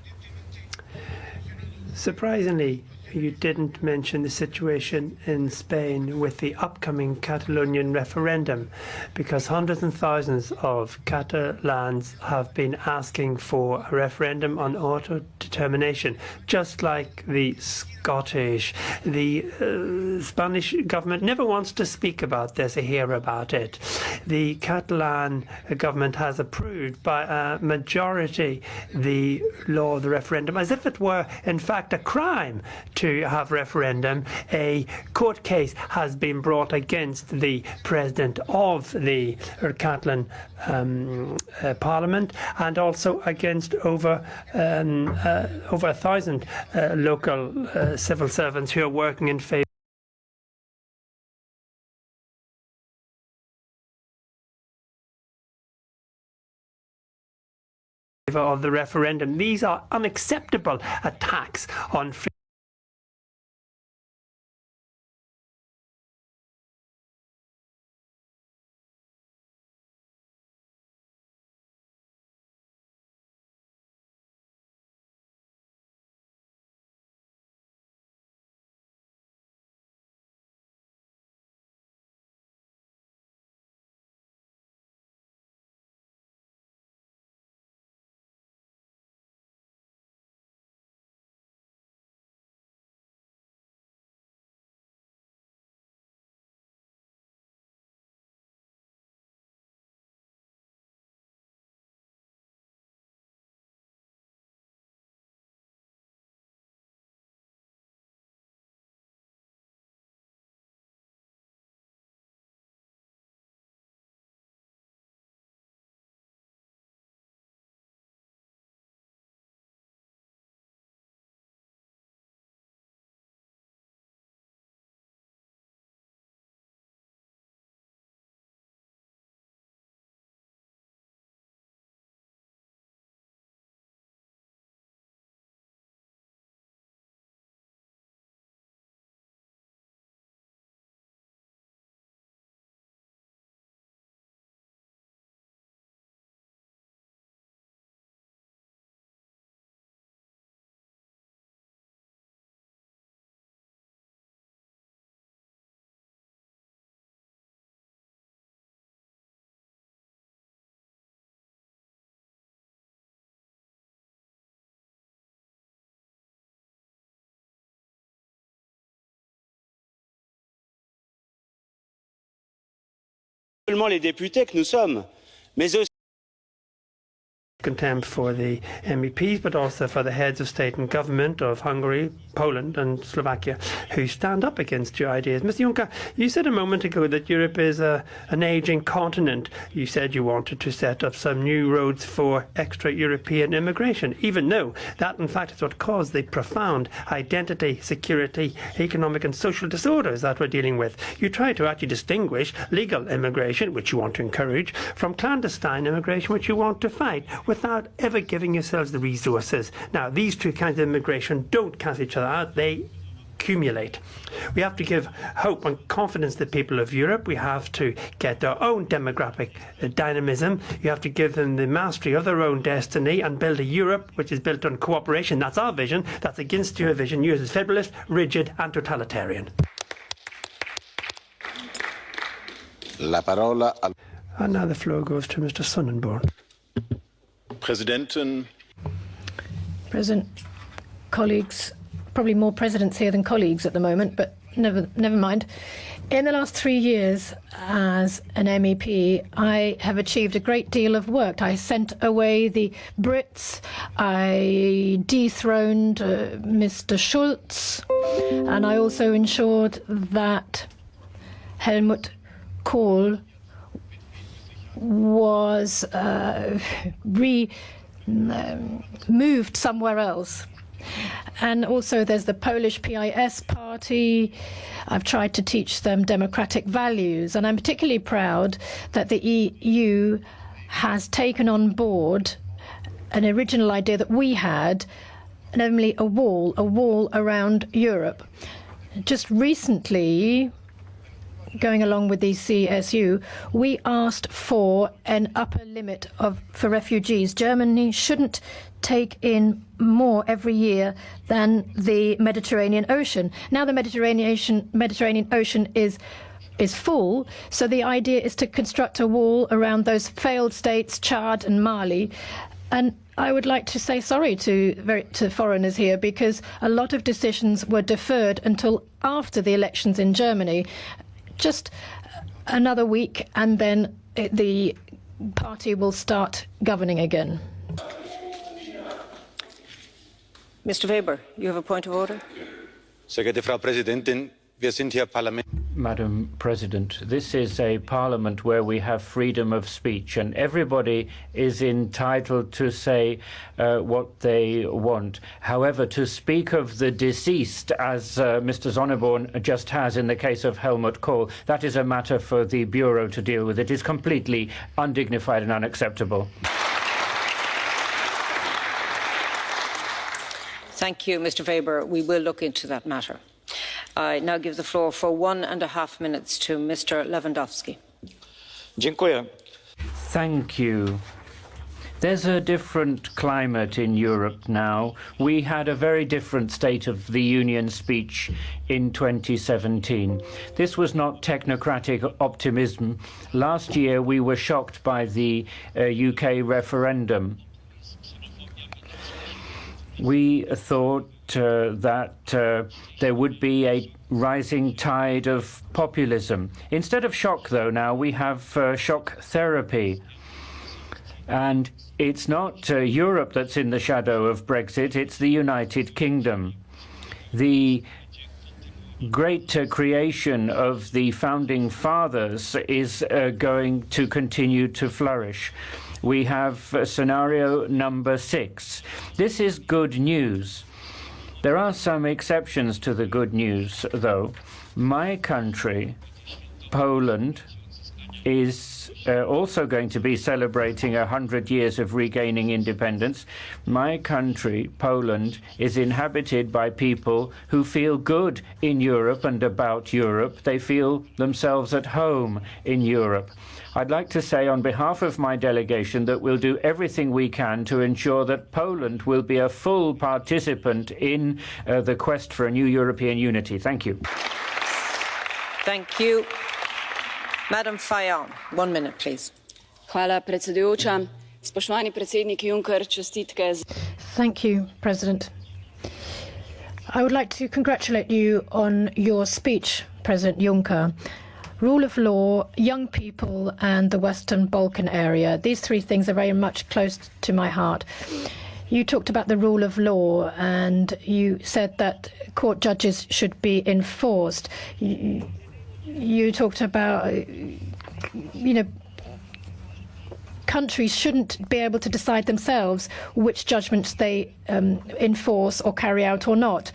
Surprisingly, you didn't mention the situation in Spain with the upcoming Catalonian referendum, because hundreds and thousands of Catalans have been asking for a referendum on autodetermination, just like the Scottish. The Spanish government never wants to speak about this or hear about it. The Catalan government has approved by a majority the law of the referendum, as if it were in fact a crime to have referendum. A court case has been brought against the president of the Catalan parliament, and also against over 1,000 local civil servants who are working in favour of the referendum. These are unacceptable attacks on free seulement les députés que nous sommes, mais aussi contempt for the MEPs, but also for the heads of state and government of Hungary, Poland and Slovakia, who stand up against your ideas. Mr. Juncker, you said a moment ago that Europe is an ageing continent. You said you wanted to set up some new roads for extra-European immigration, even though that, in fact, is what caused the profound identity, security, economic and social disorders that we're dealing with. You try to actually distinguish legal immigration, which you want to encourage, from clandestine immigration, which you want to fight, without ever giving yourselves the resources. Now, these two kinds of immigration don't cancel each other out, they accumulate. We have to give hope and confidence to the people of Europe. We have to get their own demographic dynamism. You have to give them the mastery of their own destiny and build a Europe which is built on cooperation. That's our vision. That's against your vision. Yours is federalist, rigid and totalitarian. La parola al... And now the floor goes to Mr. Sonnenborn. President, colleagues, probably more presidents here than colleagues at the moment, but never mind. In the last 3 years as an MEP, I have achieved a great deal of work. I sent away the Brits, I dethroned Mr. Schulz, and I also ensured that Helmut Kohl was moved somewhere else. And also there's the Polish PIS party. I've tried to teach them democratic values, and I'm particularly proud that the EU has taken on board an original idea that we had, namely a wall around Europe. Just recently, going along with the CSU, we asked for an upper limit for refugees. Germany shouldn't take in more every year than the Mediterranean Ocean. Now the Mediterranean Ocean is full, so the idea is to construct a wall around those failed states, Chad and Mali. And I would like to say sorry to foreigners here, because a lot of decisions were deferred until after the elections in Germany. Just another week and then the party will start governing again. Mr. Weber, you have a point of order. Sehr geehrte Frau Präsidentin, wir sind hier Parlament. Madam President, this is a parliament where we have freedom of speech, and everybody is entitled to say what they want. However, to speak of the deceased, as Mr. Sonneborn just has in the case of Helmut Kohl, that is a matter for the Bureau to deal with. It is completely undignified and unacceptable. Thank you, Mr. Weber. We will look into that matter. I now give the floor for 1.5 minutes to Mr. Lewandowski. Dziękuję. Thank you. There's a different climate in Europe now. We had a very different State of the Union speech in 2017. This was not technocratic optimism. Last year we were shocked by the UK referendum. We thought that there would be a rising tide of populism. Instead of shock, though, now we have shock therapy. And it's not Europe that's in the shadow of Brexit, it's the United Kingdom. The great creation of the founding fathers is going to continue to flourish. We have scenario number 6. This is good news. There are some exceptions to the good news, though. My country, Poland, is also going to be celebrating 100 years of regaining independence. My country, Poland, is inhabited by people who feel good in Europe and about Europe. They feel themselves at home in Europe. I'd like to say on behalf of my delegation that we'll do everything we can to ensure that Poland will be a full participant in the quest for a new European unity. Thank you. Thank you. Madam Fayon, 1 minute, please. Hvala, predsedujoča. Spoštovani predsednik Juncker, čestitke. Thank you, President. I would like to congratulate you on your speech, President Juncker. rule of law, young people, and the Western Balkan area. These three things are very much close to my heart. You talked about the rule of law, and you said that court judges should be enforced. You talked about, countries shouldn't be able to decide themselves which judgments they enforce or carry out or not.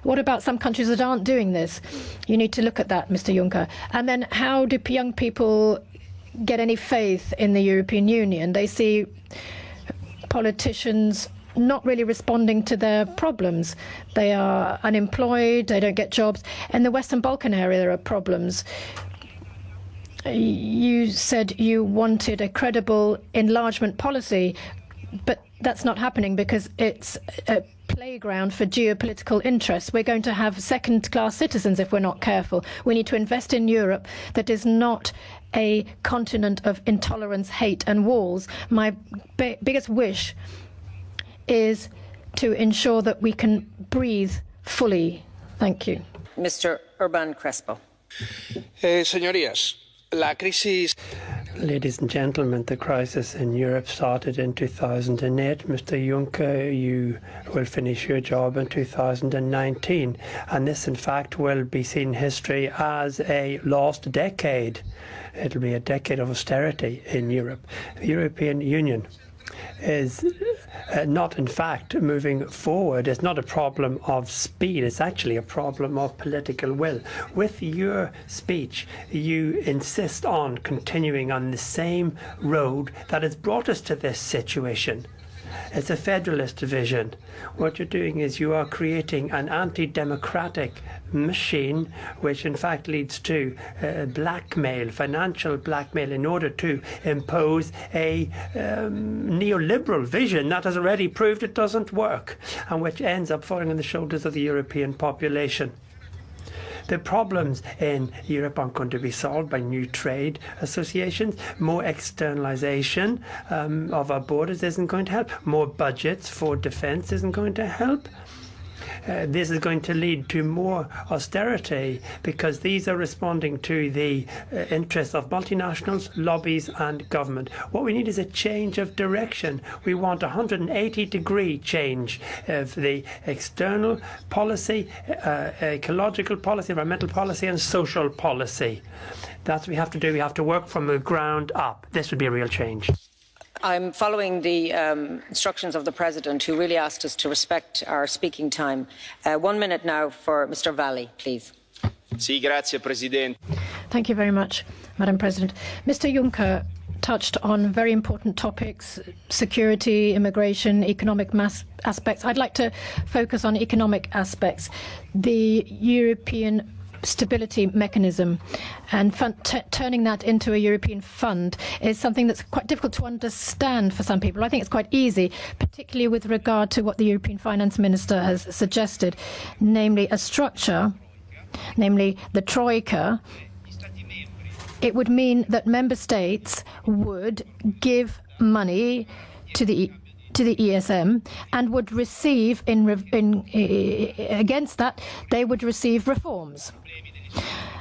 What about some countries that aren't doing this? You need to look at that, Mr. Juncker. And then how do young people get any faith in the European Union? They see politicians not really responding to their problems. They are unemployed, they don't get jobs. In the Western Balkan area, there are problems. You said you wanted a credible enlargement policy, but that's not happening because it's a playground for geopolitical interests. We're going to have second-class citizens if we're not careful. We need to invest in Europe that is not a continent of intolerance, hate and walls. My biggest wish is to ensure that we can breathe fully. Thank you. Mr. Urban Crespo. Señorías, la crisis. Ladies and gentlemen, the crisis in Europe started in 2008. Mr. Juncker, you will finish your job in 2019. And this, in fact, will be seen in history as a lost decade. It'll be a decade of austerity in Europe. The European Union is not, in fact, moving forward. It's not a problem of speed. It's actually a problem of political will. With your speech, you insist on continuing on the same road that has brought us to this situation. It's a federalist vision. What you're doing is you are creating an anti-democratic machine which in fact leads to blackmail, financial blackmail, in order to impose a neoliberal vision that has already proved it doesn't work, and which ends up falling on the shoulders of the European population. The problems in Europe aren't going to be solved by new trade associations. More externalization of our borders isn't going to help. More budgets for defense isn't going to help. This is going to lead to more austerity because these are responding to the interests of multinationals, lobbies and government. What we need is a change of direction. We want a 180-degree change of the external policy, ecological policy, environmental policy and social policy. That's what we have to do. We have to work from the ground up. This would be a real change. I'm following the instructions of the President, who really asked us to respect our speaking time. 1 minute now for Mr. Valli, please. Sì, grazie, Presidente. Thank you very much, Madam President. Mr. Juncker touched on very important topics: security, immigration, economic aspects. I'd like to focus on economic aspects. The European stability mechanism and turning that into a European fund is something that's quite difficult to understand for some people. I think it's quite easy, particularly with regard to what the European Finance Minister has suggested, namely a structure, namely the Troika. It would mean that member states would give money to the ESM and would receive against that they would receive reforms.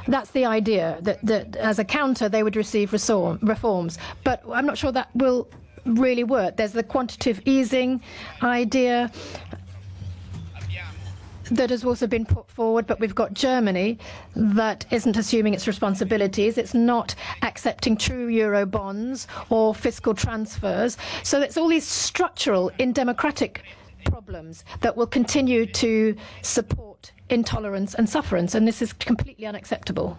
That's the idea, that as a counter they would receive reforms. But I'm not sure that will really work. There's the quantitative easing idea that has also been put forward, but we've got Germany that isn't assuming its responsibilities. It's not accepting true euro bonds or fiscal transfers. So it's all these structural, undemocratic problems that will continue to support intolerance and sufferance, and this is completely unacceptable.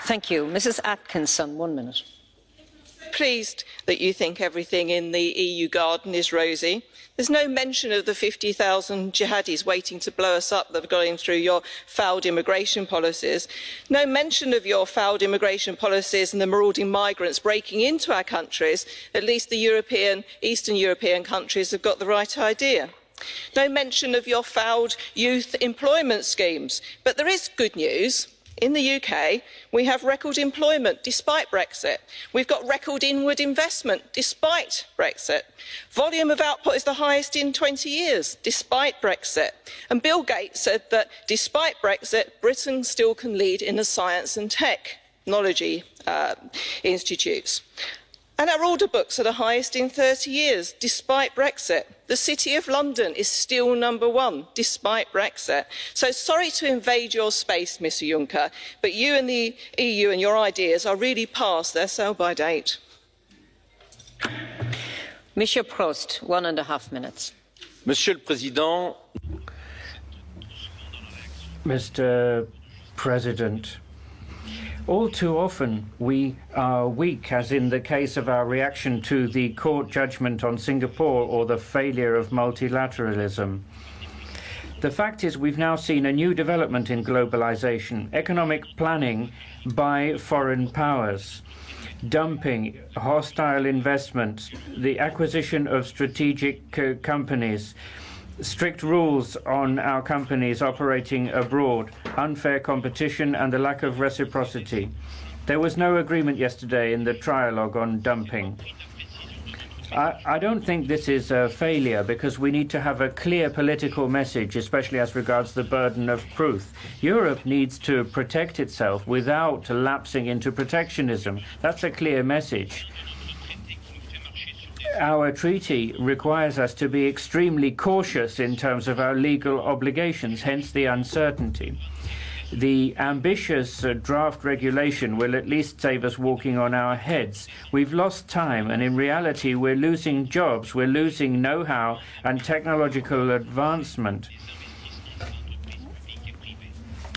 Thank you. Mrs. Atkinson, 1 minute. Pleased that you think everything in the EU garden is rosy. There's no mention of the 50,000 jihadis waiting to blow us up that are going through your failed immigration policies. No mention of your failed immigration policies and the marauding migrants breaking into our countries. At least the Eastern European countries have got the right idea. No mention of your failed youth employment schemes. But there is good news. In the UK, we have record employment despite Brexit. We've got record inward investment despite Brexit. Volume of output is the highest in 20 years despite Brexit. And Bill Gates said that despite Brexit, Britain still can lead in the science and tech. technology institutes. And our order books are the highest in 30 years, despite Brexit. The City of London is still #1, despite Brexit. So sorry to invade your space, Mr Juncker, but you and the EU and your ideas are really past their sell-by date. Monsieur Prost, 1.5 minutes. Monsieur le Président. Mr. President, all too often we are weak, as in the case of our reaction to the court judgment on Singapore or the failure of multilateralism. The fact is we've now seen a new development in globalization, economic planning by foreign powers, dumping, hostile investment, the acquisition of strategic companies, strict rules on our companies operating abroad, unfair competition and the lack of reciprocity. There was no agreement yesterday in the trialogue on dumping. I don't think this is a failure, because we need to have a clear political message, especially as regards the burden of proof. Europe needs to protect itself without lapsing into protectionism. That's a clear message. Our treaty requires us to be extremely cautious in terms of our legal obligations, hence the uncertainty. The ambitious draft regulation will at least save us walking on our heads. We've lost time, and in reality we're losing jobs, we're losing know-how and technological advancement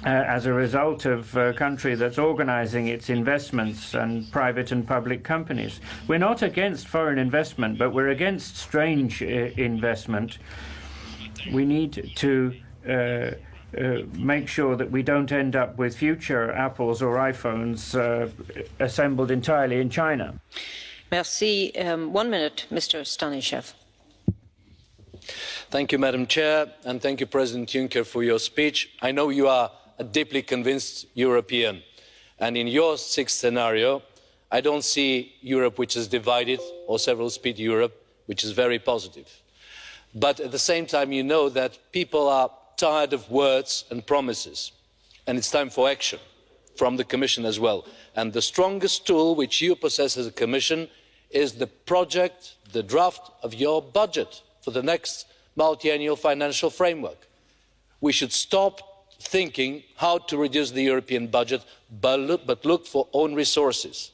as a result of a country that's organizing its investments and private and public companies. We're not against foreign investment, but we're against strange investment. We need to make sure that we don't end up with future Apples or iPhones assembled entirely in China. Merci. 1 minute, Mr. Stanishev. Thank you, Madam Chair, and thank you, President Juncker, for your speech. I know you are a deeply convinced European, and in your sixth scenario, I don't see Europe which is divided, or several-speed Europe, which is very positive. But at the same time, you know that people are tired of words and promises, and it's time for action from the Commission as well. And the strongest tool which you possess as a Commission is the project, the draft of your budget for the next multi-annual financial framework. We should stop thinking how to reduce the European budget, but look for own resources.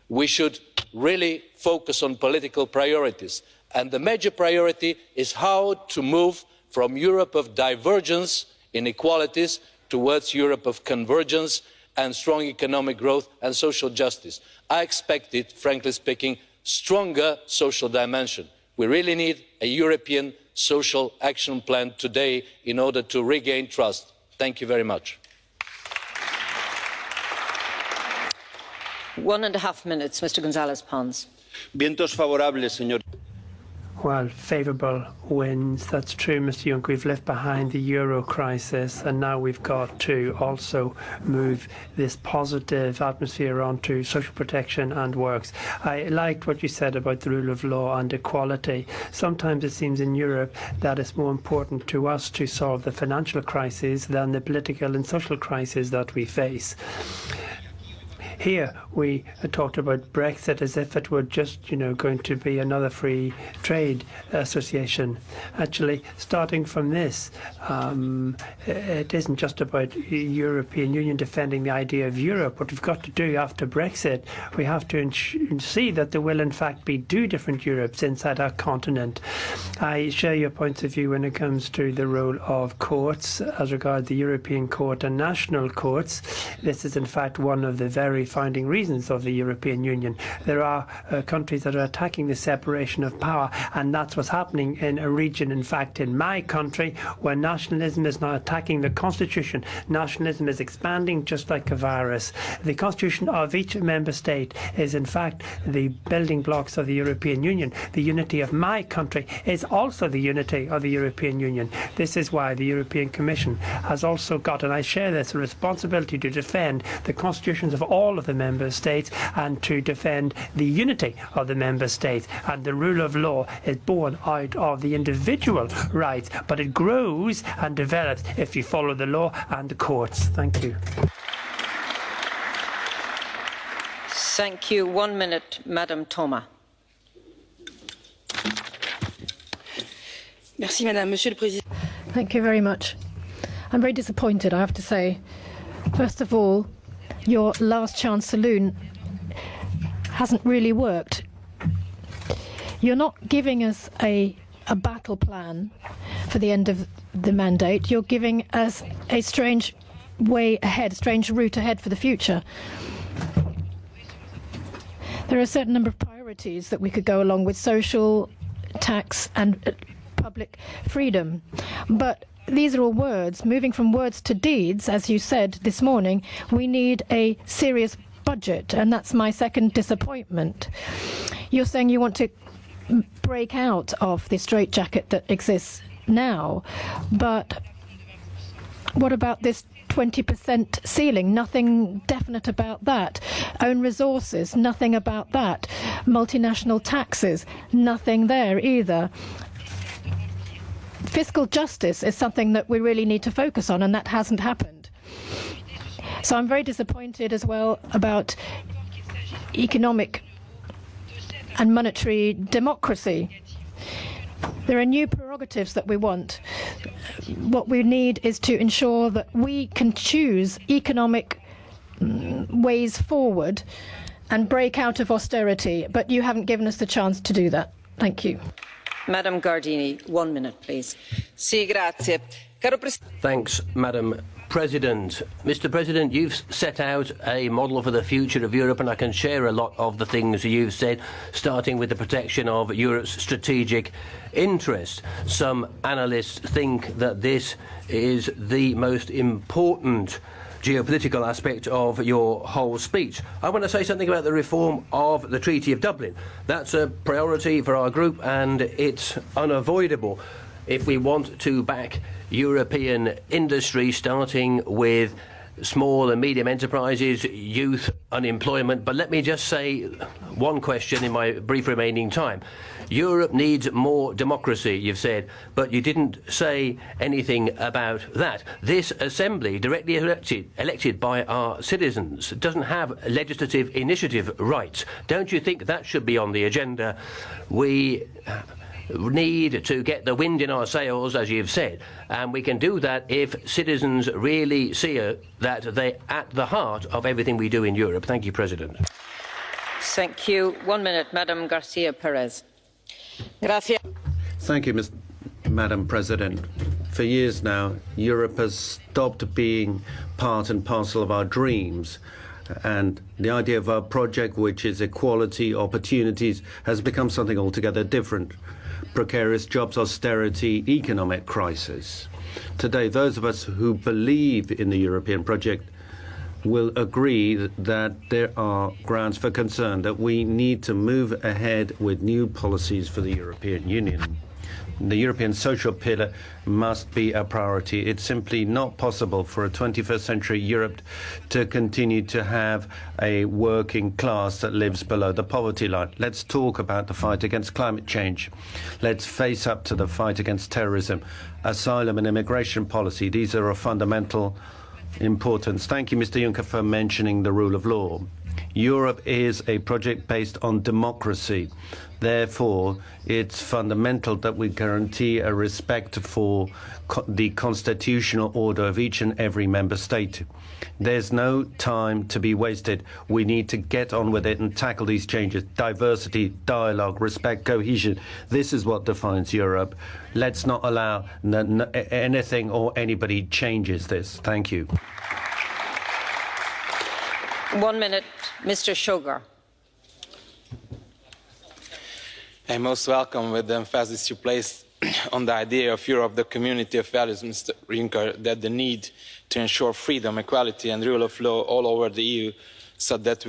We should really focus on political priorities, and the major priority is how to move from Europe of divergence, inequalities, towards Europe of convergence and strong economic growth and social justice. I expected, frankly speaking, stronger social dimension. We really need a European social action plan today in order to regain trust. Thank you very much. 1.5 minutes, Mr. González Pons. Vientos favorables, señor. Well, favourable winds, that's true, Mr Juncker. We've left behind the euro crisis, and now we've got to also move this positive atmosphere onto social protection and works. I liked what you said about the rule of law and equality. Sometimes it seems in Europe that it's more important to us to solve the financial crisis than the political and social crisis that we face. Here we talked about Brexit as if it were just, going to be another free trade association. Actually, starting from this, it isn't just about European Union defending the idea of Europe. What we've got to do after Brexit, we have to see that there will in fact be two different Europes inside our continent. I share your points of view when it comes to the role of courts as regards the European Court and national courts. This is in fact one of the very founding reasons of the European Union. There are countries that are attacking the separation of power, and that's what's happening in a region, in fact in my country, where nationalism is now attacking the constitution. Nationalism is expanding just like a virus. The constitution of each member state is in fact the building blocks of the European Union. The unity of my country is also the unity of the European Union. This is why the European Commission has also got, and I share this, a responsibility to defend the constitutions of all of the member states and to defend the unity of the member states. And the rule of law is born out of the individual rights, but it grows and develops if you follow the law and the courts. Thank you. Thank you. 1 minute, Madam Thomas. Merci, Madame. Monsieur le Président. Thank you very much. I'm very disappointed, I have to say. First of all, your last chance saloon hasn't really worked. You're not giving us a battle plan for the end of the mandate. You're giving us a strange way ahead, a strange route ahead for the future. There are a certain number of priorities that we could go along with: social, tax and public freedom. But these are all words. Moving from words to deeds, as you said this morning, we need a serious budget, and that's my second disappointment. You're saying you want to break out of the straitjacket that exists now, but what about this 20% ceiling? Nothing definite about that. Own resources, nothing about that. Multinational taxes, nothing there either. Fiscal justice is something that we really need to focus on, and that hasn't happened. So I'm very disappointed as well about economic and monetary democracy. There are new prerogatives that we want. What we need is to ensure that we can choose economic ways forward and break out of austerity, but you haven't given us the chance to do that. Thank you. Madam Gardini, 1 minute, please. Thanks, Madam President. Mr. President, you've set out a model for the future of Europe, and I can share a lot of the things you've said, starting with the protection of Europe's strategic interest. Some analysts think that this is the most important geopolitical aspect of your whole speech. I want to say something about the reform of the Treaty of Dublin. That's a priority for our group, and it's unavoidable if we want to back European industry, starting with small and medium enterprises, youth unemployment. But let me just say one question in my brief remaining time. Europe needs more democracy, you've said, but you didn't say anything about that. This assembly, directly elected by our citizens, doesn't have legislative initiative rights. Don't you think that should be on the agenda? We need to get the wind in our sails, as you've said, and we can do that if citizens really see that they're at the heart of everything we do in Europe. Thank you, President. Thank you. 1 minute, Madam Garcia Perez. Thank you, Madam President. For years now, Europe has stopped being part and parcel of our dreams, and the idea of our project, which is equality, opportunities, has become something altogether different. Precarious jobs, austerity, economic crisis. Today, those of us who believe in the European project will agree that there are grounds for concern, that we need to move ahead with new policies for the European Union. The European social pillar must be a priority. It's simply not possible for a 21st century Europe to continue to have a working class that lives below the poverty line. Let's talk about the fight against climate change. Let's face up to the fight against terrorism, asylum and immigration policy. These are of fundamental importance. Thank you, Mr. Juncker, for mentioning the rule of law. Europe is a project based on democracy. Therefore, it's fundamental that we guarantee a respect for the constitutional order of each and every member state. There's no time to be wasted. We need to get on with it and tackle these changes. Diversity, dialogue, respect, cohesion. This is what defines Europe. Let's not allow anything or anybody changes this. Thank you. 1 minute, Mr. Sugar. I most welcome with the emphasis you placed on the idea of Europe, the community of values, Mr. Juncker, that the need to ensure freedom, equality and rule of law all over the EU, so that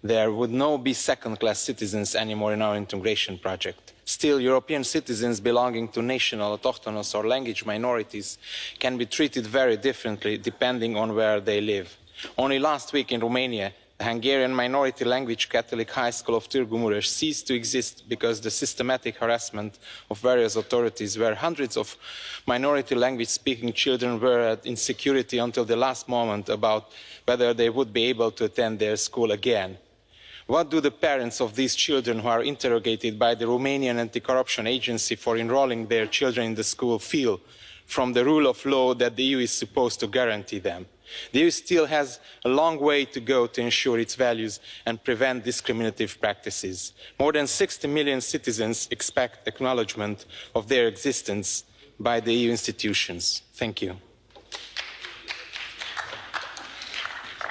there would not be second-class citizens anymore in our integration project. Still, European citizens belonging to national, autochthonous or language minorities can be treated very differently depending on where they live. Only last week in Romania, the Hungarian minority language Catholic high school of Târgu Mureș ceased to exist because the systematic harassment of various authorities, where hundreds of minority language speaking children were at insecurity until the last moment about whether they would be able to attend their school again. What do the parents of these children who are interrogated by the Romanian anti-corruption agency for enrolling their children in the school feel from the rule of law that the EU is supposed to guarantee them? The EU still has a long way to go to ensure its values and prevent discriminative practices. More than 60 million citizens expect acknowledgement of their existence by the EU institutions. Thank you.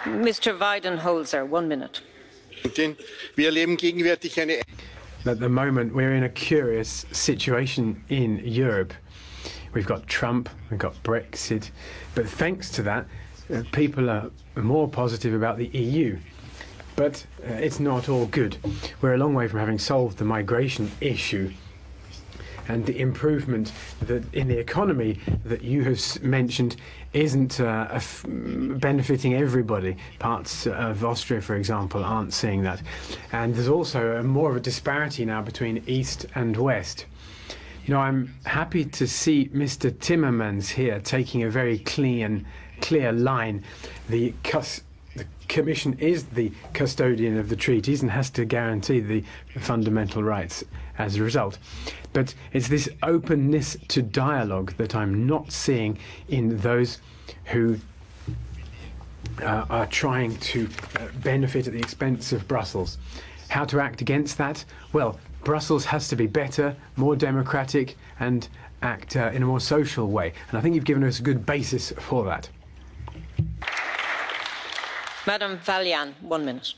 Mr. Weidenholzer, 1 minute. At the moment, we're in a curious situation in Europe. We've got Trump, we've got Brexit, but thanks to that, people are more positive about the EU. But it's not all good. We're a long way from having solved the migration issue. And the improvement in the economy that you have mentioned isn't benefiting everybody. Parts of Austria, for example, aren't seeing that. And there's also more of a disparity now between East and West. You know, I'm happy to see Mr. Timmermans here taking a very clear line. The Commission is the custodian of the treaties and has to guarantee the fundamental rights as a result. But it's this openness to dialogue that I'm not seeing in those who are trying to benefit at the expense of Brussels. How to act against that? Well, Brussels has to be better, more democratic, and act in a more social way. And I think you've given us a good basis for that. Madam Vălean, 1 minute.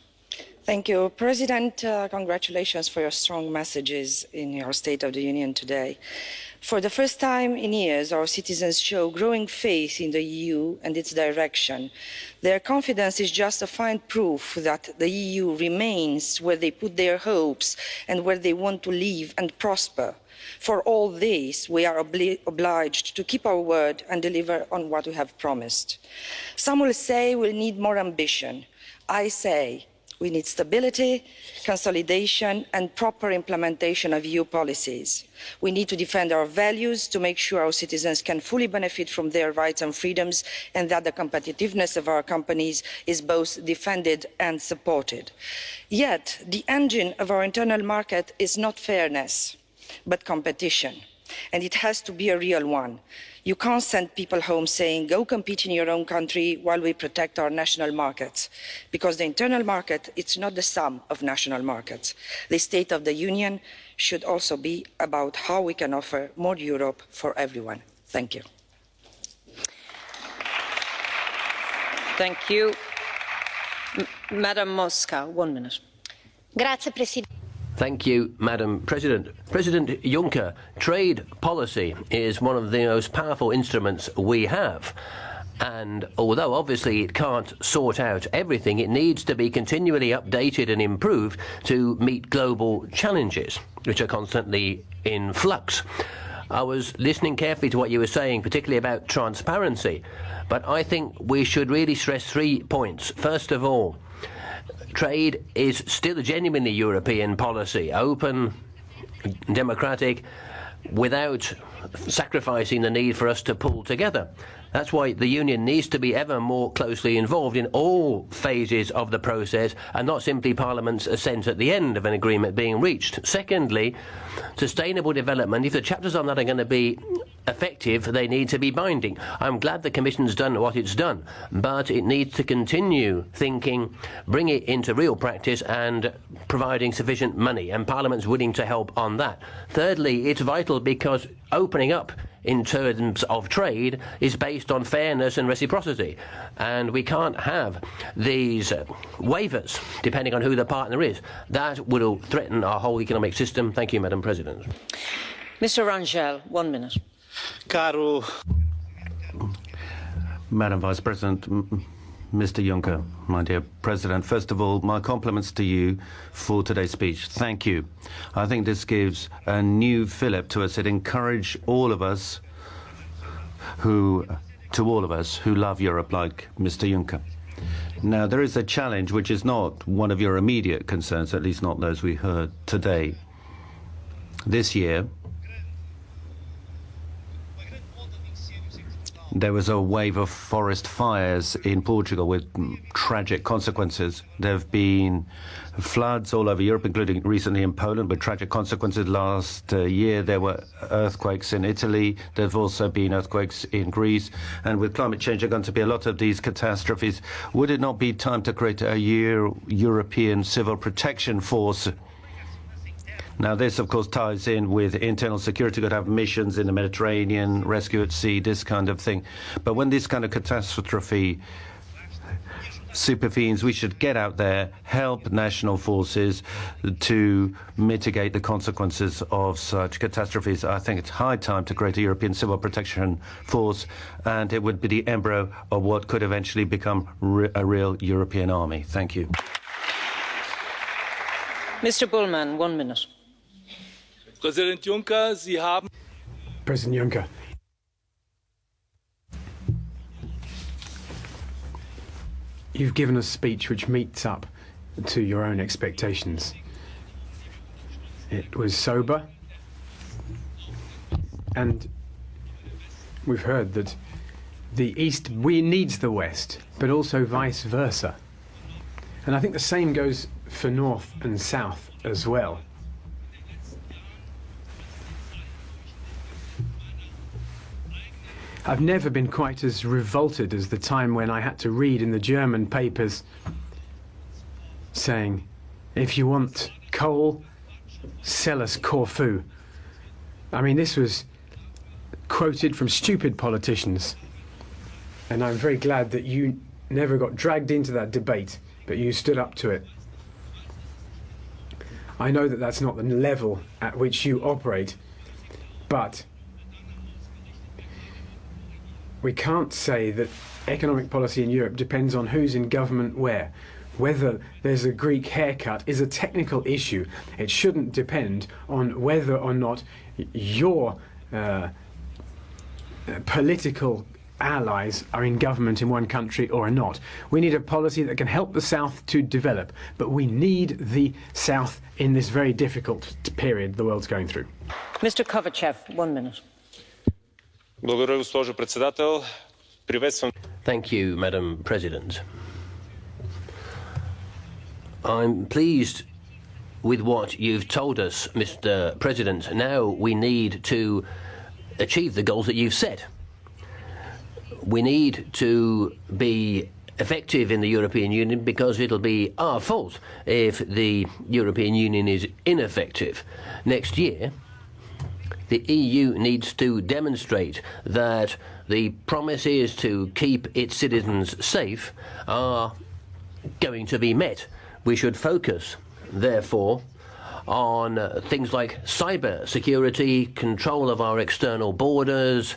Thank you, President. Congratulations for your strong messages in your State of the Union today. For the first time in years, our citizens show growing faith in the EU and its direction. Their confidence is justified proof that the EU remains where they put their hopes and where they want to live and prosper. For all this, we are obliged to keep our word and deliver on what we have promised. Some will say we need more ambition. I say we need stability, consolidation and proper implementation of EU policies. We need to defend our values to make sure our citizens can fully benefit from their rights and freedoms and that the competitiveness of our companies is both defended and supported. Yet, the engine of our internal market is not fairness, but competition. And it has to be a real one. You can't send people home saying, go compete in your own country while we protect our national markets. Because the internal market, it's not the sum of national markets. The State of the Union should also be about how we can offer more Europe for everyone. Thank you. Thank you. Madam Mosca, 1 minute. Grazie, Presidente. Thank you, Madam President. President Juncker, trade policy is one of the most powerful instruments we have. And although obviously it can't sort out everything, it needs to be continually updated and improved to meet global challenges, which are constantly in flux. I was listening carefully to what you were saying, particularly about transparency, but I think we should really stress 3 points. First of all, trade is still a genuinely European policy, open, democratic, without sacrificing the need for us to pull together. That's why the Union needs to be ever more closely involved in all phases of the process and not simply Parliament's assent at the end of an agreement being reached. Secondly, sustainable development, if the chapters on that are going to be effective, they need to be binding. I'm glad the Commission's done what it's done, but it needs to continue thinking, bring it into real practice and providing sufficient money, and Parliament's willing to help on that. Thirdly, it's vital because opening up in terms of trade is based on fairness and reciprocity, and we can't have these waivers depending on who the partner is. That will threaten our whole economic system. Thank you, Madam President. Mr. Rangel, 1 minute. Caro. Madam Vice President, Mr. Juncker, my dear President, first of all, my compliments to you for today's speech. Thank you. I think this gives a new fillip to us. It encourages all of us who love Europe like Mr. Juncker. Now, there is a challenge which is not one of your immediate concerns, at least not those we heard today. This year, There was a wave of forest fires in Portugal with tragic consequences. There have been floods all over Europe, including recently in Poland, with tragic consequences. Last year there were earthquakes in Italy. There have also been earthquakes in Greece. And with climate change, there are going to be a lot of these catastrophes. Would it not be time to create a European civil protection force? Now, this, of course, ties in with internal security. Could have missions in the Mediterranean, rescue at sea, this kind of thing. But when this kind of catastrophe supervenes, we should get out there, help national forces to mitigate the consequences of such catastrophes. I think it's high time to create a European civil protection force, and it would be the embryo of what could eventually become a real European army. Thank you. Mr. Bullmann, 1 minute. President Juncker, Sie haben... President Juncker, you've given a speech which meets up to your own expectations. It was sober, and we've heard that the East needs the West, but also vice versa. And I think the same goes for North and South as well. I've never been quite as revolted as the time when I had to read in the German papers saying, if you want coal, sell us Corfu. I mean, this was quoted from stupid politicians. And I'm very glad that you never got dragged into that debate, but you stood up to it. I know that that's not the level at which you operate, but we can't say that economic policy in Europe depends on who's in government where. Whether there's a Greek haircut is a technical issue. It shouldn't depend on whether or not your political allies are in government in one country or not. We need a policy that can help the South to develop, but we need the South in this very difficult period the world's going through. Mr. Kovachev, 1 minute. Thank you, Madam President. I'm pleased with what you've told us, Mr. President. Now we need to achieve the goals that you've set. We need to be effective in the European Union because it'll be our fault if the European Union is ineffective. Next year, the EU needs to demonstrate that the promises to keep its citizens safe are going to be met. We should focus, therefore, on things like cyber security, control of our external borders,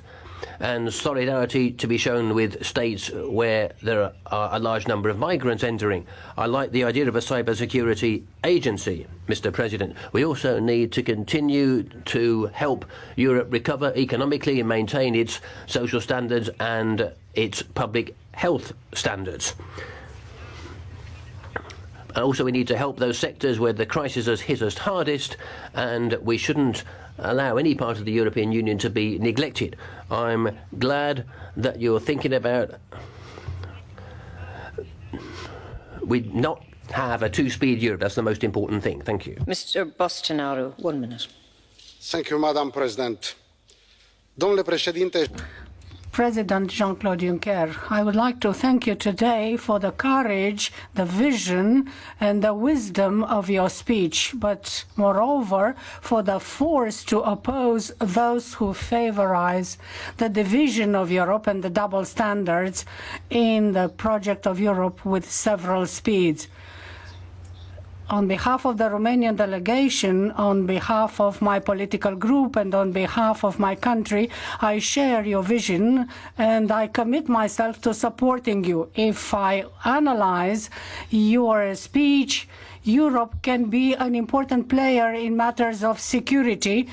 and solidarity to be shown with states where there are a large number of migrants entering. I like the idea of a cybersecurity agency, Mr. President. We also need to continue to help Europe recover economically and maintain its social standards and its public health standards. And also we need to help those sectors where the crisis has hit us hardest, and we shouldn't allow any part of the European Union to be neglected. I'm glad that you're thinking about we not have a two-speed Europe. That's the most important thing. Thank you. Mr. Bostinaru, 1 minute. Thank you, Madam President. Domnule președinte, President Jean-Claude Juncker, I would like to thank you today for the courage, the vision, and the wisdom of your speech, but moreover, for the force to oppose those who favorize the division of Europe and the double standards in the project of Europe with several speeds. On behalf of the Romanian delegation, on behalf of my political group, and on behalf of my country, I share your vision and I commit myself to supporting you. If I analyze your speech, Europe can be an important player in matters of security,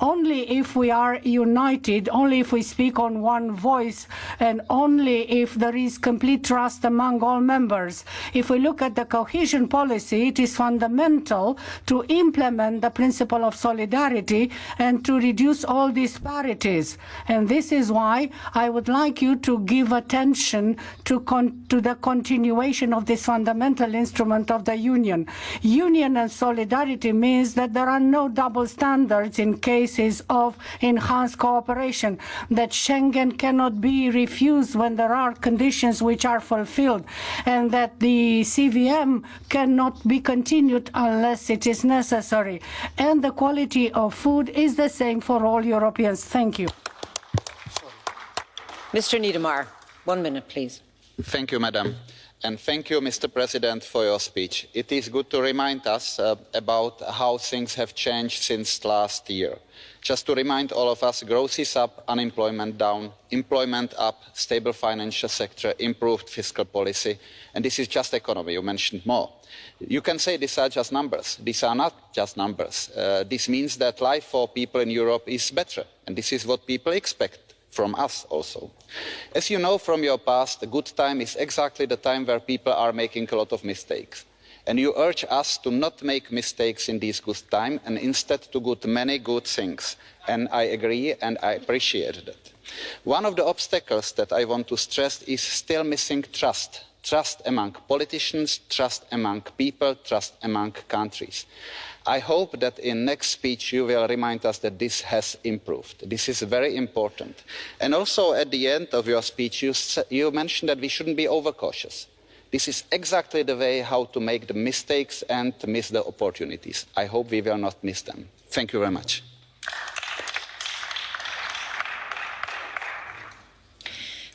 Only if we are united, only if we speak on one voice, and only if there is complete trust among all members. If we look at the cohesion policy, it is fundamental to implement the principle of solidarity and to reduce all disparities. And this is why I would like you to give attention to the continuation of this fundamental instrument of the Union. Union and solidarity means that there are no double standards in cases of enhanced cooperation, that Schengen cannot be refused when there are conditions which are fulfilled, and that the CVM cannot be continued unless it is necessary. And the quality of food is the same for all Europeans. Thank you. Mr. Niedermayer, 1 minute, please. Thank you, Madam. And thank you, Mr. President, for your speech. It is good to remind us about how things have changed since last year. Just to remind all of us, growth is up, unemployment down, employment up, stable financial sector, improved fiscal policy. And this is just economy. You mentioned more. You can say these are just numbers. These are not just numbers. This means that life for people in Europe is better. And this is what people expect from us also. As you know from your past, a good time is exactly the time where people are making a lot of mistakes. And you urge us to not make mistakes in this good time and instead to do many good things. And I agree and I appreciate that. One of the obstacles that I want to stress is still missing trust. Trust among politicians, trust among people, trust among countries. I hope that in next speech you will remind us that this has improved. This is very important. And also at the end of your speech you mentioned that we shouldn't be overcautious. This is exactly the way how to make the mistakes and to miss the opportunities. I hope we will not miss them. Thank you very much.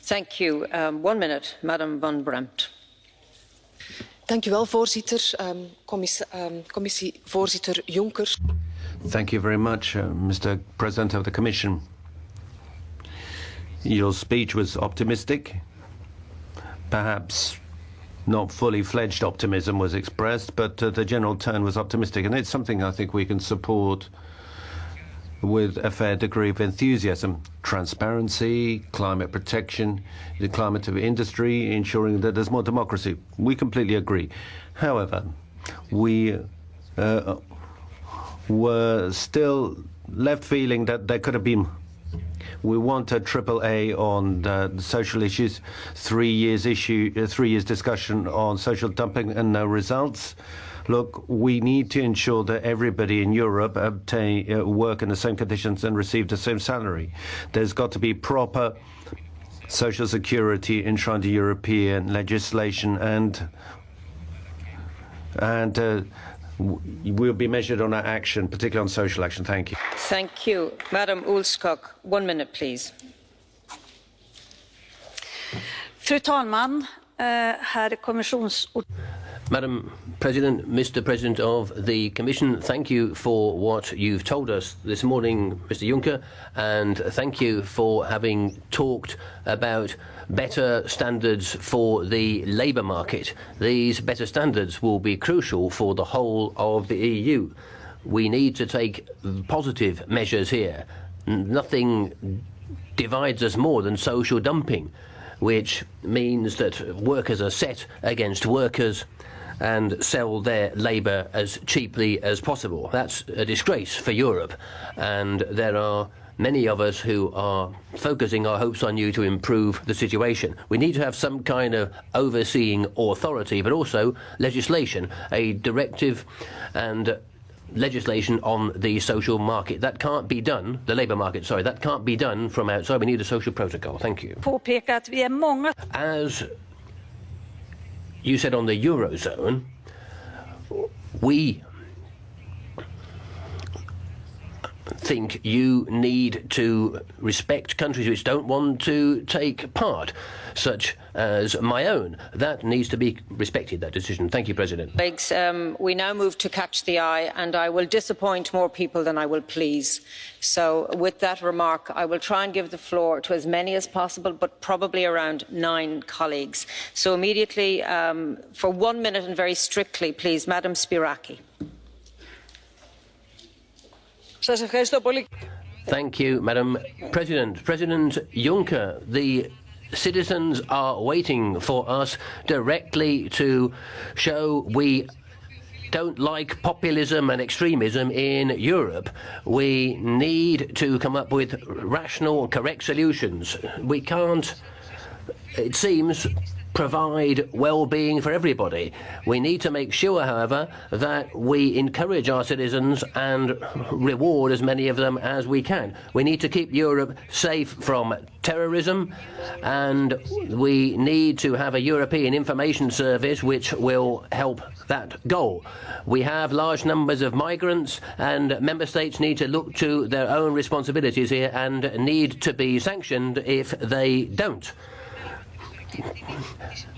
Thank you. 1 minute, Madam Van Bremt. Dank u wel, voorzitter. Commissievoorzitter Juncker. Thank you very much, Mr. President of the Commission. Your speech was optimistic. Perhaps not fully fledged optimism was expressed, but the general tone was optimistic, and it's something I think we can support with a fair degree of enthusiasm. Transparency, climate protection, the climate of industry, ensuring that there's more democracy. We completely agree. However, we were still left feeling that there could have been. We want a AAA on the social issues, 3 years discussion on social dumping and no results. Look, we need to ensure that everybody in Europe work in the same conditions and receive the same salary. There's got to be proper social security enshrined in European legislation, and we'll be measured on our action, particularly on social action. Thank you. Thank you. Madam Ulskog, 1 minute, please. Fru talman, herr Madam President, Mr. President of the Commission, thank you for what you've told us this morning, Mr. Juncker, and thank you for having talked about better standards for the labour market. These better standards will be crucial for the whole of the EU. We need to take positive measures here. Nothing divides us more than social dumping, which means that workers are set against workers and sell their labour as cheaply as possible. That's a disgrace for Europe, and there are many of us who are focusing our hopes on you to improve the situation. We need to have some kind of overseeing authority, but also legislation, a directive and legislation on the social market. That can't be done, the labour market, sorry, that can't be done from outside. We need a social protocol. Thank you. As you said on the Eurozone, we think you need to respect countries which don't want to take part, such as my own. That needs to be respected, that decision. Thank you, President. Colleagues, we now move to Catch the Eye, and I will disappoint more people than I will please. So with that remark, I will try and give the floor to as many as possible, but probably around 9 colleagues. So immediately, for 1 minute and very strictly, please, Madam Spiraki. Thank you, Madam President. President Juncker, the citizens are waiting for us directly to show we don't like populism and extremism in Europe. We need to come up with rational, correct solutions. We can't, it seems, provide well-being for everybody. We need to make sure, however, that we encourage our citizens and reward as many of them as we can. We need to keep Europe safe from terrorism, and we need to have a European information service which will help that goal. We have large numbers of migrants, and member states need to look to their own responsibilities here and need to be sanctioned if they don't.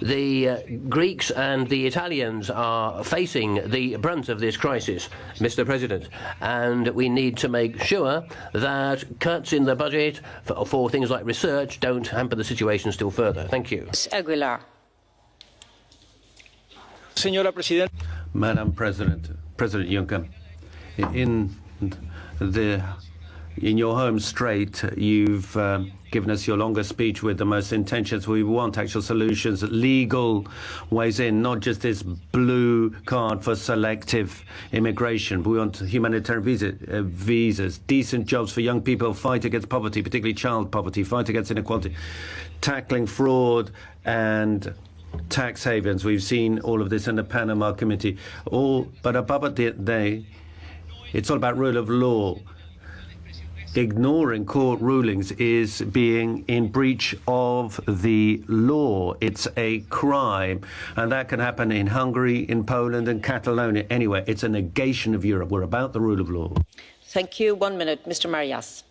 The Greeks and the Italians are facing the brunt of this crisis, Mr. President, and we need to make sure that cuts in the budget for things like research don't hamper the situation still further. Thank you. Aguilar. Señora Presidenta. Madam President, President Juncker, in your home straight, you've given us your longest speech with the most intentions. We want actual solutions, legal ways in, not just this blue card for selective immigration. We want humanitarian visas, decent jobs for young people, fight against poverty, particularly child poverty, fight against inequality, tackling fraud and tax havens. We've seen all of this in the Panama Committee. But above it, it's all about rule of law. Ignoring court rulings is being in breach of the law. It's a crime, and that can happen in Hungary, in Poland, and Catalonia. Anyway, it's a negation of Europe. We're about the rule of law. Thank you. 1 minute, Mr. Marias.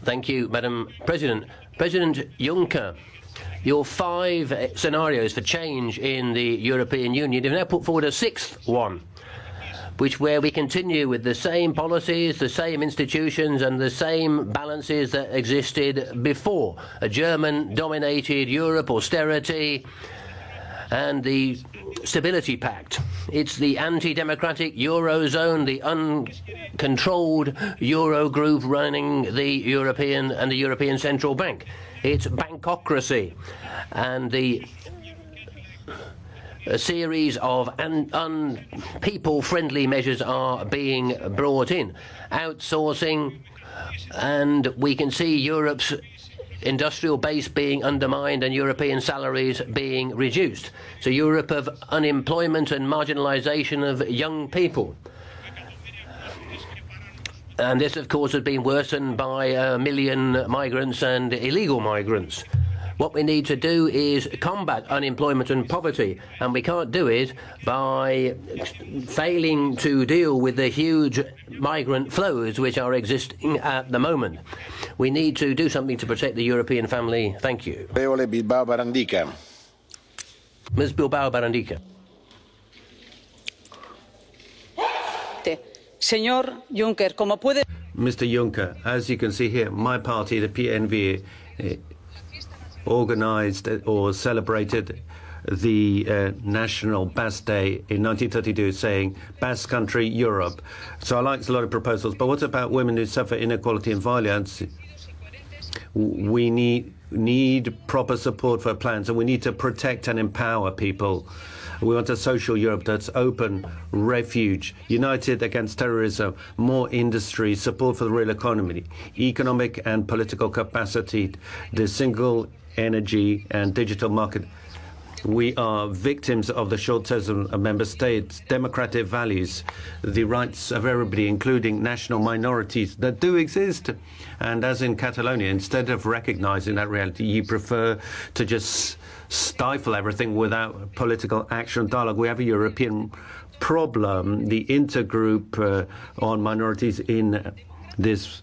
Thank you, Madam President. President Juncker, your 5 scenarios for change in the European Union have now put forward a 6th one, where we continue with the same policies, the same institutions and the same balances that existed before. A German-dominated Europe, austerity, and the Stability Pact. It's the anti-democratic Eurozone, the uncontrolled Eurogroup running the European Central Bank. It's bankocracy, and a series of people-friendly measures are being brought in. Outsourcing, and we can see Europe's industrial base being undermined and European salaries being reduced. So Europe of unemployment and marginalisation of young people. And this, of course, has been worsened by 1 million migrants and illegal migrants. What we need to do is combat unemployment and poverty, and we can't do it by failing to deal with the huge migrant flows which are existing at the moment. We need to do something to protect the European family. Thank you. Ms. Bilbao Barandica. Señor Juncker, como puede... Mr. Juncker, as you can see here, my party, the PNV, organised or celebrated the National Basque Day in 1932, saying Basque Country, Europe. So I like a lot of proposals, but what about women who suffer inequality and violence? We need proper support for plans, and we need to protect and empower people. We want a social Europe that's open, refuge, united against terrorism, more industry, support for the real economy, economic and political capacity, the single energy and digital market. We are victims of the short-termism of member states, democratic values, the rights of everybody, including national minorities that do exist. And as in Catalonia, instead of recognizing that reality, you prefer to just stifle everything without political action dialogue. We have a European problem. The intergroup on minorities in this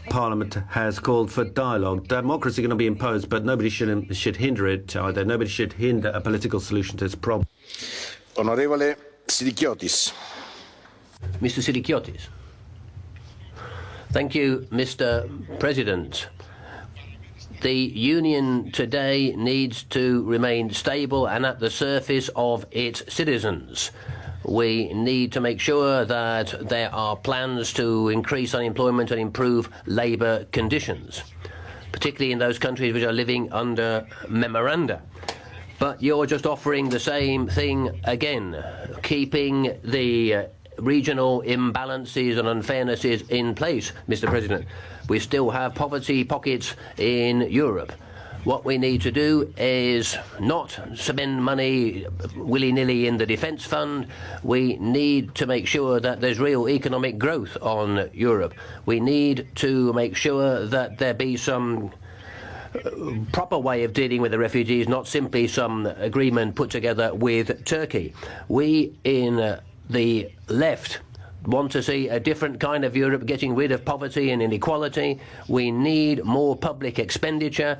Parliament has called for dialogue. Democracy is going to be imposed, but nobody should hinder it either. Nobody should hinder a political solution to this problem. Onorevole Sirikiotis. Mr. Sirikiotis. Thank you, Mr. President. The Union today needs to remain stable and at the surface of its citizens. We need to make sure that there are plans to increase unemployment and improve labour conditions, particularly in those countries which are living under memoranda. But you're just offering the same thing again, keeping the regional imbalances and unfairnesses in place, Mr. President. We still have poverty pockets in Europe. What we need to do is not spend money willy-nilly in the defence fund. We need to make sure that there's real economic growth on Europe. We need to make sure that there be some proper way of dealing with the refugees, not simply some agreement put together with Turkey. We in the left want to see a different kind of Europe, getting rid of poverty and inequality. We need more public expenditure.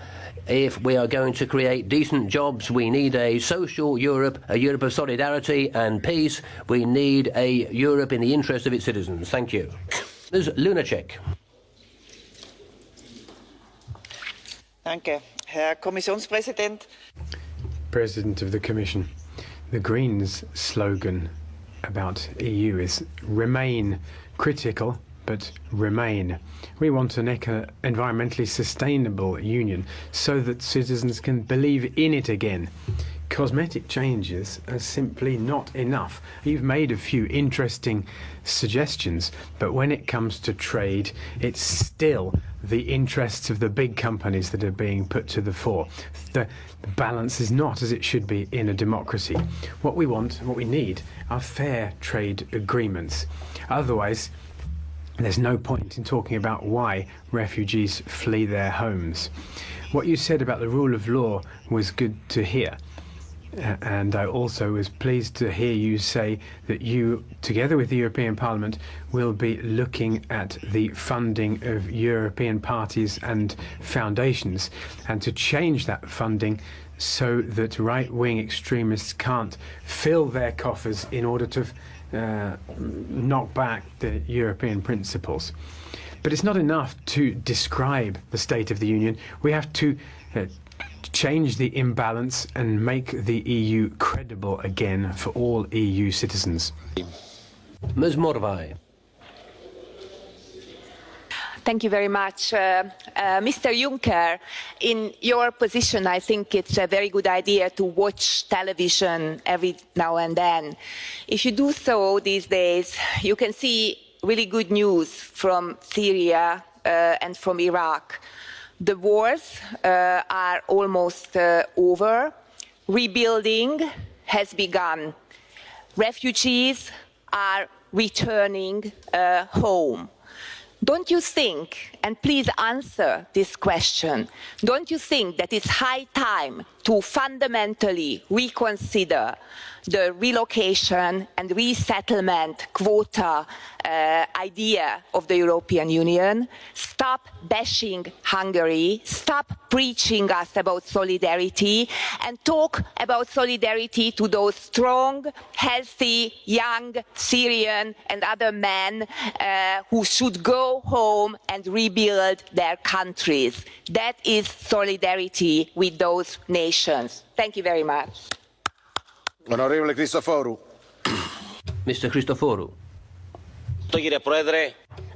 If we are going to create decent jobs, we need a social Europe, a Europe of solidarity and peace. We need a Europe in the interest of its citizens. Thank you. Ms. Lunacek. Danke. Herr Kommissionspräsident. President of the Commission, the Greens' slogan about EU is remain critical, but remain. We want an environmentally sustainable union so that citizens can believe in it again. Cosmetic changes are simply not enough. You've made a few interesting suggestions, but when it comes to trade, it's still the interests of the big companies that are being put to the fore. The balance is not as it should be in a democracy. What we want, what we need, are fair trade agreements. Otherwise, there's no point in talking about why refugees flee their homes. What you said about the rule of law was good to hear. And I also was pleased to hear you say that you, together with the European Parliament, will be looking at the funding of European parties and foundations, and to change that funding so that right-wing extremists can't fill their coffers in order to knock back the European principles. But it's not enough to describe the State of the Union. We have to change the imbalance and make the EU credible again for all EU citizens. Ms. Morvai. Thank you very much. Mr. Juncker, in your position, I think it's a very good idea to watch television every now and then. If you do so these days, you can see really good news from Syria and from Iraq. The wars are almost over. Rebuilding has begun. Refugees are returning home. Don't you think, and please answer this question, don't you think that it's high time to fundamentally reconsider the relocation and resettlement quota idea of the European Union? Stop bashing Hungary, stop preaching us about solidarity, and talk about solidarity to those strong, healthy, young Syrian and other men who should go home and rebuild their countries. That is solidarity with those nations. Thank you very much. Onorevole Cristoforu. Mr. Cristoforu.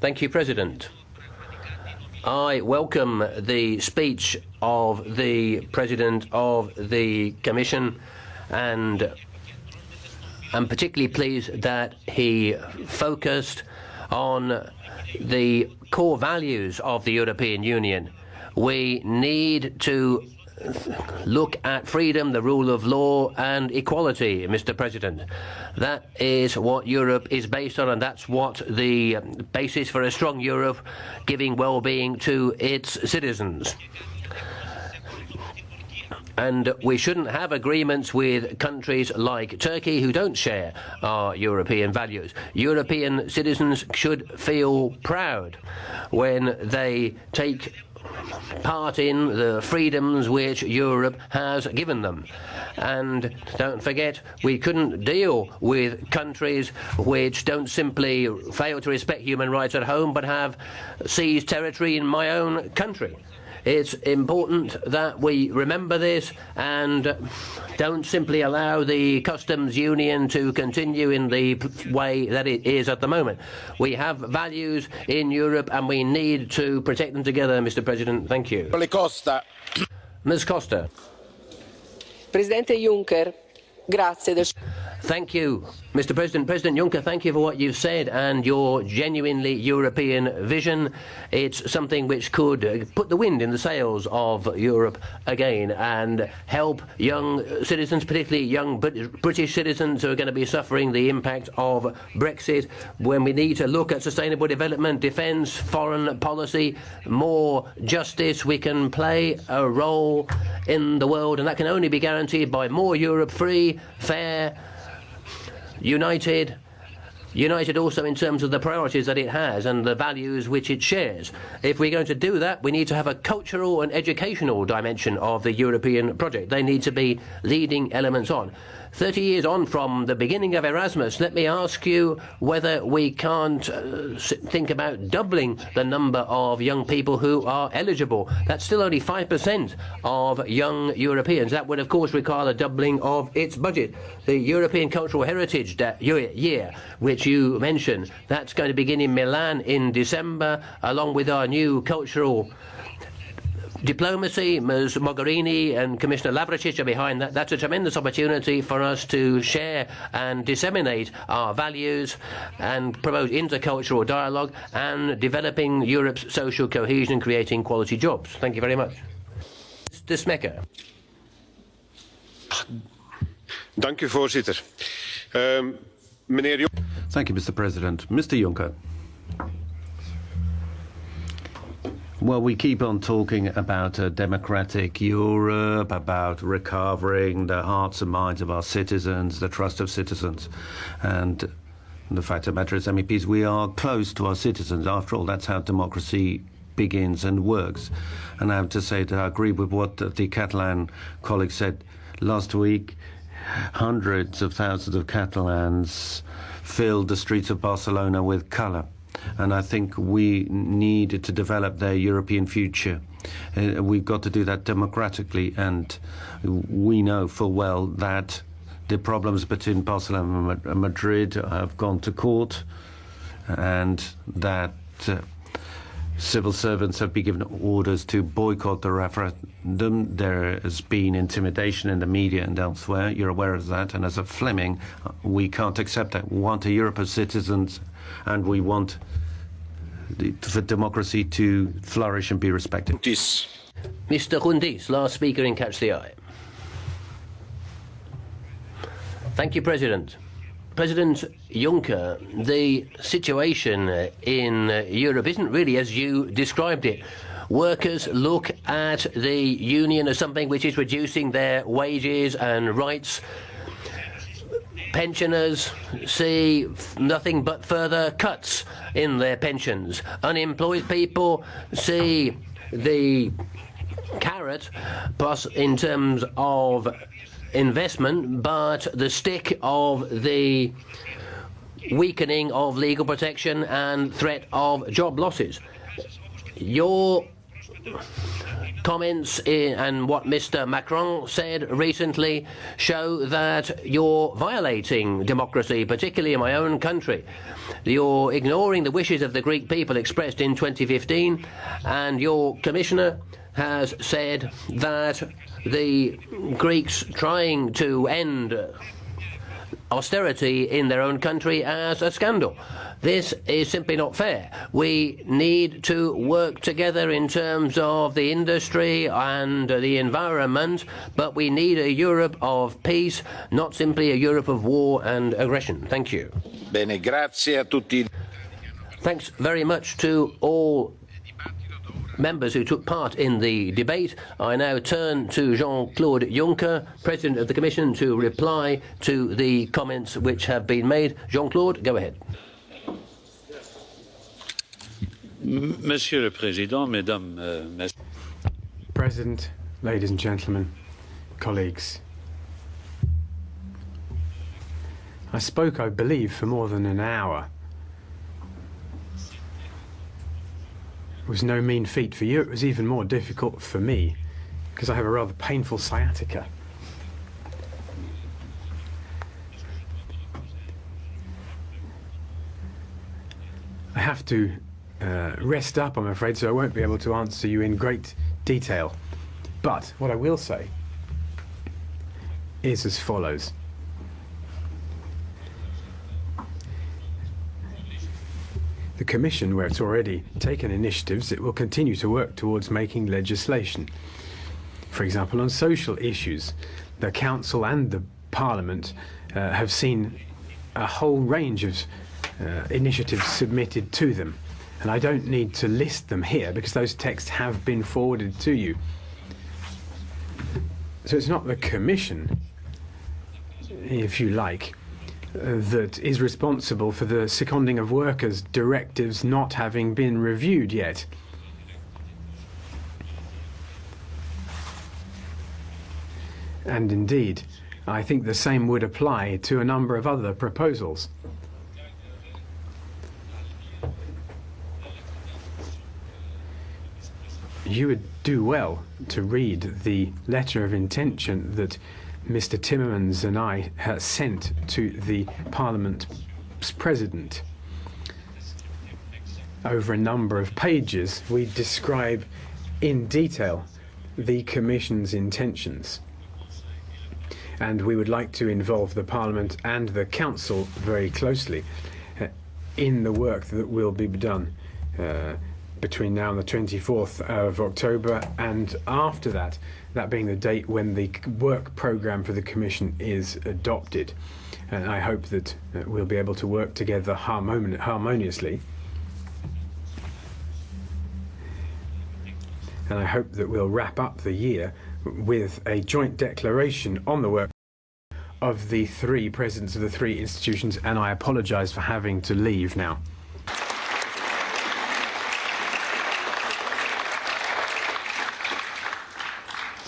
Thank you, President. I welcome the speech of the President of the Commission, and I'm particularly pleased that he focused on the core values of the European Union. We need to look at freedom, the rule of law and equality, Mr. President. That is what Europe is based on, and that's what the basis for a strong Europe, giving well-being to its citizens. And we shouldn't have agreements with countries like Turkey who don't share our European values. European citizens should feel proud when they take part in the freedoms which Europe has given them. And don't forget, we couldn't deal with countries which don't simply fail to respect human rights at home but have seized territory in my own country. It's important that we remember this and don't simply allow the customs union to continue in the way that it is at the moment. We have values in Europe and we need to protect them together, Mr. President. Thank you. Costa. Ms. Costa. Presidente Juncker, grazie. Thank you, Mr. President. President Juncker, thank you for what you've said and your genuinely European vision. It's something which could put the wind in the sails of Europe again and help young citizens, particularly young British citizens who are going to be suffering the impact of Brexit, when we need to look at sustainable development, defence, foreign policy, more justice. We can play a role in the world, and that can only be guaranteed by more Europe, free, fair, united also in terms of the priorities that it has and the values which it shares. If we're going to do that, we need to have a cultural and educational dimension of the European project. They need to be leading elements on. 30 years on from the beginning of Erasmus, let me ask you whether we can't think about doubling the number of young people who are eligible. That's still only 5% of young Europeans. That would, of course, require a doubling of its budget. The European Cultural Heritage Year, which you mentioned, that's going to begin in Milan in December, along with our new cultural diplomacy. Ms. Mogherini and Commissioner Navracsics are behind that. That's a tremendous opportunity for us to share and disseminate our values and promote intercultural dialogue and developing Europe's social cohesion and creating quality jobs. Thank you very much. Mr. Smecker. Dank u, voorzitter. Thank you, Mr. President. Mr. Juncker. Well, we keep on talking about a democratic Europe, about recovering the hearts and minds of our citizens, the trust of citizens. And the fact of the matter is, MEPs, we are close to our citizens. After all, that's how democracy begins and works. And I have to say that I agree with what the Catalan colleague said last week. Hundreds of thousands of Catalans filled the streets of Barcelona with colour. And I think we need to develop their European future. We've got to do that democratically, and we know full well that the problems between Barcelona and Madrid have gone to court, and that civil servants have been given orders to boycott the referendum. There has been intimidation in the media and elsewhere. You're aware of that, and as a Fleming, we can't accept that. We want a Europe of citizens, and we want for democracy to flourish and be respected. Mr. Hundis, last speaker in Catch the Eye. Thank you, President. President Juncker, the situation in Europe isn't really as you described it. Workers look at the union as something which is reducing their wages and rights. Pensioners see nothing but further cuts in their pensions. Unemployed people see the carrot plus in terms of investment, but the stick of the weakening of legal protection and threat of job losses. Your comments and what Mr. Macron said recently show that you're violating democracy, particularly in my own country. You're ignoring the wishes of the Greek people expressed in 2015, and your commissioner has said that the Greeks trying to end austerity in their own country as a scandal. This is simply not fair. We need to work together in terms of the industry and the environment, but we need a Europe of peace, not simply a Europe of war and aggression. Thank you. Bene, grazie a tutti. Thanks very much to all members who took part in the debate. I now turn to Jean-Claude Juncker, President of the Commission, to reply to the comments which have been made. Jean-Claude, go ahead. Monsieur le Président, Mesdames, Messieurs. President, ladies and gentlemen, colleagues. I spoke, I believe, for more than an hour. was no mean feat for you. It was even more difficult for me because I have a rather painful sciatica. I have to rest up, I'm afraid, so I won't be able to answer you in great detail. But what I will say is as follows. The Commission, where it's already taken initiatives, it will continue to work towards making legislation. For example, on social issues, the Council and the Parliament have seen a whole range of initiatives submitted to them. And I don't need to list them here because those texts have been forwarded to you. So it's not the Commission, if you like, that is responsible for the seconding of workers directives not having been reviewed yet. And indeed, I think the same would apply to a number of other proposals. You would do well to read the letter of intention that Mr. Timmermans and I have sent to the Parliament's President. Over a number of pages, we describe in detail the Commission's intentions. And we would like to involve the Parliament and the Council very closely in the work that will be done between now and the 24th of October, and after that, that being the date when the work programme for the Commission is adopted. And I hope that we'll be able to work together harmoniously. And I hope that we'll wrap up the year with a joint declaration on the work of the three presidents of the three institutions, and I apologise for having to leave now.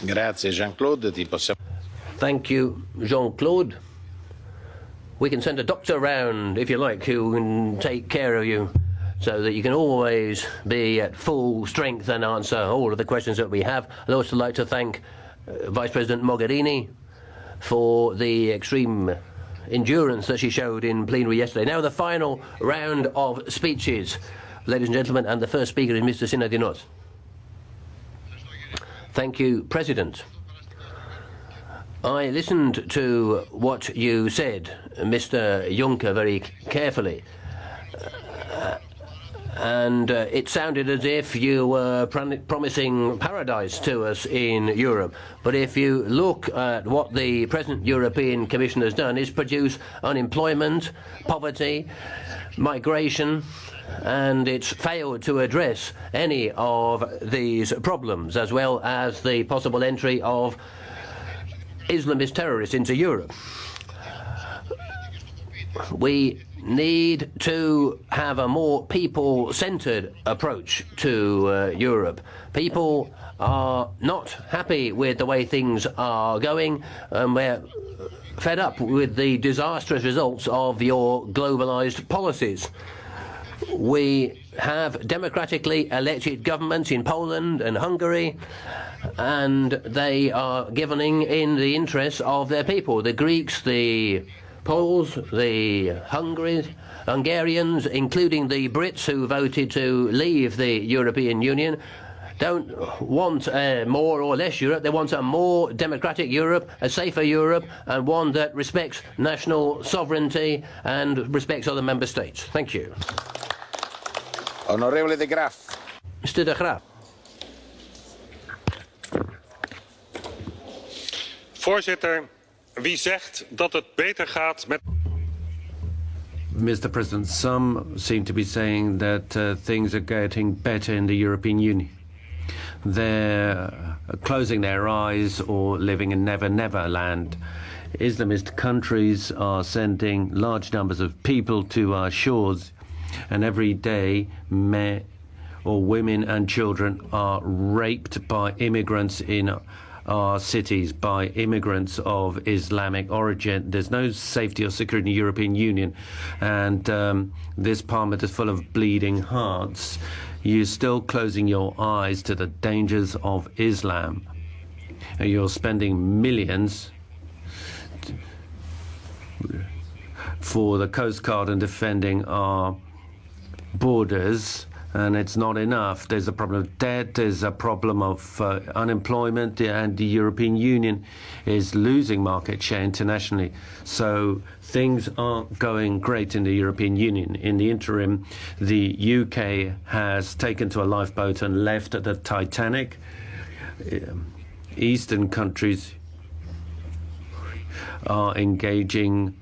Grazie Jean-Claude, Thank you, Jean-Claude. We can send a doctor round, if you like, who can take care of you so that you can always be at full strength and answer all of the questions that we have. I'd also like to thank Vice President Mogherini for the extreme endurance that she showed in plenary yesterday. Now the final round of speeches, ladies and gentlemen, and the first speaker is Mr. Synadinos. Thank you, President. I listened to what you said, Mr. Juncker, very carefully. And it sounded as if you were promising paradise to us in Europe. But if you look at what the present European Commission has done, is produce unemployment, poverty, migration, and it's failed to address any of these problems, as well as the possible entry of Islamist terrorists into Europe. We need to have a more people-centred approach to Europe. People are not happy with the way things are going, and we're fed up with the disastrous results of your globalised policies. We have democratically elected governments in Poland and Hungary, and they are governing in the interests of their people. The Greeks, the Poles, the Hungarians, including the Brits who voted to leave the European Union, don't want more or less Europe. They want a more democratic Europe, a safer Europe, and one that respects national sovereignty and respects other member states. Thank you. Onorevole de Graaf. Mr. de Graaf. Voorzitter, wie zegt dat het beter gaat met... Mr. President, some seem to be saying that things are getting better in the European Union. They're closing their eyes or living in Never Never land. Islamist countries are sending large numbers of people to our shores, and every day men or women and children are raped by immigrants in our cities by immigrants of Islamic origin. There's no safety or security in the European Union, and this Parliament is full of bleeding hearts. You're still closing your eyes to the dangers of Islam. And you're spending millions for the Coast Guard and defending our borders, and it's not enough. There's a problem of debt, there's a problem of unemployment, and the European Union is losing market share internationally. So things aren't going great in the European Union. In the interim, the UK has taken to a lifeboat and left the Titanic. Eastern countries are engaging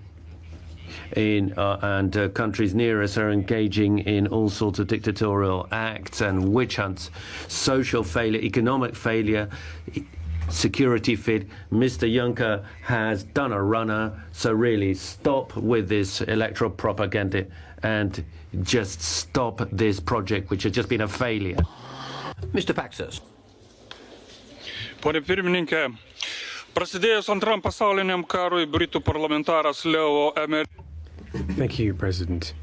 in, and countries near us are engaging in all sorts of dictatorial acts and witch hunts, social failure, economic failure, security fit. Mr. Juncker has done a runner, so really stop with this electoral propaganda and just stop this project, which has just been a failure. Mr. Paxas. Pone pirmininke, prasidėjus antram pasauliniam karui Britų parlamentaras Leo Emery. Thank you, President.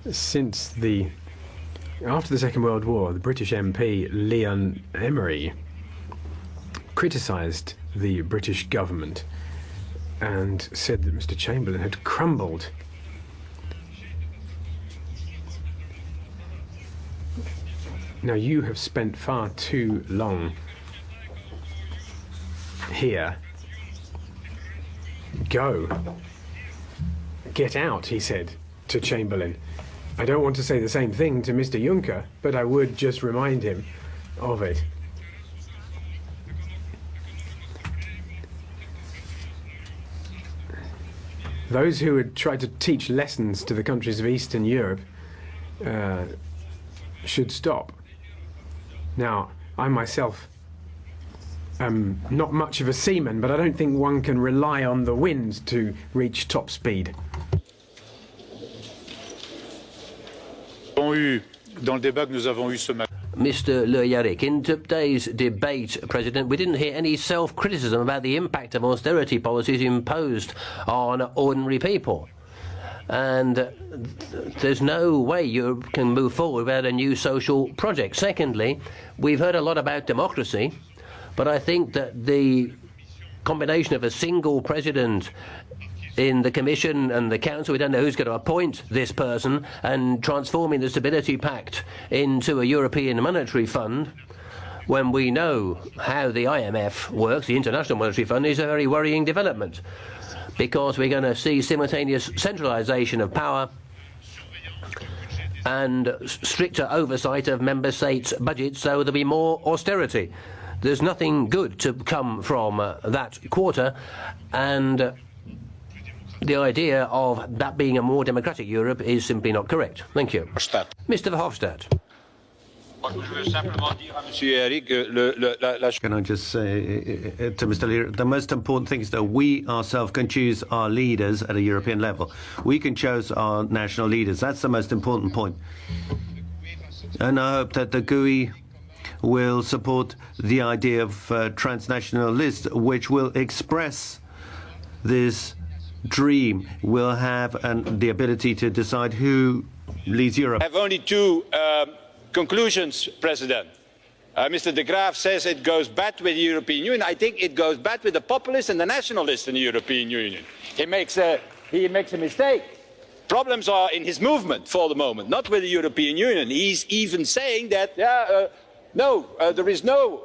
After the Second World War, the British MP Leon Emery criticised the British government and said that Mr. Chamberlain had crumbled. Now, you have spent far too long here. Go. Get out, he said to Chamberlain. I don't want to say the same thing to Mr. Juncker, but I would just remind him of it. Those who had tried to teach lessons to the countries of Eastern Europe should stop. Now, I myself am not much of a seaman, but I don't think one can rely on the wind to reach top speed. Mr. Le Yarrick, in today's debate, President, we didn't hear any self-criticism about the impact of austerity policies imposed on ordinary people. And there's no way Europe can move forward without a new social project. Secondly, we've heard a lot about democracy, but I think that the combination of a single president in the Commission and the Council, we don't know who's going to appoint this person, and transforming the Stability Pact into a European Monetary Fund, when we know how the IMF works, the International Monetary Fund, is a very worrying development, because we're going to see simultaneous centralisation of power and stricter oversight of member states' budgets, so there'll be more austerity. There's nothing good to come from that quarter, and the idea of that being a more democratic Europe is simply not correct. Thank you. Mr. Verhofstadt. Can I just say to Mr. Lear, the most important thing is that we ourselves can choose our leaders at a European level. We can choose our national leaders. That's the most important point. And I hope that the GUI will support the idea of transnational lists, which will express this dream. Will have the ability to decide who leads Europe. I have only two conclusions, President. Mr. de Graaf says it goes bad with the European Union. I think it goes bad with the populists and the nationalists in the European Union. He makes a mistake. Problems are in his movement for the moment, not with the European Union. He's even saying that, there is no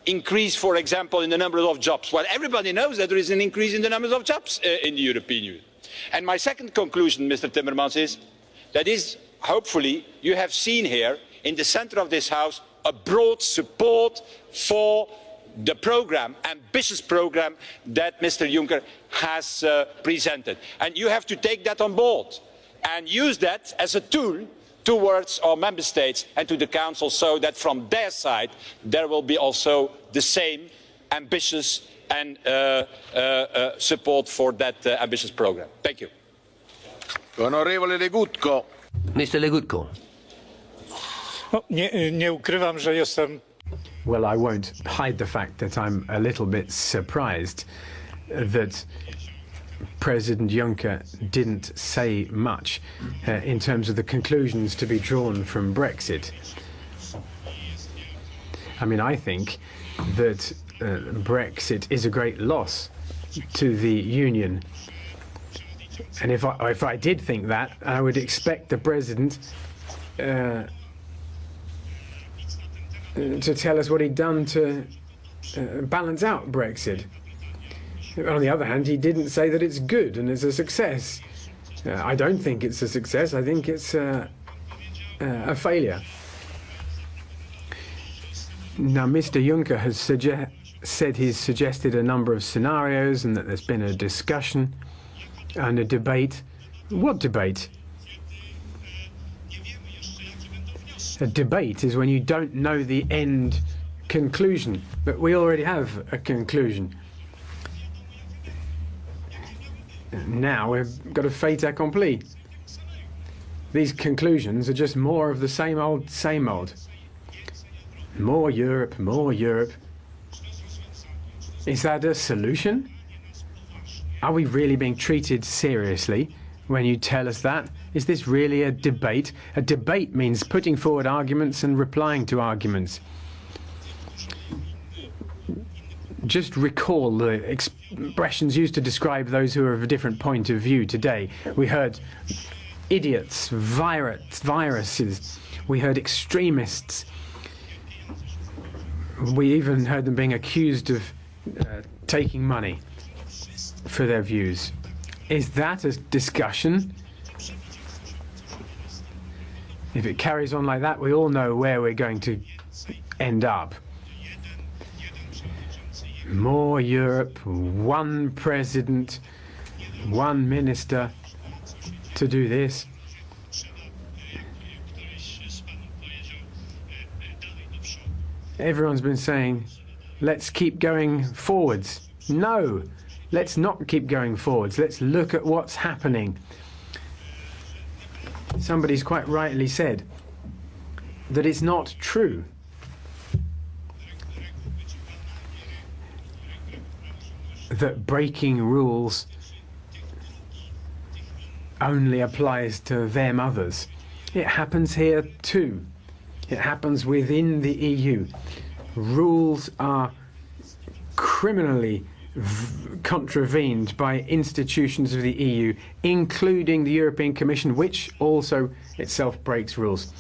increase, for example, in the number of jobs. Well, everybody knows that there is an increase in the number of jobs in the European Union. And my second conclusion, Mr. Timmermans, is that hopefully you have seen here in the centre of this House a broad support for the programme, ambitious programme that Mr. Juncker has presented. And you have to take that on board and use that as a tool towards our member states and to the Council, so that from their side there will be also the same ambitious and support for that ambitious programme. Thank you. Onorevole Legutko. Mr. Legutko. Nie ukrywam, że jestem Well, I won't hide the fact that I'm a little bit surprised that President Juncker didn't say much in terms of the conclusions to be drawn from Brexit. I mean, I think that Brexit is a great loss to the Union. And if I did think that, I would expect the President to tell us what he'd done to balance out Brexit. On the other hand, he didn't say that it's good and it's a success. I don't think it's a success. I think it's a failure. Now, Mr. Juncker has said he's suggested a number of scenarios and that there's been a discussion and a debate. What debate? A debate is when you don't know the end conclusion, but we already have a conclusion. Now we've got a fait accompli. These conclusions are just more of the same old, same old. More Europe, more Europe. Is that a solution? Are we really being treated seriously when you tell us that? Is this really a debate? A debate means putting forward arguments and replying to arguments. Just recall the expressions used to describe those who are of a different point of view today. We heard idiots, viruses. We heard extremists. We even heard them being accused of taking money for their views. Is that a discussion? If it carries on like that, we all know where we're going to end up. More Europe, one president, one minister to do this. Everyone's been saying, let's keep going forwards. No, let's not keep going forwards. Let's look at what's happening. Somebody's quite rightly said that it's not true. That breaking rules only applies to them others. It happens here too. It happens within the EU. Rules are criminally contravened by institutions of the EU, including the European Commission, which also itself breaks rules.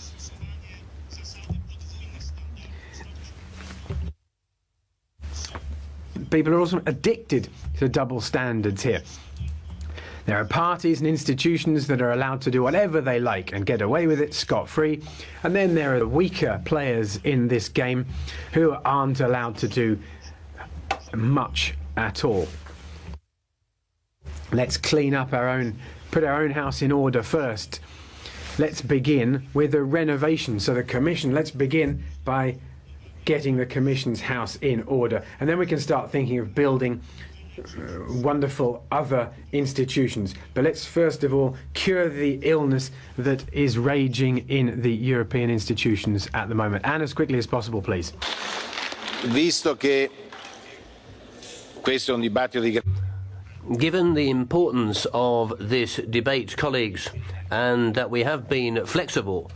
People are also addicted to double standards here. There are parties and institutions that are allowed to do whatever they like and get away with it scot-free. And then there are the weaker players in this game who aren't allowed to do much at all. Let's clean up put our own house in order first. Let's begin with a renovation. So the Commission, let's begin by getting the Commission's house in order. And then we can start thinking of building wonderful other institutions. But let's first of all cure the illness that is raging in the European institutions at the moment. And as quickly as possible, please. Visto che questo è un dibattito di... Given the importance of this debate, colleagues, and that we have been flexible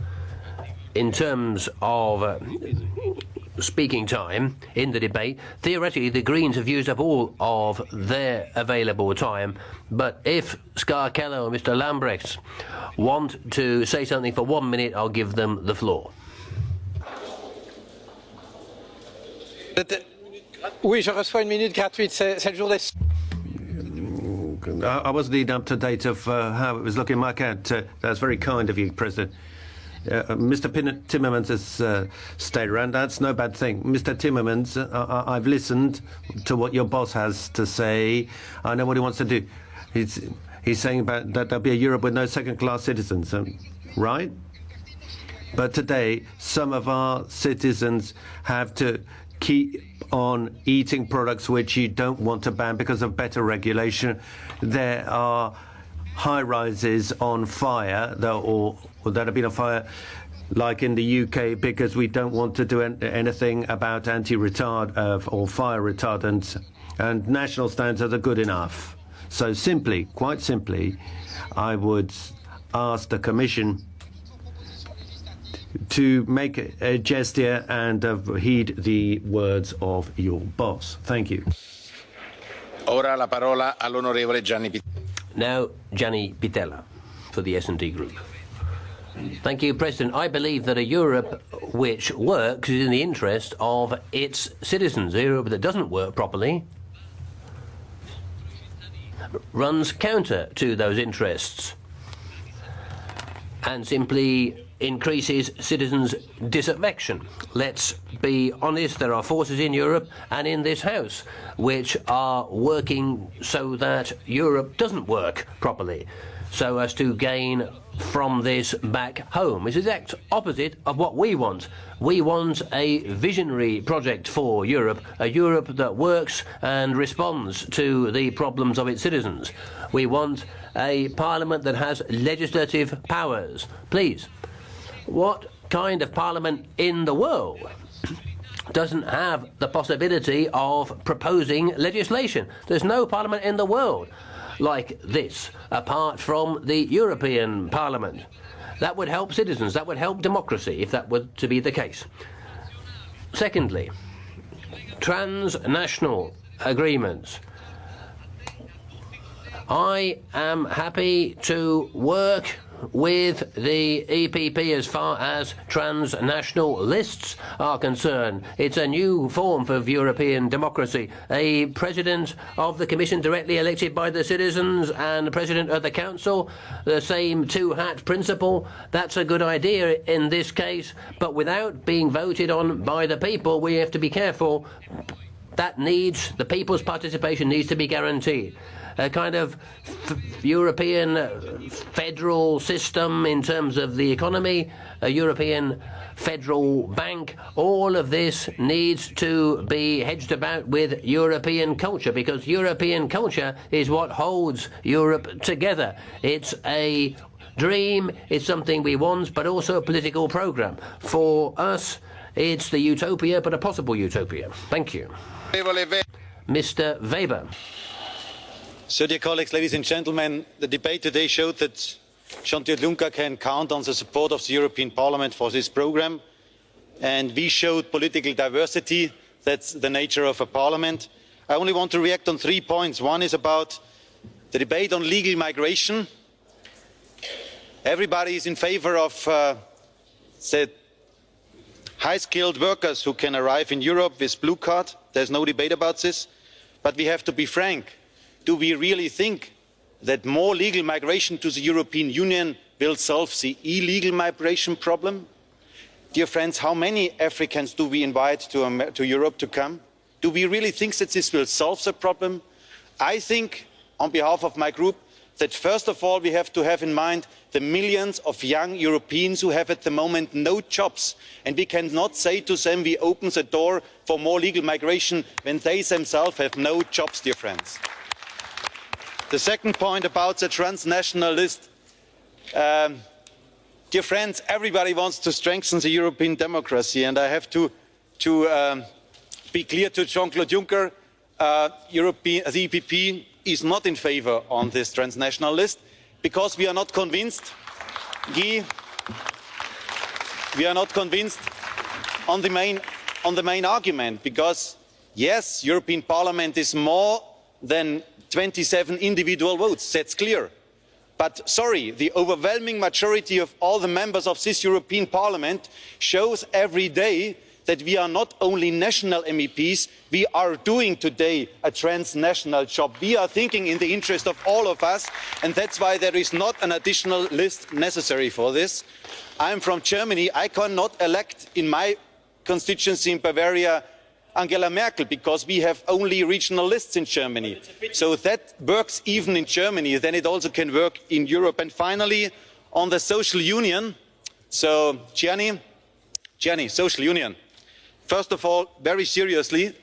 in terms of speaking time in the debate, theoretically the Greens have used up all of their available time, but if Ska Keller or Mr Lambrecht want to say something for 1 minute, I'll give them the floor. Oui, je reçois une minute gratuite, c'est le jour des... I wasn't even up to date of how it was looking in my account. That's very kind of you, President. Mr. Timmermans has stayed around. That's no bad thing. Mr. Timmermans, I've listened to what your boss has to say. I know what he wants to do. He's saying about that there'll be a Europe with no second-class citizens, right? But today, some of our citizens have to keep on eating products which you don't want to ban because of better regulation. There are high-rises on fire that have been on fire like in the UK, because we don't want to do anything about anti-retard or fire retardants, and national standards are good enough. So simply, quite simply, I would ask the Commission to make a gesture and heed the words of your boss. Thank you. Ora la parola all'onorevole Gianni Pittella. Now, Gianni Pittella for the S&D Group. Thank you, President. I believe that a Europe which works is in the interest of its citizens. A Europe that doesn't work properly runs counter to those interests and simply increases citizens' disaffection. Let's be honest, there are forces in Europe and in this House which are working so that Europe doesn't work properly, so as to gain from this back home. It's the exact opposite of what we want. We want a visionary project for Europe, a Europe that works and responds to the problems of its citizens. We want a parliament that has legislative powers. Please, what kind of parliament in the world doesn't have the possibility of proposing legislation? There's no parliament in the world like this, apart from the European Parliament. That would help citizens, that would help democracy, if that were to be the case. Secondly, transnational agreements. I am happy to work with the EPP as far as transnational lists are concerned. It's a new form of European democracy. A president of the Commission directly elected by the citizens and the president of the Council, the same two-hat principle. That's a good idea in this case, but without being voted on by the people, we have to be careful. That needs, the people's participation needs to be guaranteed. A kind of European federal system in terms of the economy, a European federal bank, all of this needs to be hedged about with European culture, because European culture is what holds Europe together. It's a dream, it's something we want, but also a political programme. For us, it's the utopia, but a possible utopia. Thank you. Mr. Weber. So, dear colleagues, ladies and gentlemen, the debate today showed that Jean-Claude Juncker can count on the support of the European Parliament for this programme, and we showed political diversity. That's the nature of a parliament. I only want to react on 3 points. One is about the debate on legal migration. Everybody is in favour of the high-skilled workers who can arrive in Europe with blue card. There's no debate about this. But we have to be frank. Do we really think that more legal migration to the European Union will solve the illegal migration problem? Dear friends, how many Africans do we invite to Europe to come? Do we really think that this will solve the problem? I think, on behalf of my group, that first of all we have to have in mind the millions of young Europeans who have at the moment no jobs, and we cannot say to them we open the door for more legal migration when they themselves have no jobs, dear friends. The second point about the transnational list. Dear friends, everybody wants to strengthen the European democracy, and I have to be clear to Jean-Claude Juncker. The EPP is not in favour on this transnational list because we are not convinced. We are not convinced on the main argument, because yes, European Parliament is more than 27 individual votes, that's clear. But sorry, the overwhelming majority of all the members of this European Parliament shows every day that we are not only national MEPs, we are doing today a transnational job. We are thinking in the interest of all of us, and that's why there is not an additional list necessary for this. I'm from Germany. I cannot elect in my constituency in Bavaria Angela Merkel, because we have only regional lists in Germany. So if that works even in Germany, then it also can work in Europe. And finally, on the social union, so Gianni, social union. First of all, very seriously,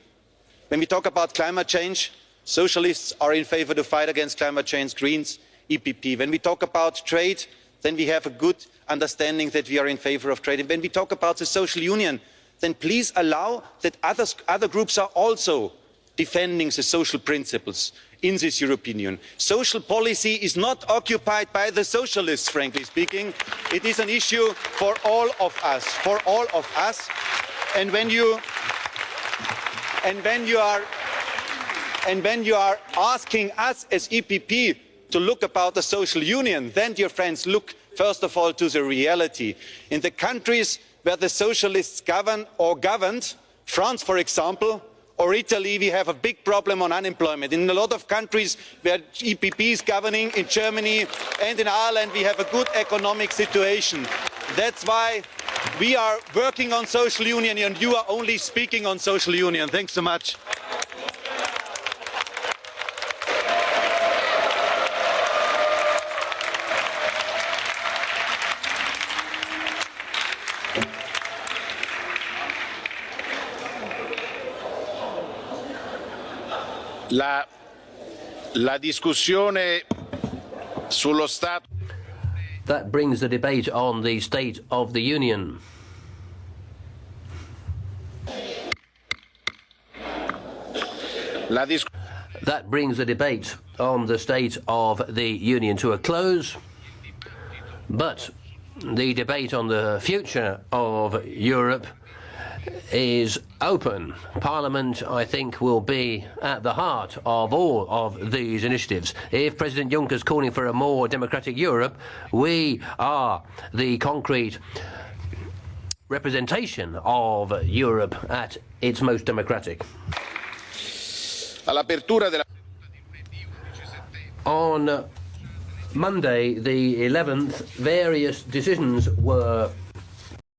when we talk about climate change, socialists are in favour to fight against climate change, Greens, EPP. When we talk about trade, then we have a good understanding that we are in favour of trade. And when we talk about the social union, then please allow that other groups are also defending the social principles in this European Union. Social policy is not occupied by the socialists, frankly speaking. It is an issue for all of us, And when you are asking us as EPP to look about the social union, then, dear friends, look first of all to the reality. In the countries where the socialists govern or governed, France, for example, or Italy, we have a big problem on unemployment. In a lot of countries where EPP is governing, in Germany and in Ireland, we have a good economic situation. That's why we are working on social union and you are only speaking on social union. Thanks so much. La discussione sullo Stato. That brings the debate on the State of the Union. That brings the debate on the State of the Union to a close. But the debate on the future of Europe is open. Parliament, I think, will be at the heart of all of these initiatives. If President Juncker is calling for a more democratic Europe, we are the concrete representation of Europe at its most democratic. On Monday, the 11th, various decisions were